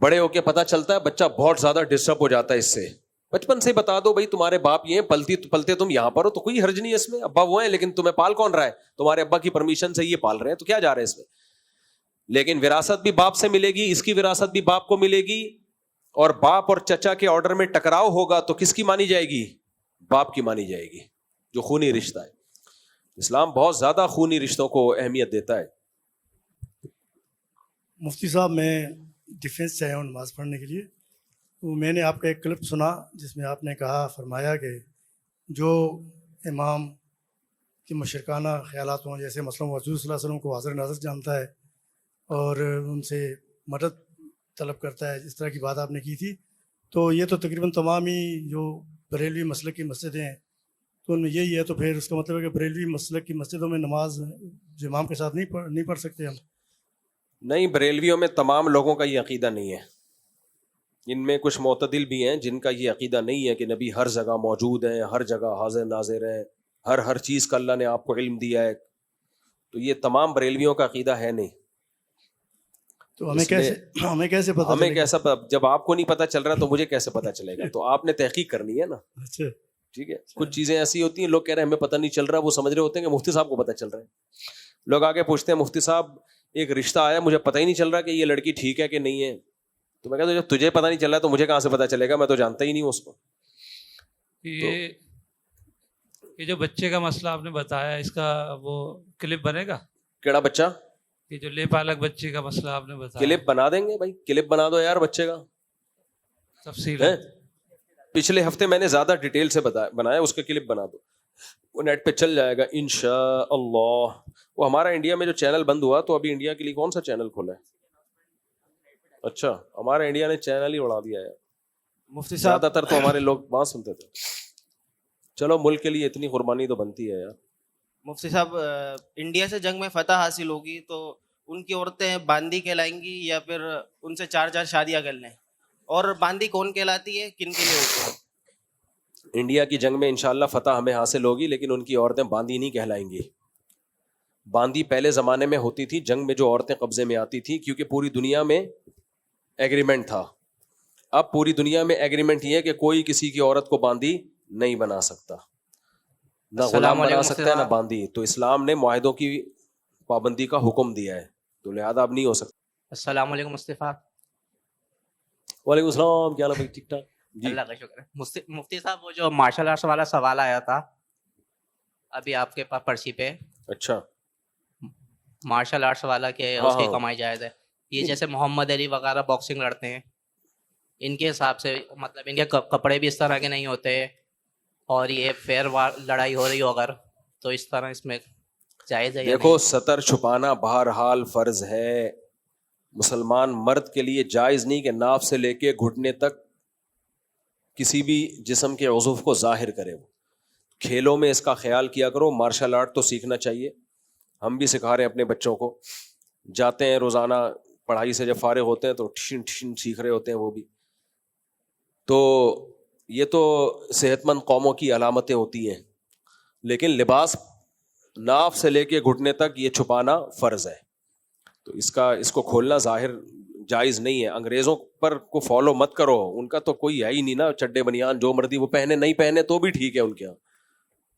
Speaker 2: بڑے ہو کے پتہ چلتا ہے بچہ بہت زیادہ ڈسٹرب ہو جاتا ہے اس سے. بچپن سے بتا دو بھائی تمہارے باپ یہ ہیں, پلتے تم یہاں پر ہو تو کوئی حرج نہیں ہے اس میں, ابا وہ ہیں لیکن تمہیں پال کون رہا ہے, تمہارے ابا کی پرمیشن سے یہ پال رہے ہیں, تو کیا جا رہا ہے اس میں. لیکن وراثت بھی باپ سے ملے گی, اس کی وراثت بھی باپ کو ملے گی, اور باپ اور چچا کے آرڈر میں ٹکراؤ ہوگا تو کس کی مانی جائے گی, باپ کی مانی جائے گی, جو خونی رشتہ ہے. اسلام بہت زیادہ خونی رشتوں کو اہمیت دیتا ہے.
Speaker 4: مفتی صاحب میں ڈیفینس سے آیا ہوں نماز پڑھنے کے لیے. تو میں نے آپ کا ایک کلپ سنا جس میں آپ نے کہا فرمایا کہ جو امام کے مشرکانہ خیالات ہوں, جیسے مثلاً حضور صلی اللہ علیہ وسلم کو حاضر ناظر جانتا ہے اور ان سے مدد طلب کرتا ہے, اس طرح کی بات آپ نے کی تھی. تو یہ تو تقریباً تمام ہی جو بریلوی مسلک کی مسجدیں ہیں تو ان میں یہی ہے, تو پھر اس کا مطلب ہے کہ بریلوی مسلک کی مسجدوں میں نماز جو امام کے ساتھ نہیں پڑھ سکتے ہم.
Speaker 2: نہیں, بریلویوں میں تمام لوگوں کا یہ عقیدہ نہیں ہے. ان میں کچھ معتدل بھی ہیں جن کا یہ عقیدہ نہیں ہے کہ نبی ہر جگہ موجود ہیں, ہر جگہ حاضر ناظر ہیں, ہر چیز کا اللہ نے آپ کو علم دیا ہے. تو یہ تمام بریلویوں کا عقیدہ ہے نہیں.
Speaker 4: تو ہمیں کیسے پتہ,
Speaker 2: ہمیں کیسا, جب آپ کو نہیں پتہ چل رہا تو مجھے کیسے پتہ چلے گا؟ تو آپ نے تحقیق کرنی ہے نا.
Speaker 4: اچھا
Speaker 2: ٹھیک ہے, کچھ چیزیں ایسی ہوتی ہیں لوگ کہہ رہے ہیں ہمیں پتہ نہیں چل رہا, وہ سمجھ رہے ہوتے ہیں کہ مفتی صاحب کو پتہ چل رہا ہے. لوگ آگے پوچھتے ہیں مفتی صاحب ایک رشتہ آیا, مجھے پتہ ہی نہیں چل رہا کہ یہ لڑکی ٹھیک ہے کہ نہیں ہے. تو میں کہتا ہوں جب تجھے پتہ نہیں چل رہا تو مجھے کہاں سے پتہ چلے گا, میں تو جانتا ہی نہیں ہوں اس کو.
Speaker 5: یہ جو بچے کا مسئلہ آپ نے بتایا, اس کا وہ کلپ بنے گا؟
Speaker 2: کیڑا بچہ؟
Speaker 5: یہ جو لے پالک بچے کا مسئلہ آپ نے بتایا.
Speaker 2: کلپ بنا دیں گے بھائی, کلپ بنا دو یار بچے کا
Speaker 5: تفصیل.
Speaker 2: پچھلے ہفتے میں نے زیادہ ڈیٹیل سے بنایا, اس کا کلپ بنا دو, وہ نیٹ پہ چل جائے گا انشاءاللہ. وہ ہمارا انڈیا میں جو چینل بند ہوا تو ابھی انڈیا کے لیے کون سا چینل کھولا ہے؟ اچھا, ہمارا انڈیا نے چینل ہی اڑا دیا ہے.
Speaker 6: مفتی صاحب
Speaker 2: زیادہ تر تو ہمارے لوگ وہاں سنتے تھے. چلو ملک کے لیے اتنی قربانی تو بنتی ہے یار.
Speaker 6: مفتی صاحب انڈیا سے جنگ میں فتح حاصل ہوگی تو ان کی عورتیں باندی کہلائیں گی یا پھر ان سے 4 شادیاں کر لیں؟ اور باندی کون کہلاتی ہے, کن کے لیے ہوتی ہے؟
Speaker 2: انڈیا کی جنگ میں انشاءاللہ فتح ہمیں حاصل ہوگی, لیکن ان کی عورتیں باندی نہیں کہلائیں گی. باندی پہلے زمانے میں ہوتی تھی, جنگ میں جو عورتیں قبضے میں آتی تھی, کیونکہ پوری دنیا میں ایگریمنٹ تھا. اب پوری دنیا میں ایگریمنٹ یہ ہے کہ کوئی کسی کی عورت کو باندی نہیں بنا سکتا, نہ غلام بنا سکتا ہے نہ باندی. تو اسلام نے معاہدوں کی پابندی کا حکم دیا ہے, تو لہذا اب نہیں ہو سکتا.
Speaker 7: السلام علیکم مصطفیٰ.
Speaker 2: وعلیکم السلام, کیا حال ہے؟ ٹھیک ٹھاک جی.
Speaker 7: اللہ کا شکر ہے. مفتی صاحب وہ جو مارشل آرٹس والا سوال آیا تھا ابھی آپ کے پاس پرچی پہ,
Speaker 2: اچھا
Speaker 7: مارشل آرٹس والا کہ اس کی کمائی جائز ہے, یہ جیسے محمد علی وغیرہ باکسنگ لڑتے ہیں, ان کے حساب سے مطلب ان کے کپڑے بھی اس طرح کے نہیں ہوتے, اور یہ فیئر لڑائی ہو رہی ہو اگر تو اس طرح اس میں جائز ہے؟
Speaker 2: دیکھو سطر چھپانا بہرحال فرض ہے. مسلمان مرد کے لیے جائز نہیں کہ ناف سے لے کے گھٹنے تک کسی بھی جسم کے عضو کو ظاہر کرے. وہ کھیلوں میں اس کا خیال کیا کرو, مارشل آرٹ تو سیکھنا چاہیے. ہم بھی سکھا رہے ہیں اپنے بچوں کو, جاتے ہیں روزانہ پڑھائی سے جب فارغ ہوتے ہیں تو ٹھن ٹھن سیکھ رہے ہوتے ہیں وہ بھی. تو یہ تو صحت مند قوموں کی علامتیں ہوتی ہیں, لیکن لباس ناف سے لے کے گھٹنے تک یہ چھپانا فرض ہے. تو اس کو کھولنا ظاہر جائز نہیں ہے. انگریزوں پر کو فالو مت کرو, ان کا تو کوئی ہے ہی نہیں نا, چڈے بنیان جو مرضی وہ پہنے, نہیں پہنے تو بھی ٹھیک ہے ان کے یہاں.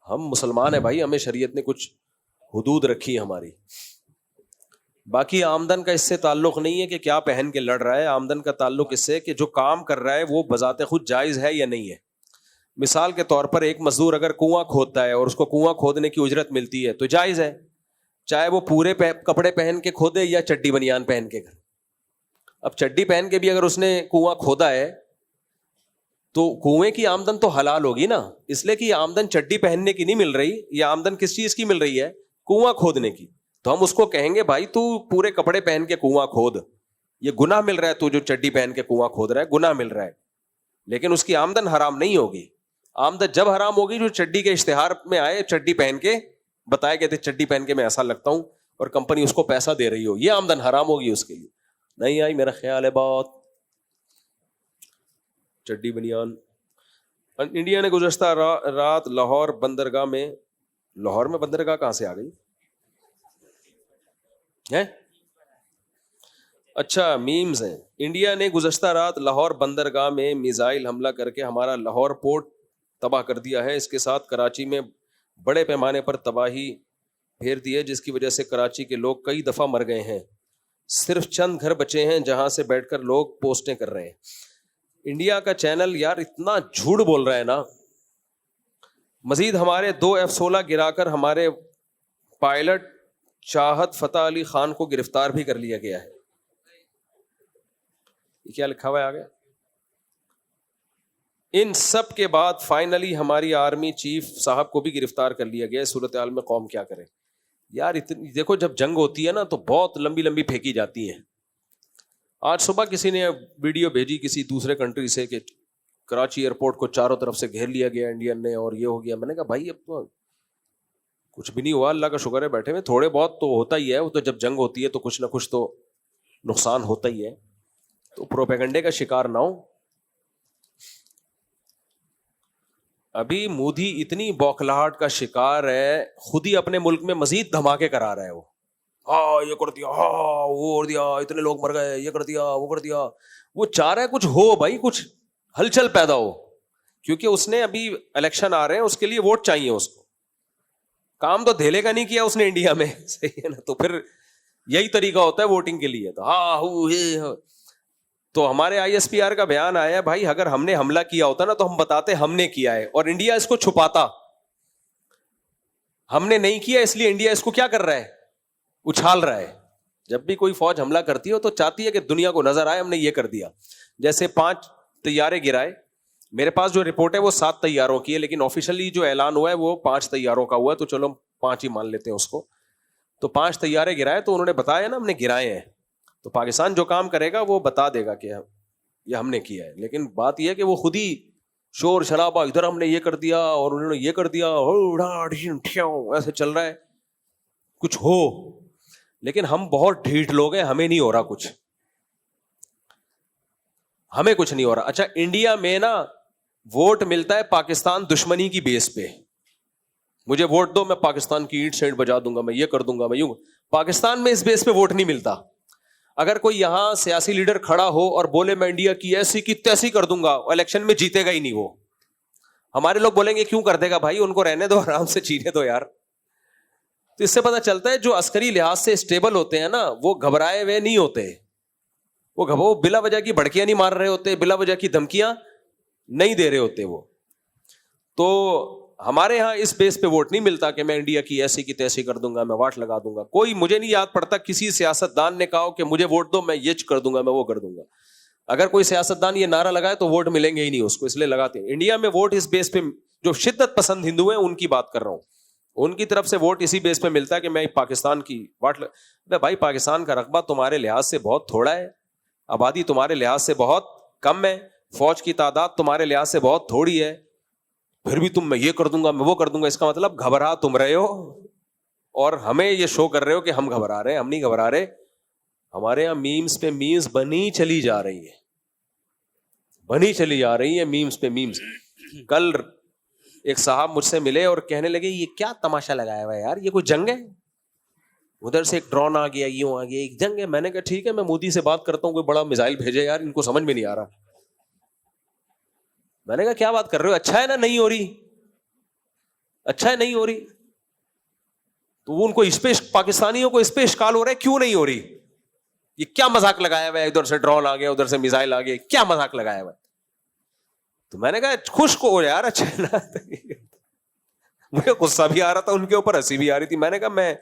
Speaker 2: ہم مسلمان ہیں بھائی, ہمیں شریعت نے کچھ حدود رکھی ہے ہماری. باقی آمدن کا اس سے تعلق نہیں ہے کہ کیا پہن کے لڑ رہا ہے, آمدن کا تعلق اس سے کہ جو کام کر رہا ہے وہ بذات خود جائز ہے یا نہیں ہے. مثال کے طور پر ایک مزدور اگر کنواں کھودتا ہے اور اس کو کنواں کھودنے کی اجرت ملتی ہے تو جائز ہے, چاہے وہ پورے کپڑے پہن کے کھودے یا چڈی بنیان پہن کے. اب چڈی پہن کے بھی اگر اس نے کنواں کھودا ہے تو کنویں کی آمدن تو حلال ہوگی نا, اس لیے کہ یہ آمدن چڈی پہننے کی نہیں مل رہی, یہ آمدن کس چیز کی مل رہی ہے؟ کنواں کھودنے کی. تو ہم اس کو کہیں گے بھائی تو پورے کپڑے پہن کے کنواں کھود, یہ گناہ مل رہا ہے, تو جو چڈی پہن کے کنواں کھود رہا ہے گناہ مل رہا ہے, لیکن اس کی آمدن حرام نہیں ہوگی. آمدن جب حرام ہوگی جو چڈی کے اشتہار میں آئے, چڈی پہن کے بتایا گیا تھے چڈی پہن کے میں ایسا لگتا ہوں, اور کمپنی اس کو پیسہ دے رہی ہو, یہ آمدن حرام ہوگی اس کے لیے. نہیں آئی میرا خیال ہے بات. چڈی بنیان انڈیا نے گزشتہ رات لاہور بندرگاہ میں, لاہور میں بندرگاہ کہاں سے آ گئی ہے؟ اچھا میمز ہیں. انڈیا نے گزشتہ رات لاہور بندرگاہ میں میزائل حملہ کر کے ہمارا لاہور پورٹ تباہ کر دیا ہے. اس کے ساتھ کراچی میں بڑے پیمانے پر تباہی پھیر دی ہے جس کی وجہ سے کراچی کے لوگ کئی دفعہ مر گئے ہیں. صرف چند گھر بچے ہیں جہاں سے بیٹھ کر لوگ پوسٹیں کر رہے ہیں. انڈیا کا چینل یار اتنا جھوٹ بول رہا ہے نا. مزید ہمارے 2 F-16 گرا کر ہمارے پائلٹ چاہت فتح علی خان کو گرفتار بھی کر لیا گیا ہے. یہ کیا لکھا ہوا ہے آگے؟ ان سب کے بعد فائنلی ہماری آرمی چیف صاحب کو بھی گرفتار کر لیا گیا ہے. صورتحال میں قوم کیا کرے یار. اتنی دیکھو جب جنگ ہوتی ہے نا تو بہت لمبی لمبی پھینکی جاتی ہیں. آج صبح کسی نے ویڈیو بھیجی کسی دوسرے کنٹری سے کہ کراچی ایئرپورٹ کو چاروں طرف سے گھیر لیا گیا انڈین نے اور یہ ہو گیا. میں نے کہا بھائی اب تو کچھ بھی نہیں ہوا, اللہ کا شکر ہے بیٹھے ہوئے. تھوڑے بہت تو ہوتا ہی ہے, وہ تو جب جنگ ہوتی ہے تو کچھ نہ کچھ تو نقصان ہوتا ہی ہے. تو پروپیگنڈے کا شکار نہ ہو. ابھی مودی اتنی بوکھلاہٹ کا شکار ہے, خود ہی اپنے ملک میں مزید دھماکے کرا رہا ہے. وہ ہاں یہ کر دیا, ہاں وہ کر دیا, اتنے لوگ مر گئے, یہ کر دیا, وہ کر دیا. وہ چاہ رہا ہے کچھ ہو بھائی, کچھ ہلچل پیدا ہو, کیونکہ اس نے ابھی الیکشن آ رہے ہیں, اس کے لیے ووٹ چاہیے اس کو. کام تو دھیلے کا نہیں کیا اس نے انڈیا میں, صحیح ہے نا. تو پھر یہی طریقہ ہوتا ہے ووٹنگ کے لیے. تو ہاں تو ہمارے ISPR کا بیان آیا ہے بھائی اگر ہم نے حملہ کیا ہوتا نا تو ہم بتاتے ہم نے کیا ہے, اور انڈیا اس کو چھپاتا. ہم نے نہیں کیا اس لیے انڈیا اس کو کیا کر رہا ہے, اچھال رہا ہے. جب بھی کوئی فوج حملہ کرتی ہو تو چاہتی ہے کہ دنیا کو نظر آئے ہم نے یہ کر دیا. جیسے 5 طیارے گرائے, میرے پاس جو رپورٹ ہے وہ 7 طیاروں کی ہے, لیکن آفیشلی جو اعلان ہوا ہے وہ 5 طیاروں کا ہوا ہے, تو چلو 5 ہی مان لیتے ہیں اس کو. تو 5 طیارے گرائے تو انہوں نے بتایا نا ہم نے گرائے ہیں. تو پاکستان جو کام کرے گا وہ بتا دے گا کہ یہ ہم نے کیا ہے. لیکن بات یہ ہے کہ وہ خود ہی شور شرابہ, ادھر ہم نے یہ کر دیا اور انہوں نے یہ کر دیا, ایسے چل رہا ہے کچھ ہو. لیکن ہم بہت ڈھیٹ لوگ ہیں, ہمیں نہیں ہو رہا کچھ, ہمیں کچھ نہیں ہو رہا. اچھا انڈیا میں نا ووٹ ملتا ہے پاکستان دشمنی کی بیس پہ. مجھے ووٹ دو میں پاکستان کی اینٹ سینٹ بجا دوں گا, میں یہ کر دوں گا, میں یوں. پاکستان میں اس بیس پہ ووٹ نہیں ملتا. اگر کوئی یہاں سیاسی لیڈر کھڑا ہو اور بولے میں انڈیا کی ایسی کی تیسی کر دوں گا, الیکشن میں جیتے گا ہی نہیں وہ. ہمارے لوگ بولیں گے کیوں کر دے گا بھائی, ان کو رہنے دو, آرام سے جینے دو یار. تو اس سے پتہ چلتا ہے جو عسکری لحاظ سے اسٹیبل ہوتے ہیں نا وہ گھبرائے ہوئے نہیں ہوتے. وہ بلا وجہ کی بھڑکیاں نہیں مار رہے ہوتے, بلا وجہ کی دھمکیاں نہیں دے رہے ہوتے وہ. تو ہمارے یہاں اس بیس پہ ووٹ نہیں ملتا کہ میں انڈیا کی ایسی کی تیسی کر دوں گا, میں واٹ لگا دوں گا. کوئی مجھے نہیں یاد پڑتا کسی سیاستدان نے کہا کہ مجھے ووٹ دو میں یہ کر دوں گا, میں وہ کر دوں گا. اگر کوئی سیاستدان یہ نعرہ لگائے تو ووٹ ملیں گے ہی نہیں اس کو, اس لیے لگاتے ہیں. انڈیا میں ووٹ اس بیس پہ, جو شدت پسند ہندو ہیں ان کی بات کر رہا ہوں, ان کی طرف سے ووٹ اسی بیس پہ ملتا ہے کہ میں پاکستان کی واٹ بھائی پاکستان کا رقبہ تمہارے لحاظ سے بہت تھوڑا ہے, آبادی تمہارے لحاظ سے بہت کم ہے, فوج کی تعداد تمہارے لحاظ سے بہت تھوڑی ہے, پھر بھی تم میں یہ کر دوں گا میں وہ کر دوں گا. اس کا مطلب گھبرا تم رہے ہو اور ہمیں یہ شو کر رہے ہو کہ ہم گھبرا رہے ہیں. ہم نہیں گھبرا رہے. ہمارے یہاں میمز پہ میمز بنی چلی جا رہی ہے, بنی چلی جا رہی ہے میمز پہ میمز. کل ایک صاحب مجھ سے ملے اور کہنے لگے یہ کیا تماشا لگایا ہوا ہے یار, یہ کوئی جنگ ہے, ادھر سے ایک ڈرون آ گیا, یوں آ گیا, ایک جنگ ہے. میں نے کہا ٹھیک ہے میں مودی سے بات کرتا ہوں, کوئی بڑا میزائل بھیجے یار, ان کو سمجھ میں نہیں آ رہا. میں نے کہا کیا بات کر رہے ہو, اچھا ہے نا نہیں ہو رہی, اچھا ہے نہیں ہو رہی. تو وہ ان کو اس پہ پاکستانیوں کو اس پہ اشکال ہو رہا ہے کیوں نہیں ہو رہی, یہ کیا مذاق لگایا ہوا ہے, ادھر سے ڈرون آ گیا ادھر سے میزائل آ گیا, کیا مذاق لگایا ہوا ہے. تو میں نے کہا خشک ہو یار, اچھا ہے نا. مجھے غصہ بھی آ رہا تھا ان کے اوپر, ہنسی بھی آ رہی تھی. میں نے کہا میں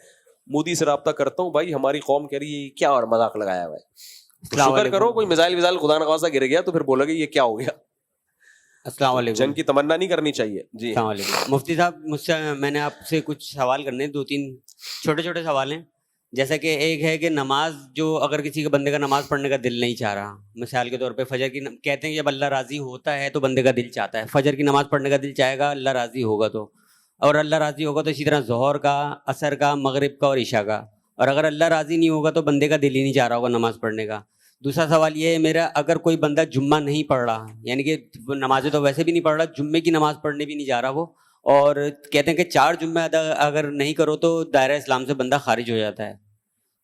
Speaker 2: مودی سے رابطہ کرتا ہوں بھائی, ہماری قوم کہہ رہی ہے کیا اور مذاق لگایا ہوا ہے. شکر کرو کوئی میزائل خدا نخواستہ گر گیا تو پھر بولو گے یہ کیا ہو گیا.
Speaker 8: السلام علیکم.
Speaker 2: جنگ کی تمنا نہیں کرنی چاہیے. جی
Speaker 8: السلام علیکم مفتی صاحب, مجھ سے میں نے آپ سے کچھ سوال کرنے ہیں, 2-3 چھوٹے چھوٹے سوال ہیں. جیسا کہ ایک ہے کہ نماز, جو اگر کسی کے بندے کا نماز پڑھنے کا دل نہیں چاہ رہا, مثال کے طور پہ فجر کی کہتے ہیں کہ جب اللہ راضی ہوتا ہے تو بندے کا دل چاہتا ہے, فجر کی نماز پڑھنے کا دل چاہے گا اللہ راضی ہوگا تو, اور اللہ راضی ہوگا تو اسی طرح ظہر کا, عصر کا, مغرب کا اور عشاء کا, اور اگر اللہ راضی نہیں ہوگا تو بندے کا دل ہی نہیں چاہ رہا ہوگا نماز پڑھنے کا. دوسرا سوال یہ ہے میرا, اگر کوئی بندہ جمعہ نہیں پڑھ رہا, یعنی کہ نمازیں تو ویسے بھی نہیں پڑھ رہا, جمعے کی نماز پڑھنے بھی نہیں جا رہا وہ, اور کہتے ہیں کہ 4 جمعے ادا اگر نہیں کرو تو دائرہ اسلام سے بندہ خارج ہو جاتا ہے,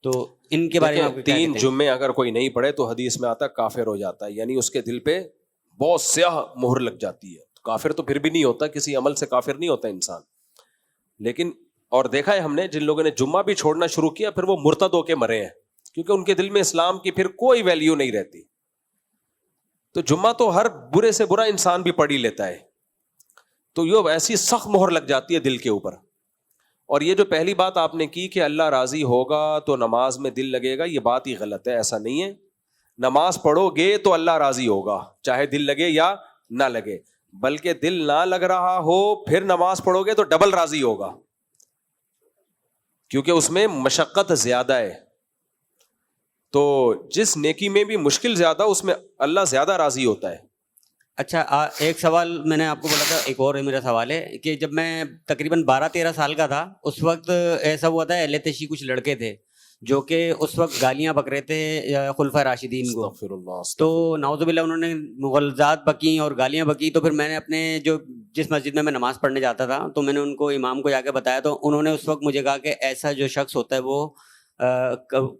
Speaker 8: تو ان کے بارے میں آپ کیا
Speaker 2: 3
Speaker 8: کہتے ہیں؟
Speaker 2: جمعے اگر کوئی نہیں پڑھے تو حدیث میں آتا کافر ہو جاتا ہے, یعنی اس کے دل پہ بہت سیاہ مہر لگ جاتی ہے. کافر تو پھر بھی نہیں ہوتا, کسی عمل سے کافر نہیں ہوتا انسان. لیکن اور دیکھا ہے ہم نے جن لوگوں نے جمعہ بھی چھوڑنا شروع کیا پھر وہ مرتد ہو کے مرے ہیں, کیونکہ ان کے دل میں اسلام کی پھر کوئی ویلیو نہیں رہتی. تو جمعہ تو ہر برے سے برا انسان بھی پڑھ ہی لیتا ہے, تو یہ ایسی سخت مہر لگ جاتی ہے دل کے اوپر. اور یہ جو پہلی بات آپ نے کی کہ اللہ راضی ہوگا تو نماز میں دل لگے گا, یہ بات ہی غلط ہے. ایسا نہیں ہے. نماز پڑھو گے تو اللہ راضی ہوگا, چاہے دل لگے یا نہ لگے. بلکہ دل نہ لگ رہا ہو پھر نماز پڑھو گے تو ڈبل راضی ہوگا, کیونکہ اس میں مشقت زیادہ ہے. تو جس نیکی میں بھی مشکل زیادہ اس میں اللہ زیادہ راضی ہوتا ہے.
Speaker 8: اچھا ایک سوال میں نے آپ کو بولا تھا, ایک اور میرا سوال ہے کہ جب میں تقریباً 12-13 سال کا تھا اس وقت ایسا ہوا تھا, اہل تشیع کچھ لڑکے تھے جو کہ اس وقت گالیاں بک رہے تھے خلفائے راشدین کو. تو نعوذ باللہ انہوں نے مغالطات بکیں اور گالیاں بکی. تو پھر میں نے اپنے جس مسجد میں نماز پڑھنے جاتا تھا تو میں نے ان کو امام کو جا کے بتایا, تو انہوں نے اس وقت مجھے کہا کہ ایسا جو شخص ہوتا ہے وہ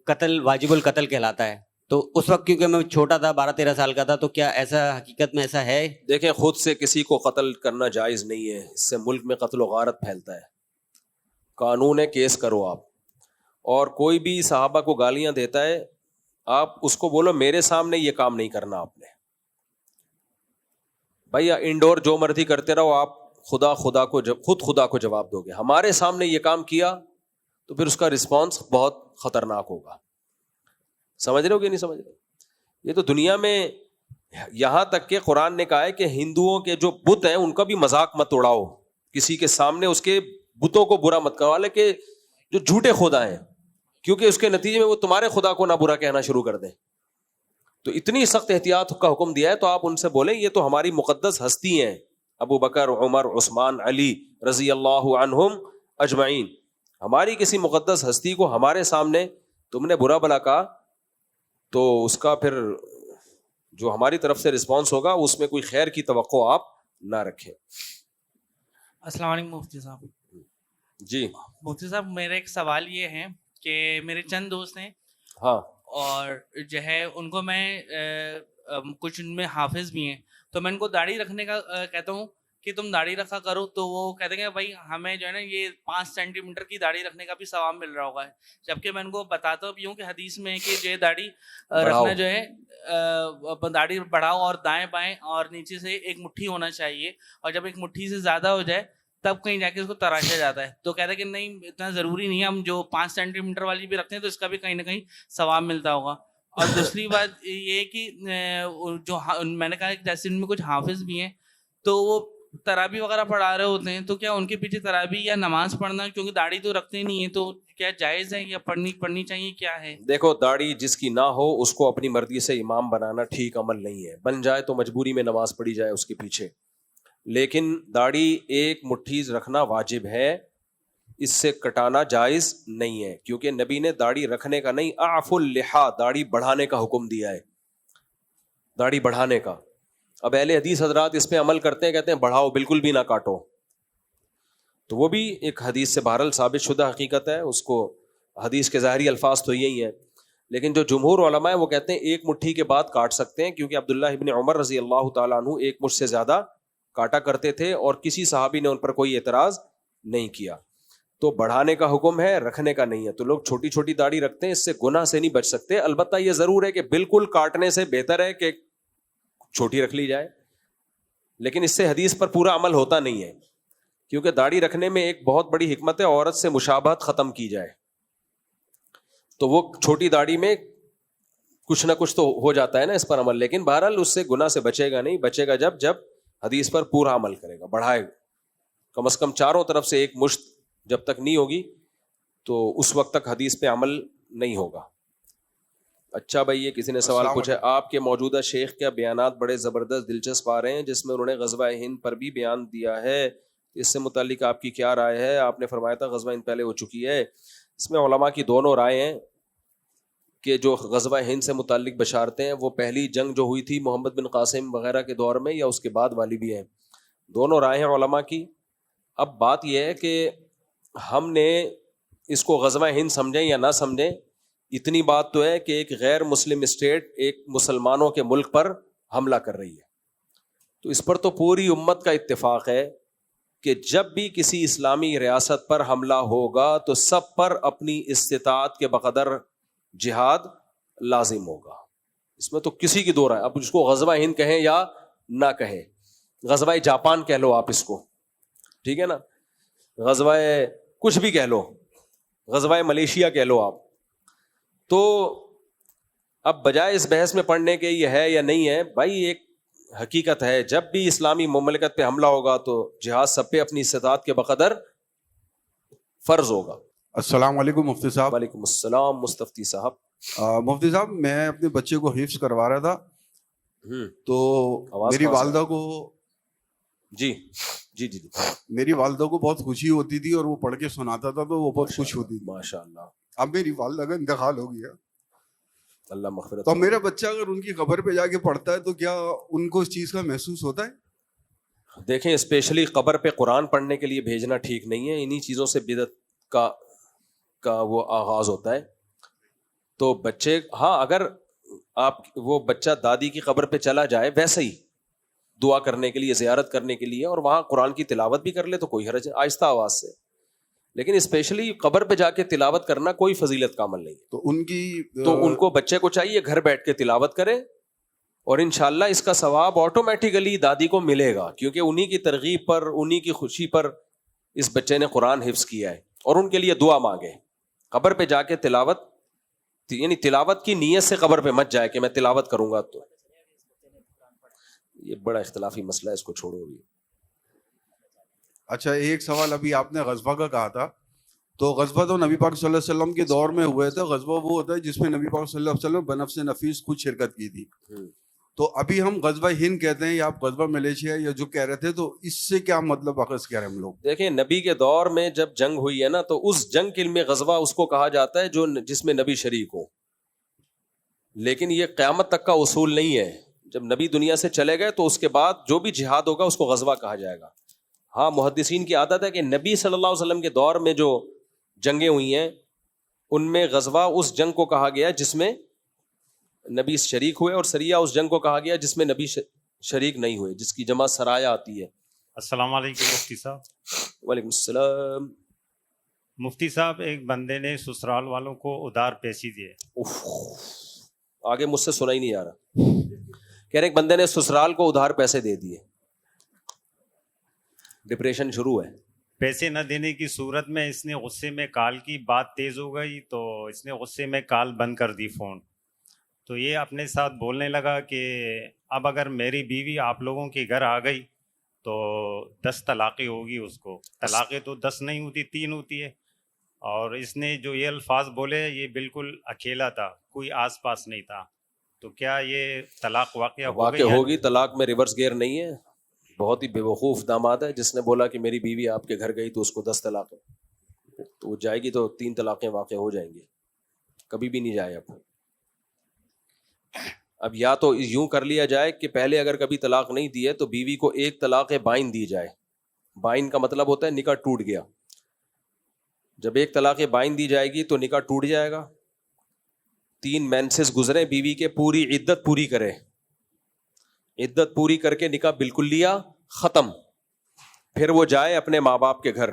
Speaker 8: قتل واجب القتل کہلاتا ہے. تو اس وقت کیونکہ میں چھوٹا تھا 12-13 سال کا تھا, تو کیا ایسا حقیقت میں ایسا ہے؟
Speaker 2: دیکھیں خود سے کسی کو قتل کرنا جائز نہیں ہے, اس سے ملک میں قتل و غارت پھیلتا ہے. قانون ہے کیس کرو آپ. اور کوئی بھی صحابہ کو گالیاں دیتا ہے آپ اس کو بولو میرے سامنے یہ کام نہیں کرنا آپ نے. بھائی انڈور جو مرضی کرتے رہو, آپ خدا کو خود خدا کو جواب دو گے. ہمارے سامنے یہ کام کیا تو پھر اس کا رسپانس بہت خطرناک ہوگا. سمجھ رہے ہو کہ نہیں سمجھ رہے؟ یہ تو دنیا میں یہاں تک کہ قرآن نے کہا ہے کہ ہندوؤں کے جو بت ہیں ان کا بھی مذاق مت اڑاؤ, کسی کے سامنے اس کے بتوں کو برا مت کرو, کہ جو جھوٹے خدا ہیں, کیونکہ اس کے نتیجے میں وہ تمہارے خدا کو نہ برا کہنا شروع کر دیں. تو اتنی سخت احتیاط کا حکم دیا ہے, تو آپ ان سے بولیں یہ تو ہماری مقدس ہستی ہیں, ابو بکر, عمر, عثمان, علی رضی اللہ عنہم اجمعین. ہماری کسی مقدس ہستی کو ہمارے سامنے تم نے برا بلا کہا تو اس کا پھر جو ہماری طرف سے رسپانس ہوگا اس میں کوئی خیر کی توقع آپ نہ رکھیں.
Speaker 9: السلام علیکم مفتی صاحب.
Speaker 2: جی
Speaker 9: مفتی صاحب میرا ایک سوال یہ ہے کہ میرے چند دوست ہیں,
Speaker 2: ہاں,
Speaker 9: اور جو ہے ان کو میں کچھ ان میں حافظ بھی ہیں, تو میں ان کو داڑھی رکھنے کا کہتا ہوں کہ تم داڑھی رکھا کرو, تو وہ کہتے ہیں کہ بھائی ہمیں جو ہے نا یہ 5 سینٹی میٹر کی داڑھی رکھنے کا بھی ثواب مل رہا ہوگا. جبکہ میں ان کو بتاتا بھی ہوں کہ حدیث میں کہ جو داڑھی رکھنا جو ہے داڑھی بڑھاؤ اور دائیں بائیں اور نیچے سے ایک مٹھی ہونا چاہیے, اور جب ایک مٹھی سے زیادہ ہو جائے تب کہیں جا کے اس کو تراشا جاتا ہے. تو کہتا ہے کہ نہیں اتنا ضروری نہیں ہے, ہم جو 5 سینٹی میٹر والی بھی رکھتے ہیں تو اس کا بھی کہیں نہ کہیں ثواب ملتا ہوگا. اور دوسری بات یہ کہ جو میں نے کہا کہ جیسے ان میں کچھ حافظ بھی ہیں تو وہ تراویح وغیرہ پڑھا رہے ہوتے ہیں, تو کیا ان کے پیچھے تراویح یا نماز پڑھنا, کیونکہ داڑھی تو رکھتے نہیں ہیں, تو کیا جائز ہے یا پڑھنی چاہیے, کیا ہے؟
Speaker 2: دیکھو داڑھی جس کی نہ ہو اس کو اپنی مرضی سے امام بنانا ٹھیک عمل نہیں ہے. بن جائے تو مجبوری میں نماز پڑھی جائے اس کے پیچھے, لیکن داڑھی ایک مٹھی رکھنا واجب ہے, اس سے کٹانا جائز نہیں ہے, کیونکہ نبی نے داڑھی رکھنے کا نہیں اعفوا اللحیٰ داڑھی بڑھانے کا حکم دیا ہے, داڑھی بڑھانے کا. اب اہل حدیث حضرات اس پہ عمل کرتے ہیں, کہتے ہیں بڑھاؤ بالکل بھی نہ کاٹو, تو وہ بھی ایک حدیث سے بہرحال ثابت شدہ حقیقت ہے, اس کو حدیث کے ظاہری الفاظ تو یہی ہیں. لیکن جو جمہور علماء ہیں وہ کہتے ہیں ایک مٹھی کے بعد کاٹ سکتے ہیں, کیونکہ عبداللہ ابن عمر رضی اللہ تعالیٰ عنہ ایک مٹھ سے زیادہ کاٹا کرتے تھے اور کسی صحابی نے ان پر کوئی اعتراض نہیں کیا. تو بڑھانے کا حکم ہے, رکھنے کا نہیں ہے. تو لوگ چھوٹی چھوٹی داڑھی رکھتے ہیں, اس سے گناہ سے نہیں بچ سکتے. البتہ یہ ضرور ہے کہ بالکل کاٹنے سے بہتر ہے کہ چھوٹی رکھ لی جائے, لیکن اس سے حدیث پر پورا عمل ہوتا نہیں ہے, کیونکہ داڑھی رکھنے میں ایک بہت بڑی حکمت ہے عورت سے مشابہت ختم کی جائے. تو وہ چھوٹی داڑھی میں کچھ نہ کچھ تو ہو جاتا ہے نا اس پر عمل, لیکن بہرحال اس سے گناہ سے بچے گا نہیں. بچے گا جب حدیث پر پورا عمل کرے گا, بڑھائے گا, کم از کم چاروں طرف سے ایک مشت جب تک نہیں ہوگی تو اس وقت تک حدیث پہ عمل نہیں ہوگا. اچھا بھائی, یہ کسی نے سوال پوچھا, آپ کے موجودہ شیخ کے بیانات بڑے زبردست دلچسپ آ رہے ہیں, جس میں انہوں نے غزوہ ہند پر بھی بیان دیا ہے, اس سے متعلق آپ کی کیا رائے ہے؟ آپ نے فرمایا تھا غزوہ ہند پہلے ہو چکی ہے. اس میں علماء کی دونوں رائے ہیں کہ جو غزوہ ہند سے متعلق بشارتیں ہیں وہ پہلی جنگ جو ہوئی تھی محمد بن قاسم وغیرہ کے دور میں یا اس کے بعد والی بھی ہیں. دونوں رائے ہیں علماء کی. اب بات یہ ہے کہ ہم نے اس کو غزوہ ہند سمجھیں یا نہ سمجھیں, اتنی بات تو ہے کہ ایک غیر مسلم اسٹیٹ ایک مسلمانوں کے ملک پر حملہ کر رہی ہے. تو اس پر تو پوری امت کا اتفاق ہے کہ جب بھی کسی اسلامی ریاست پر حملہ ہوگا تو سب پر اپنی استطاعت کے بقدر جہاد لازم ہوگا. اس میں تو کسی کی دو رائے. اب اس کو غزوہ ہند کہیں یا نہ کہیں, غزوہ جاپان کہہ لو آپ اس کو, ٹھیک ہے نا, غزوہ کچھ بھی کہہ لو, غزوہ ملیشیا کہہ لو آپ. تو اب بجائے اس بحث میں پڑھنے کے یہ ہے یا نہیں ہے, بھائی ایک حقیقت ہے, جب بھی اسلامی مملکت پہ حملہ ہوگا تو جہاد سب پہ اپنی استطاعت کے بقدر فرض ہوگا.
Speaker 10: السلام علیکم مفتی صاحب.
Speaker 2: وعلیکم السلام مستفتی صاحب.
Speaker 10: مفتی صاحب, میں اپنے بچے کو حفظ کروا رہا تھا, تو میری والدہ کو
Speaker 2: جی
Speaker 10: میری والدہ کو بہت خوشی ہوتی تھی اور وہ پڑھ کے سناتا تھا تو وہ بہت خوش ہوتی تھی.
Speaker 2: ماشاء اللہ.
Speaker 10: اب میری والدہ کا انتقال ہو گیا,
Speaker 2: اللہ مغفرت.
Speaker 10: تو میرا بچہ اگر ان کی قبر پہ جا کے پڑھتا ہے تو کیا ان کو اس چیز کا محسوس ہوتا ہے؟
Speaker 2: دیکھیں, اسپیشلی قبر پہ قرآن پڑھنے کے لیے بھیجنا ٹھیک نہیں ہے. انہی چیزوں سے بدعت کا وہ آغاز ہوتا ہے. تو بچے, ہاں اگر آپ وہ بچہ دادی کی قبر پہ چلا جائے ویسے ہی دعا کرنے کے لیے, زیارت کرنے کے لیے, اور وہاں قرآن کی تلاوت بھی کر لے تو کوئی حرج ہے, آہستہ آواز سے. لیکن اسپیشلی قبر پہ جا کے تلاوت کرنا کوئی فضیلت کا عمل نہیں ہے. تو ان کو بچے کو چاہیے گھر بیٹھ کے تلاوت کرے, اور انشاءاللہ اس کا ثواب آٹومیٹیکلی دادی کو ملے گا, کیونکہ انہی کی ترغیب پر, انہی کی خوشی پر اس بچے نے قرآن حفظ کیا ہے. اور ان کے لیے دعا مانگے. قبر پہ جا کے تلاوت, یعنی تلاوت کی نیت سے قبر پہ مت جائے کہ میں تلاوت کروں گا, تو یہ بڑا اختلافی مسئلہ ہے, اس کو چھوڑو بھی.
Speaker 10: اچھا, ایک سوال, ابھی آپ نے غزوہ کا کہا تھا, تو غزوہ تو نبی پاک صلی اللہ علیہ وسلم کے دور میں ہوئے تھے. غزوہ وہ ہوتا ہے جس میں نبی پاک صلی اللہ علیہ وسلم بنفس نفیس خود شرکت کی تھی. تو ابھی ہم غزوہ ہند کہتے ہیں یا آپ غزوہ ملیشیا یا جو کہہ رہے تھے, تو اس سے کیا مطلب اخذ کیا رہے ہم لوگ؟
Speaker 2: دیکھیں, نبی کے دور میں جب جنگ ہوئی ہے نا, تو اس جنگ کے علم غزوہ اس کو کہا جاتا ہے جو جس میں نبی شریک ہو. لیکن یہ قیامت تک کا اصول نہیں ہے. جب نبی دنیا سے چلے گئے تو اس کے بعد جو بھی جہاد ہوگا اس کو غزوہ کہا جائے گا. ہاں, محدثین کی عادت ہے کہ نبی صلی اللہ علیہ وسلم کے دور میں جو جنگیں ہوئی ہیں ان میں غزوہ اس جنگ کو کہا گیا جس میں نبی شریک ہوئے, اور سریہ اس جنگ کو کہا گیا جس میں نبی شریک نہیں ہوئے, جس کی جمع سرایہ آتی ہے.
Speaker 11: السلام علیکم مفتی صاحب.
Speaker 2: وعلیکم السلام.
Speaker 11: مفتی صاحب, ایک بندے نے سسرال والوں کو ادھار پیسے دیے.
Speaker 2: آگے مجھ سے سنا ہی نہیں آ رہا. کہہ رہے ایک بندے نے سسرال کو ادھار پیسے دے دیے, ڈپریشن شروع ہے.
Speaker 11: پیسے نہ دینے کی صورت میں اس نے غصے میں کال کی, بات تیز ہو گئی تو اس نے غصے میں کال بند کر دی فون. تو یہ اپنے ساتھ بولنے لگا کہ اب اگر میری بیوی آپ لوگوں کے گھر آ گئی تو 10 طلاقیں ہوگی اس کو. طلاقیں تو 10 نہیں ہوتی, 3 ہوتی ہے. اور اس نے جو یہ الفاظ بولے یہ بالکل اکیلا تھا, کوئی آس پاس نہیں تھا. تو کیا یہ طلاق واقع
Speaker 2: ہوگی؟ طلاق میں ریورس گیئر نہیں ہے. بہت ہی بے وقوف داماد ہے جس نے بولا کہ میری بیوی آپ کے گھر گئی تو اس کو 10 طلاقیں, تو وہ جائے گی تو 3 طلاقیں واقع ہو جائیں گی, کبھی بھی نہیں جائے. اب یا تو یوں کر لیا جائے کہ پہلے اگر کبھی طلاق نہیں دی ہے تو بیوی کو 1 طلاق بائن دی جائے. بائن کا مطلب ہوتا ہے نکاح ٹوٹ گیا. جب 1 طلاق بائن دی جائے گی تو نکاح ٹوٹ جائے گا. 3 مینسز گزرے بیوی کے, پوری عدت پوری کرے, عدت پوری کر کے نکاح بالکل لیا, ختم. پھر وہ جائے اپنے ماں باپ کے گھر,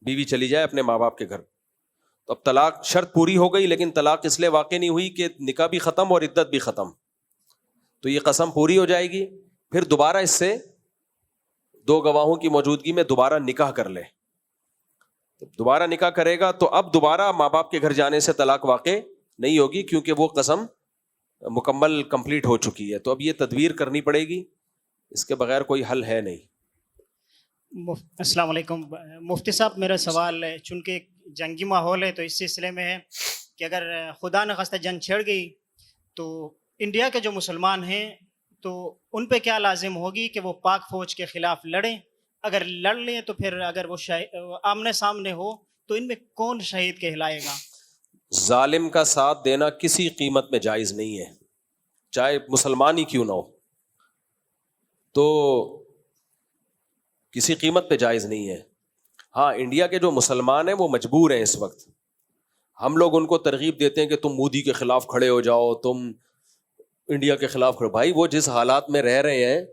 Speaker 2: بیوی چلی جائے اپنے ماں باپ کے گھر. تو اب طلاق شرط پوری ہو گئی, لیکن طلاق اس لیے واقع نہیں ہوئی کہ نکاح بھی ختم اور عدت بھی ختم. تو یہ قسم پوری ہو جائے گی. پھر دوبارہ اس سے 2 گواہوں کی موجودگی میں دوبارہ نکاح کر لے. دوبارہ نکاح کرے گا تو اب دوبارہ ماں باپ کے گھر جانے سے طلاق واقع نہیں ہوگی, کیونکہ وہ قسم مکمل کمپلیٹ ہو چکی ہے. تو اب یہ تدبیر کرنی پڑے گی, اس کے بغیر کوئی حل ہے نہیں.
Speaker 12: السلام علیکم مفتی صاحب, میرا سوال ہے, چونکہ جنگی ماحول ہے تو اس سلسلے میں ہے کہ اگر خدا نخواستہ جنگ چھڑ گئی تو انڈیا کے جو مسلمان ہیں تو ان پہ کیا لازم ہوگی کہ وہ پاک فوج کے خلاف لڑیں؟ اگر لڑ لیں تو پھر اگر وہ آمنے سامنے ہو تو ان میں کون شہید کہلائے گا؟
Speaker 2: ظالم کا ساتھ دینا کسی قیمت میں جائز نہیں ہے, چاہے مسلمان ہی کیوں نہ ہو. تو کسی قیمت پہ جائز نہیں ہے. ہاں, انڈیا کے جو مسلمان ہیں وہ مجبور ہیں اس وقت. ہم لوگ ان کو ترغیب دیتے ہیں کہ تم مودی کے خلاف کھڑے ہو جاؤ, تم انڈیا کے خلاف کھڑے. بھائی وہ جس حالات میں رہ رہے ہیں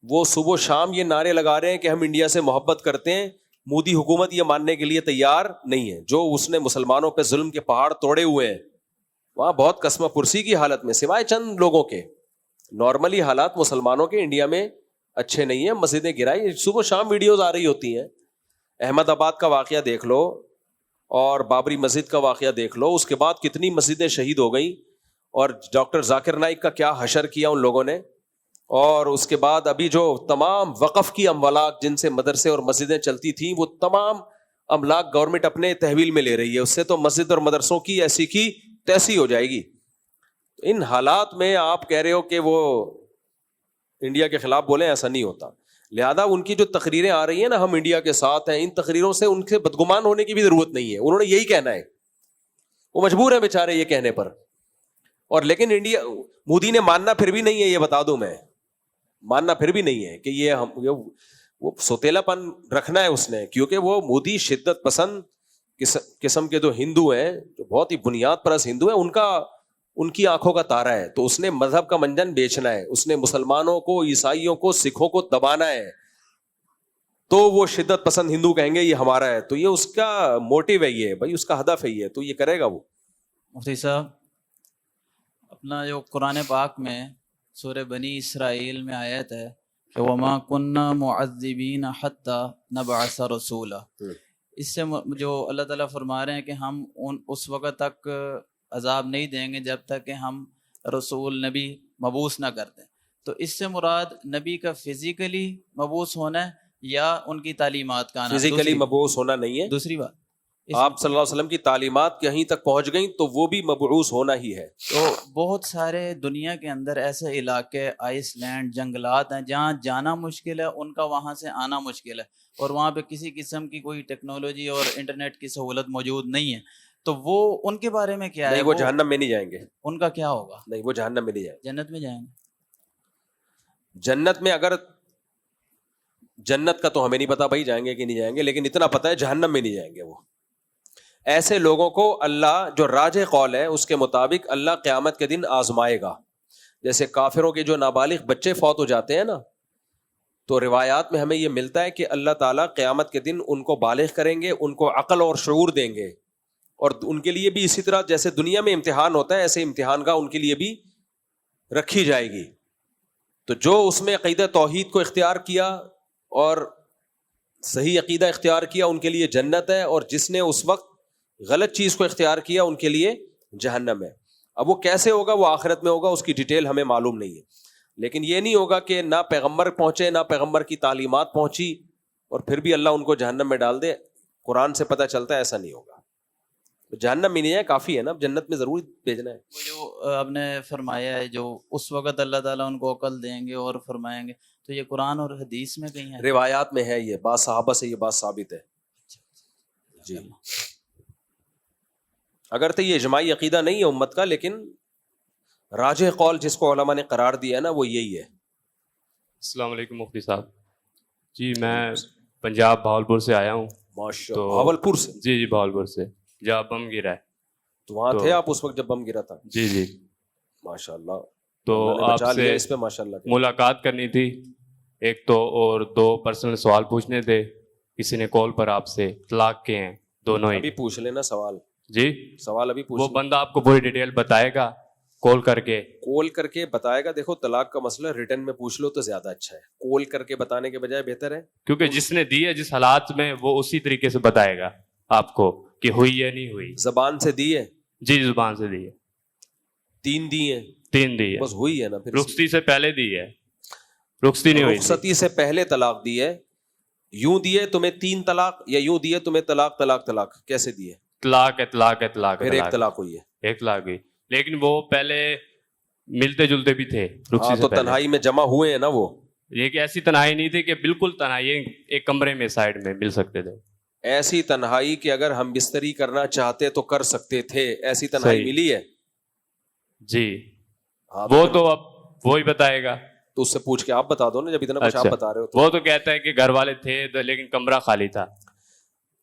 Speaker 2: وہ صبح و شام یہ نعرے لگا رہے ہیں کہ ہم انڈیا سے محبت کرتے ہیں, مودی حکومت یہ ماننے کے لیے تیار نہیں ہے. جو اس نے مسلمانوں پہ ظلم کے پہاڑ توڑے ہوئے ہیں وہاں بہت قسمہ پرسی کی حالت میں, سوائے چند لوگوں کے, نارملی حالات مسلمانوں کے انڈیا میں اچھے نہیں ہیں. مسجدیں گرائی, صبح شام ویڈیوز آ رہی ہوتی ہیں. احمد آباد کا واقعہ دیکھ لو اور بابری مسجد کا واقعہ دیکھ لو, اس کے بعد کتنی مسجدیں شہید ہو گئیں, اور ڈاکٹر ذاکر نائک کا کیا حشر کیا ان لوگوں نے. اور اس کے بعد ابھی جو تمام وقف کی املاک جن سے مدرسے اور مسجدیں چلتی تھیں وہ تمام املاک گورنمنٹ اپنے تحویل میں لے رہی ہے. اس سے تو مسجد اور مدرسوں کی ایسی کی تیسی ہو جائے گی. ان حالات میں آپ کہہ رہے ہو کہ وہ انڈیا کے خلاف بولیں, ایسا نہیں ہوتا. لہذا ان کی جو تقریریں آ رہی ہیں نا, ہم انڈیا کے ساتھ ہیں, ان تقریروں سے ان سے بدگمان ہونے کی بھی ضرورت نہیں ہے. انہوں نے یہی کہنا ہے, وہ مجبور ہیں بیچارے یہ کہنے پر. اور لیکن انڈیا, مودی نے ماننا پھر بھی نہیں ہے, یہ بتا دوں میں, ماننا پھر بھی نہیں ہے کہ یہ ہم وہ سوتیلا پن رکھنا ہے اس نے, کیونکہ وہ مودی شدت پسند قسم کے جو ہندو ہیں, جو بہت ہی بنیاد پرست ہندو ہیں, ان کی آنکھوں کا تارا ہے. تو اس نے مذہب کا منجن بیچنا ہے, اس نے مسلمانوں کو, عیسائیوں کو, سکھوں کو دبانا ہے. تو وہ شدت پسند ہندو کہیں گے یہ ہمارا ہے, تو یہ اس کا موٹیو ہے, یہ بھائی اس کا ہدف ہے, یہ تو یہ کرے گا وہ.
Speaker 13: مفتی صاحب, اپنا جو قرآن پاک میں سورہ بنی اسرائیل میں آیت ہے کہ وما کننا معذبین حتی نبعث رسولا, اس سے جو اللہ تعالیٰ فرما رہے ہیں کہ ہم اس وقت تک عذاب نہیں دیں گے جب تک کہ ہم رسول نبی مبعوث نہ کرتے. تو اس سے مراد نبی کا فزیکلی مبعوث ہونا ہے یا ان کی تعلیمات کا آنا؟
Speaker 2: فزیکلی مبعوث ہونا نہیں ہے.
Speaker 13: دوسری بات,
Speaker 2: آپ صلی اللہ علیہ وسلم کی تعلیمات کہیں تک پہنچ گئیں تو وہ بھی مبعوث ہونا ہی ہے.
Speaker 13: تو بہت سارے دنیا کے اندر ایسے علاقے, آئس لینڈ, جنگلات ہیں جہاں جانا مشکل ہے, ان کا وہاں سے آنا مشکل ہے, اور وہاں پہ کسی قسم کی کوئی ٹیکنالوجی اور انٹرنیٹ کی سہولت موجود نہیں ہے. تو وہ ان کے بارے میں کیا ہے؟
Speaker 2: نہیں, وہ جہنم میں نہیں جائیں گے.
Speaker 13: ان کا کیا ہوگا؟
Speaker 2: نہیں, وہ جہنم میں نہیں جائیں گے,
Speaker 13: جنت میں جائیں گے.
Speaker 2: جنت میں اگر, جنت کا تو ہمیں نہیں پتا بھائی جائیں گے کہ نہیں جائیں گے, لیکن اتنا پتا ہے جہنم میں نہیں جائیں گے. وہ ایسے لوگوں کو اللہ, جو راجح قول ہے اس کے مطابق اللہ قیامت کے دن آزمائے گا. جیسے کافروں کے جو نابالغ بچے فوت ہو جاتے ہیں نا, تو روایات میں ہمیں یہ ملتا ہے کہ اللہ تعالیٰ قیامت کے دن ان کو بالغ کریں گے, ان کو عقل اور شعور دیں گے, اور ان کے لیے بھی اسی طرح جیسے دنیا میں امتحان ہوتا ہے ایسے امتحان کا ان کے لیے بھی رکھی جائے گی. تو جو اس میں عقیدہ توحید کو اختیار کیا اور صحیح عقیدہ اختیار کیا ان کے لیے جنت ہے, اور جس نے اس وقت غلط چیز کو اختیار کیا ان کے لیے جہنم ہے. اب وہ کیسے ہوگا, وہ آخرت میں ہوگا, اس کی ڈیٹیل ہمیں معلوم نہیں ہے. لیکن یہ نہیں ہوگا کہ نہ پیغمبر پہنچے نہ پیغمبر کی تعلیمات پہنچی اور پھر بھی اللہ ان کو جہنم میں ڈال دے. قرآن سے پتہ چلتا ہے ایسا نہیں ہوگا. جہنم میں نہیں ہے, کافی ہے نا, جنت میں ضرور بھیجنا ہے.
Speaker 13: وہ جو آپ نے فرمایا ہے جو اس وقت اللہ تعالیٰ ان کو عقل دیں گے اور فرمائیں گے, تو یہ قرآن اور حدیث میں کہیں ہے؟
Speaker 2: روایات میں ہے, یہ بات صحابہ سے یہ بات ثابت ہے. جی, اگر تو یہ اجماعی عقیدہ نہیں ہے امت کا, لیکن راجح قول جس کو علماء نے قرار دیا ہے نا وہ یہی ہے.
Speaker 14: السلام علیکم مفتی صاحب. جی میں پنجاب بھاولپور سے آیا ہوں.
Speaker 2: ماشاءاللہ, بھاولپور سے؟
Speaker 14: جی جی بھاولپور سے, جہاں بم گرا ہے.
Speaker 2: تو وہاں تھے آپ اس وقت جب بم گرا تھا؟
Speaker 14: جی جی
Speaker 2: ماشاءاللہ.
Speaker 14: تو آپ سے
Speaker 2: اس پہ ماشاءاللہ
Speaker 14: ملاقات کرنی تھی ایک تو, اور 2 پرسنل سوال پوچھنے تھے. کسی نے کال پر آپ سے, طلاق کے ہیں دونوں ہی.
Speaker 2: ابھی پوچھ لینا سوال.
Speaker 14: جی
Speaker 2: سوال ابھی پوچھ.
Speaker 14: وہ بندہ آپ کو پوری ڈیٹیل بتائے گا کال کر کے
Speaker 2: بتائے گا. دیکھو طلاق کا مسئلہ ریٹن میں پوچھ لو تو زیادہ اچھا ہے, کال کر کے بتانے کے بجائے بہتر ہے,
Speaker 14: کیونکہ جس نے دی ہے جس حالات میں وہ اسی طریقے سے بتائے گا آپ کو کہ ہوئی یا نہیں ہوئی.
Speaker 2: زبان سے دی ہے؟
Speaker 14: جی زبان سے دی ہے.
Speaker 2: 3 دی ہیں؟
Speaker 14: 3 دی ہے.
Speaker 2: بس ہوئی ہے نا. پھر
Speaker 14: رخصتی سے پہلے دی ہے, رخصتی نہیں ہوئی.
Speaker 2: رخصتی سے پہلے طلاق دی ہے, یوں دیے تمہیں 3 طلاق, یا یوں دیے تمہیں طلاق طلاق طلاق, کیسے دیے؟
Speaker 14: طلاق ہے طلاق ہے طلاق ہے,
Speaker 2: پھر 1 طلاق ہوئی ہے.
Speaker 14: 1 طلاق ہوئی, لیکن وہ پہلے ملتے جلتے بھی تھے.
Speaker 2: تو تنہائی میں جمع ہوئے ہیں نا. وہ
Speaker 14: یہ کہ ایسی تنہائی نہیں تھی کہ بالکل تنہائی, ایک کمرے میں سائڈ میں مل سکتے تھے.
Speaker 2: ایسی تنہائی کہ اگر ہم بستری کرنا چاہتے تو کر سکتے تھے, ایسی تنہائی ملی ہے؟
Speaker 14: جی وہ تو اب وہی بتائے گا.
Speaker 2: تو اس سے پوچھ کے آپ بتا دو نا, جب اتنا کچھ آپ بتا رہے ہو.
Speaker 14: وہ تو کہتا ہے کہ گھر والے تھے لیکن کمرہ خالی تھا.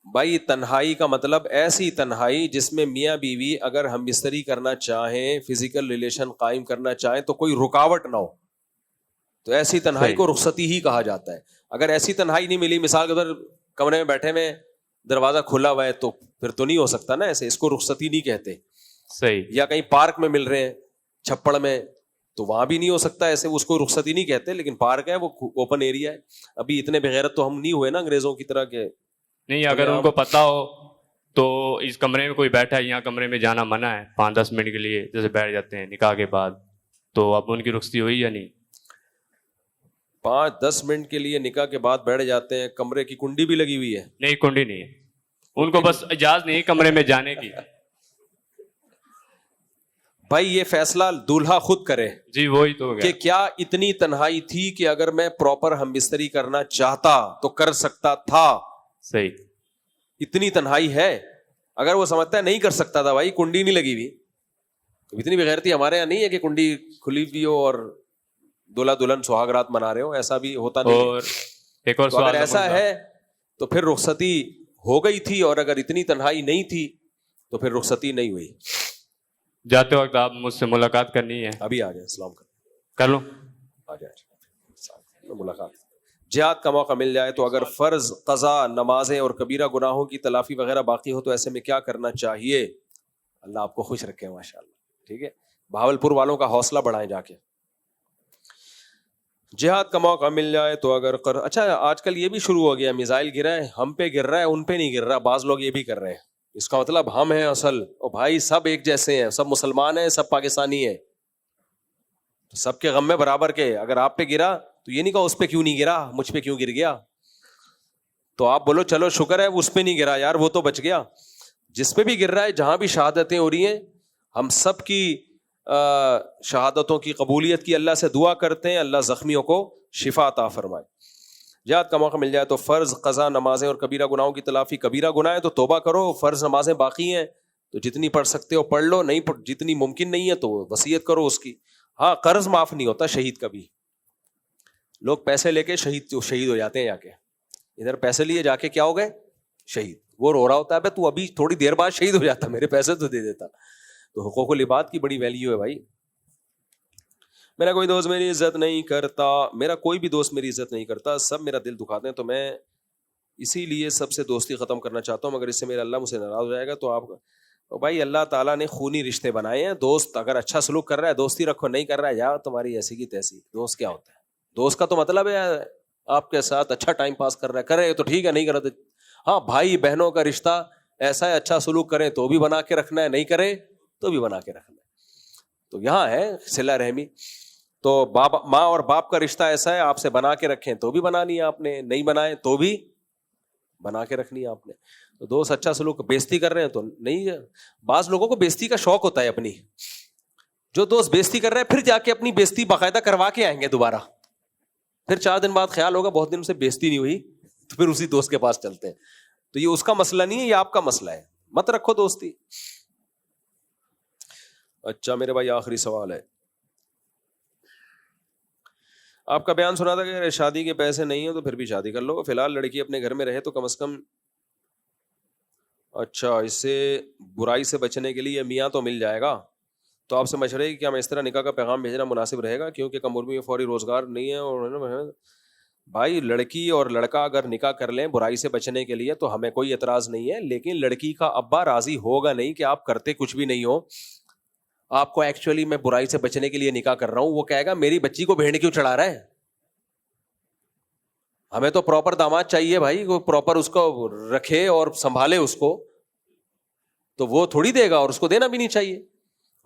Speaker 2: بھائی تنہائی کا مطلب ایسی تنہائی جس میں میاں بیوی اگر ہم بستری کرنا چاہیں, فزیکل ریلیشن قائم کرنا چاہیں تو کوئی رکاوٹ نہ ہو, تو ایسی تنہائی کو رخصتی ہی کہا جاتا ہے. اگر ایسی تنہائی نہیں ملی, مثال کے طور کمرے میں بیٹھے میں دروازہ کھلا ہوا ہے, تو پھر تو نہیں ہو سکتا نا ایسے, اس کو رخصتی نہیں کہتے.
Speaker 14: صحیح.
Speaker 2: یا کہیں پارک میں مل رہے ہیں چھپڑ میں, تو وہاں بھی نہیں ہو سکتا ایسے, اس کو رخصتی نہیں کہتے. لیکن پارک ہے, وہ اوپن ایریا ہے. ابھی اتنے بغیرت تو ہم نہیں ہوئے نا انگریزوں کی طرح کے.
Speaker 14: نہیں, اگر ان کو پتا ہو تو اس کمرے میں کوئی بیٹھا ہے, یہاں کمرے میں جانا منع ہے 5-10 منٹ کے لیے, جیسے بیٹھ جاتے ہیں نکاح کے بعد, تو اب ان کی رخصتی ہوئی یا نہیں؟
Speaker 2: 5-10 منٹ کے لیے نکاح کے بعد بیٹھ جاتے ہیں, کمرے کی کنڈی بھی لگی ہوئی ہے؟
Speaker 14: نہیں, کنڈی نہیں ہے, ان کو بس اجازت نہیں کمرے میں جانے کی.
Speaker 2: بھائی یہ فیصلہ دولہا خود کرے.
Speaker 14: جی وہی تو
Speaker 2: کہ کیا اتنی تنہائی تھی کہ اگر میں پراپر ہم بستری کرنا چاہتا تو کر سکتا تھا.
Speaker 14: صحیح.
Speaker 2: اتنی تنہائی ہے, اگر وہ سمجھتا ہے نہیں کر سکتا تھا, بھائی کنڈی نہیں لگی ہوئی. اتنی بغیرتی ہمارے یہاں نہیں ہے کہ کنڈی کھلی ہوئی ہو اور دولہا دلہن سہاگ رات منا رہے ہو, ایسا بھی ہوتا نہیں.
Speaker 14: اور ایک اور
Speaker 2: سوال, اگر ایسا ہے تو پھر رخصتی ہو گئی تھی, اور اگر اتنی تنہائی نہیں تھی تو پھر رخصتی نہیں ہوئی.
Speaker 14: جاتے وقت آپ مجھ سے ملاقات کرنی ہے؟
Speaker 2: ابھی آ جائیں, السلام
Speaker 14: کر لوں,
Speaker 2: آ جائیں ملاقات. جہاد کا موقع مل جائے تو اگر فرض, قضا, نمازیں اور کبیرہ گناہوں کی تلافی وغیرہ باقی ہو تو ایسے میں کیا کرنا چاہیے؟ اللہ آپ کو خوش رکھے ماشاءاللہ. ٹھیک ہے, بہاولپور والوں کا حوصلہ بڑھائیں جا کے. جہاد کا موقع مل جائے تو اگر اچھا آج کل یہ بھی شروع ہو گیا, میزائل گر رہا ہے, ہم پہ گر رہا ہے, ان پہ نہیں گر رہا. بعض لوگ یہ بھی کر رہے ہیں, اس کا مطلب ہم ہیں اصل. او بھائی سب ایک جیسے ہیں, سب مسلمان ہیں, سب پاکستانی ہیں, سب کے غم میں برابر کے. اگر آپ پہ گرا تو یہ نہیں کہا اس پہ کیوں نہیں گرا, مجھ پہ کیوں گر گیا, تو آپ بولو چلو شکر ہے اس پہ نہیں گرا یار, وہ تو بچ گیا. جس پہ بھی گر رہا ہے, جہاں بھی شہادتیں ہو رہی ہیں, ہم سب کی شہادتوں کی قبولیت کی اللہ سے دعا کرتے ہیں, اللہ زخمیوں کو شفا عطا فرمائے. جہاد کا موقع مل جائے تو فرض, قضا, نمازیں اور کبیرہ گناہوں کی تلافی. کبیرہ گناہ ہے تو توبہ کرو, فرض نمازیں باقی ہیں تو جتنی پڑھ سکتے ہو پڑھ لو, نہیں جتنی ممکن نہیں ہے تو وصیت کرو اس کی. ہاں قرض معاف نہیں ہوتا شہید کا بھی. لوگ پیسے لے کے شہید ہو جاتے ہیں, جا کے ادھر پیسے لیے جا کے کیا ہو گئے شہید. وہ رو رہا ہوتا ہے تو ابھی تھوڑی دیر بعد شہید ہو جاتا, میرے پیسے تو دے دیتا. تو حقوق العباد کی بڑی ویلیو ہے بھائی. میرا کوئی دوست میری عزت نہیں کرتا, میرا کوئی بھی دوست میری عزت نہیں کرتا, سب میرا دل دکھاتے ہیں, تو میں اسی لیے سب سے دوستی ختم کرنا چاہتا ہوں, مگر اس سے میرا اللہ مجھ سے ناراض ہو جائے گا. تو آپ بھائی اللہ تعالیٰ نے خونی رشتے بنائے ہیں, دوست اگر اچھا سلوک کر رہا ہے دوستی رکھو, نہیں کر رہا ہے یا تمہاری ایسی کی تیسی. دوست کیا ہوتا ہے؟ دوست کا تو مطلب ہے آپ کے ساتھ اچھا ٹائم پاس کر رہا ہے, کرے تو ٹھیک ہے, نہیں کرے تو ہاں. بھائی بہنوں کا رشتہ ایسا ہے, اچھا سلوک کریں تو بھی بنا کے رکھنا ہے, نہیں کرے تو بھی بنا کے رکھنا ہے. تو یہاں ہے صلہ رحمی. تو ماں اور باپ کا رشتہ ایسا ہے, آپ سے بنا کے رکھیں تو بھی بنانی ہے آپ نے, نہیں بنائے تو بھی بنا کے رکھنی ہے آپ نے. تو دوست اچھا سلوک, بیزتی کر رہے ہیں تو نہیں. بعض لوگوں کو بیزتی کا شوق ہوتا ہے اپنی, جو دوست بیزتی کر رہے ہیں پھر جا کے اپنی بیزتی باقاعدہ کروا کے آئیں گے دوبارہ. پھر 4 دن بعد خیال ہوگا بہت دن سے بیزتی نہیں ہوئی, تو پھر اسی دوست کے پاس چلتے ہیں. تو یہ اس کا مسئلہ نہیں ہے, یہ آپ کا مسئلہ ہے. مت رکھو دوستی. اچھا میرے بھائی آخری سوال ہے, آپ کا بیان سنا تھا کہ شادی کے پیسے نہیں ہو تو پھر بھی شادی کر لو, فی الحال لڑکی اپنے گھر میں رہے تو کم از کم. اچھا اس سے برائی سے بچنے کے لیے میاں تو مل جائے گا, تو آپ سے مشورہ ہے کہ ہم اس طرح نکاح کا پیغام بھیجنا مناسب رہے گا, کیونکہ کم عمر میں فوری روزگار نہیں ہے. اور بھائی لڑکی اور لڑکا اگر نکاح کر لیں برائی سے بچنے کے لیے تو ہمیں کوئی اعتراض نہیں ہے, لیکن لڑکی کا ابا راضی ہوگا نہیں کہ آپ کرتے کچھ بھی نہیں ہو, آپ کو ایکچولی میں برائی سے بچنے کے لیے نکاح کر رہا ہوں. وہ کہے گا میری بچی کو بھیڑ کیوں چڑھا رہا ہے, ہمیں تو پراپر داماد چاہیے بھائی, وہ پراپر اس کو رکھے اور سنبھالے اس کو, تو وہ تھوڑی دے گا, اور اس کو دینا بھی نہیں چاہیے.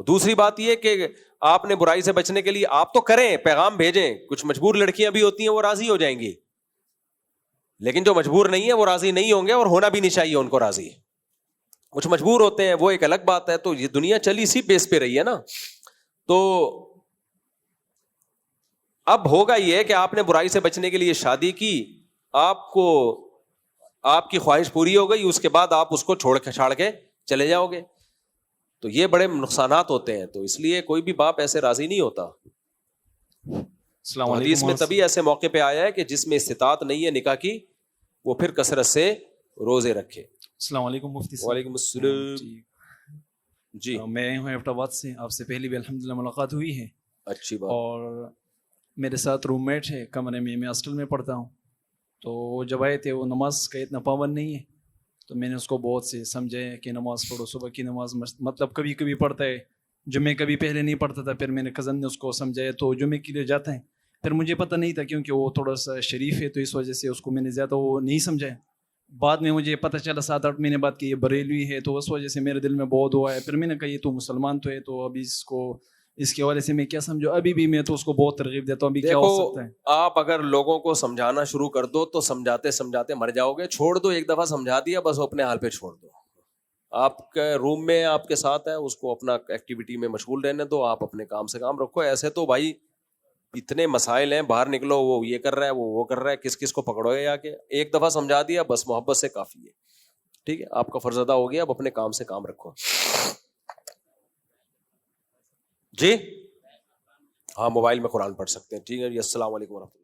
Speaker 2: دوسری بات یہ کہ آپ نے برائی سے بچنے کے لیے آپ تو کریں, پیغام بھیجیں. کچھ مجبور لڑکیاں بھی ہوتی ہیں وہ راضی ہو جائیں گی, لیکن جو مجبور نہیں ہے وہ راضی نہیں ہوں گے, اور ہونا بھی نہیں چاہیے ان کو راضی. کچھ مجبور ہوتے ہیں وہ ایک الگ بات ہے. تو یہ دنیا چلی اسی بیس پہ رہی ہے نا. تو اب ہوگا یہ کہ آپ نے برائی سے بچنے کے لیے شادی کی, آپ کو آپ کی خواہش پوری ہو گئی, اس کے بعد آپ اس کو چھاڑ کے چلے جاؤ گے, تو یہ بڑے نقصانات ہوتے ہیں. تو اس لیے کوئی بھی باپ ایسے راضی نہیں ہوتا. حدیث میں تبھی ایسے موقع پہ آیا ہے کہ جس میں استطاعت نہیں ہے نکاح کی, وہ پھر کثرت سے روزے رکھے.
Speaker 15: السلام علیکم مفتی صاحب.
Speaker 2: وعلیکم السلام. جی
Speaker 15: میں ہوں ایبٹ آباد سے. آپ سے پہلی بھی الحمدللہ ملاقات ہوئی ہے.
Speaker 2: اچھی بات. اور
Speaker 15: میرے ساتھ روم میٹ ہے کمرے میں ہاسٹل میں پڑھتا ہوں. تو وہ جب آئے تھے وہ نماز کا اتنا پابند نہیں ہے, تو میں نے اس کو بہت سے سمجھایا کہ نماز پڑھو, صبح کی نماز مطلب کبھی کبھی پڑھتا ہے, جمعے کبھی پہلے نہیں پڑھتا تھا. پھر میں نے کزن نے اس کو سمجھایا تو جمعے کے لیے جاتا ہے. پھر مجھے پتہ نہیں تھا کیونکہ وہ تھوڑا سا شریف ہے تو اس وجہ سے اس کو میں نے زیادہ وہ نہیں سمجھایا. بعد میں مجھے پتہ چلا 7-8 مہینے بعد کہ یہ بریلوی ہے, تو اس وجہ سے میرے دل میں بہت ہوا ہے. پھر میں نے کہا یہ تو مسلمان تو ہے, تو ابھی اس کے حوالے سے میں کیا سمجھو. ابھی بھی میں تو اس کو بہت ترغیب دیتا ہوں. ابھی کیا ہو سکتا ہے.
Speaker 2: آپ اگر لوگوں کو سمجھانا شروع کر دو تو سمجھاتے سمجھاتے مر جاؤ گے. چھوڑ دو, ایک دفعہ سمجھا دیا بس اپنے حال پہ چھوڑ دو. آپ کے روم میں آپ کے ساتھ ہے, اس کو اپنا ایکٹیویٹی میں مشغول رہنے دو, آپ اپنے کام سے کام رکھو. ایسے تو بھائی اتنے مسائل ہیں, باہر نکلو وہ یہ کر رہا ہے وہ کر رہا ہے, کس کس کو پکڑو گے. آ کے ایک دفعہ سمجھا دیا بس محبت سے کافی ہے. ٹھیک ہے, آپ کا فرض ادا ہو گیا, اب اپنے کام سے کام رکھو. جی ہاں, موبائل میں قرآن پڑھ سکتے ہیں. ٹھیک ہے جی, السلام علیکم ورحمۃ اللہ.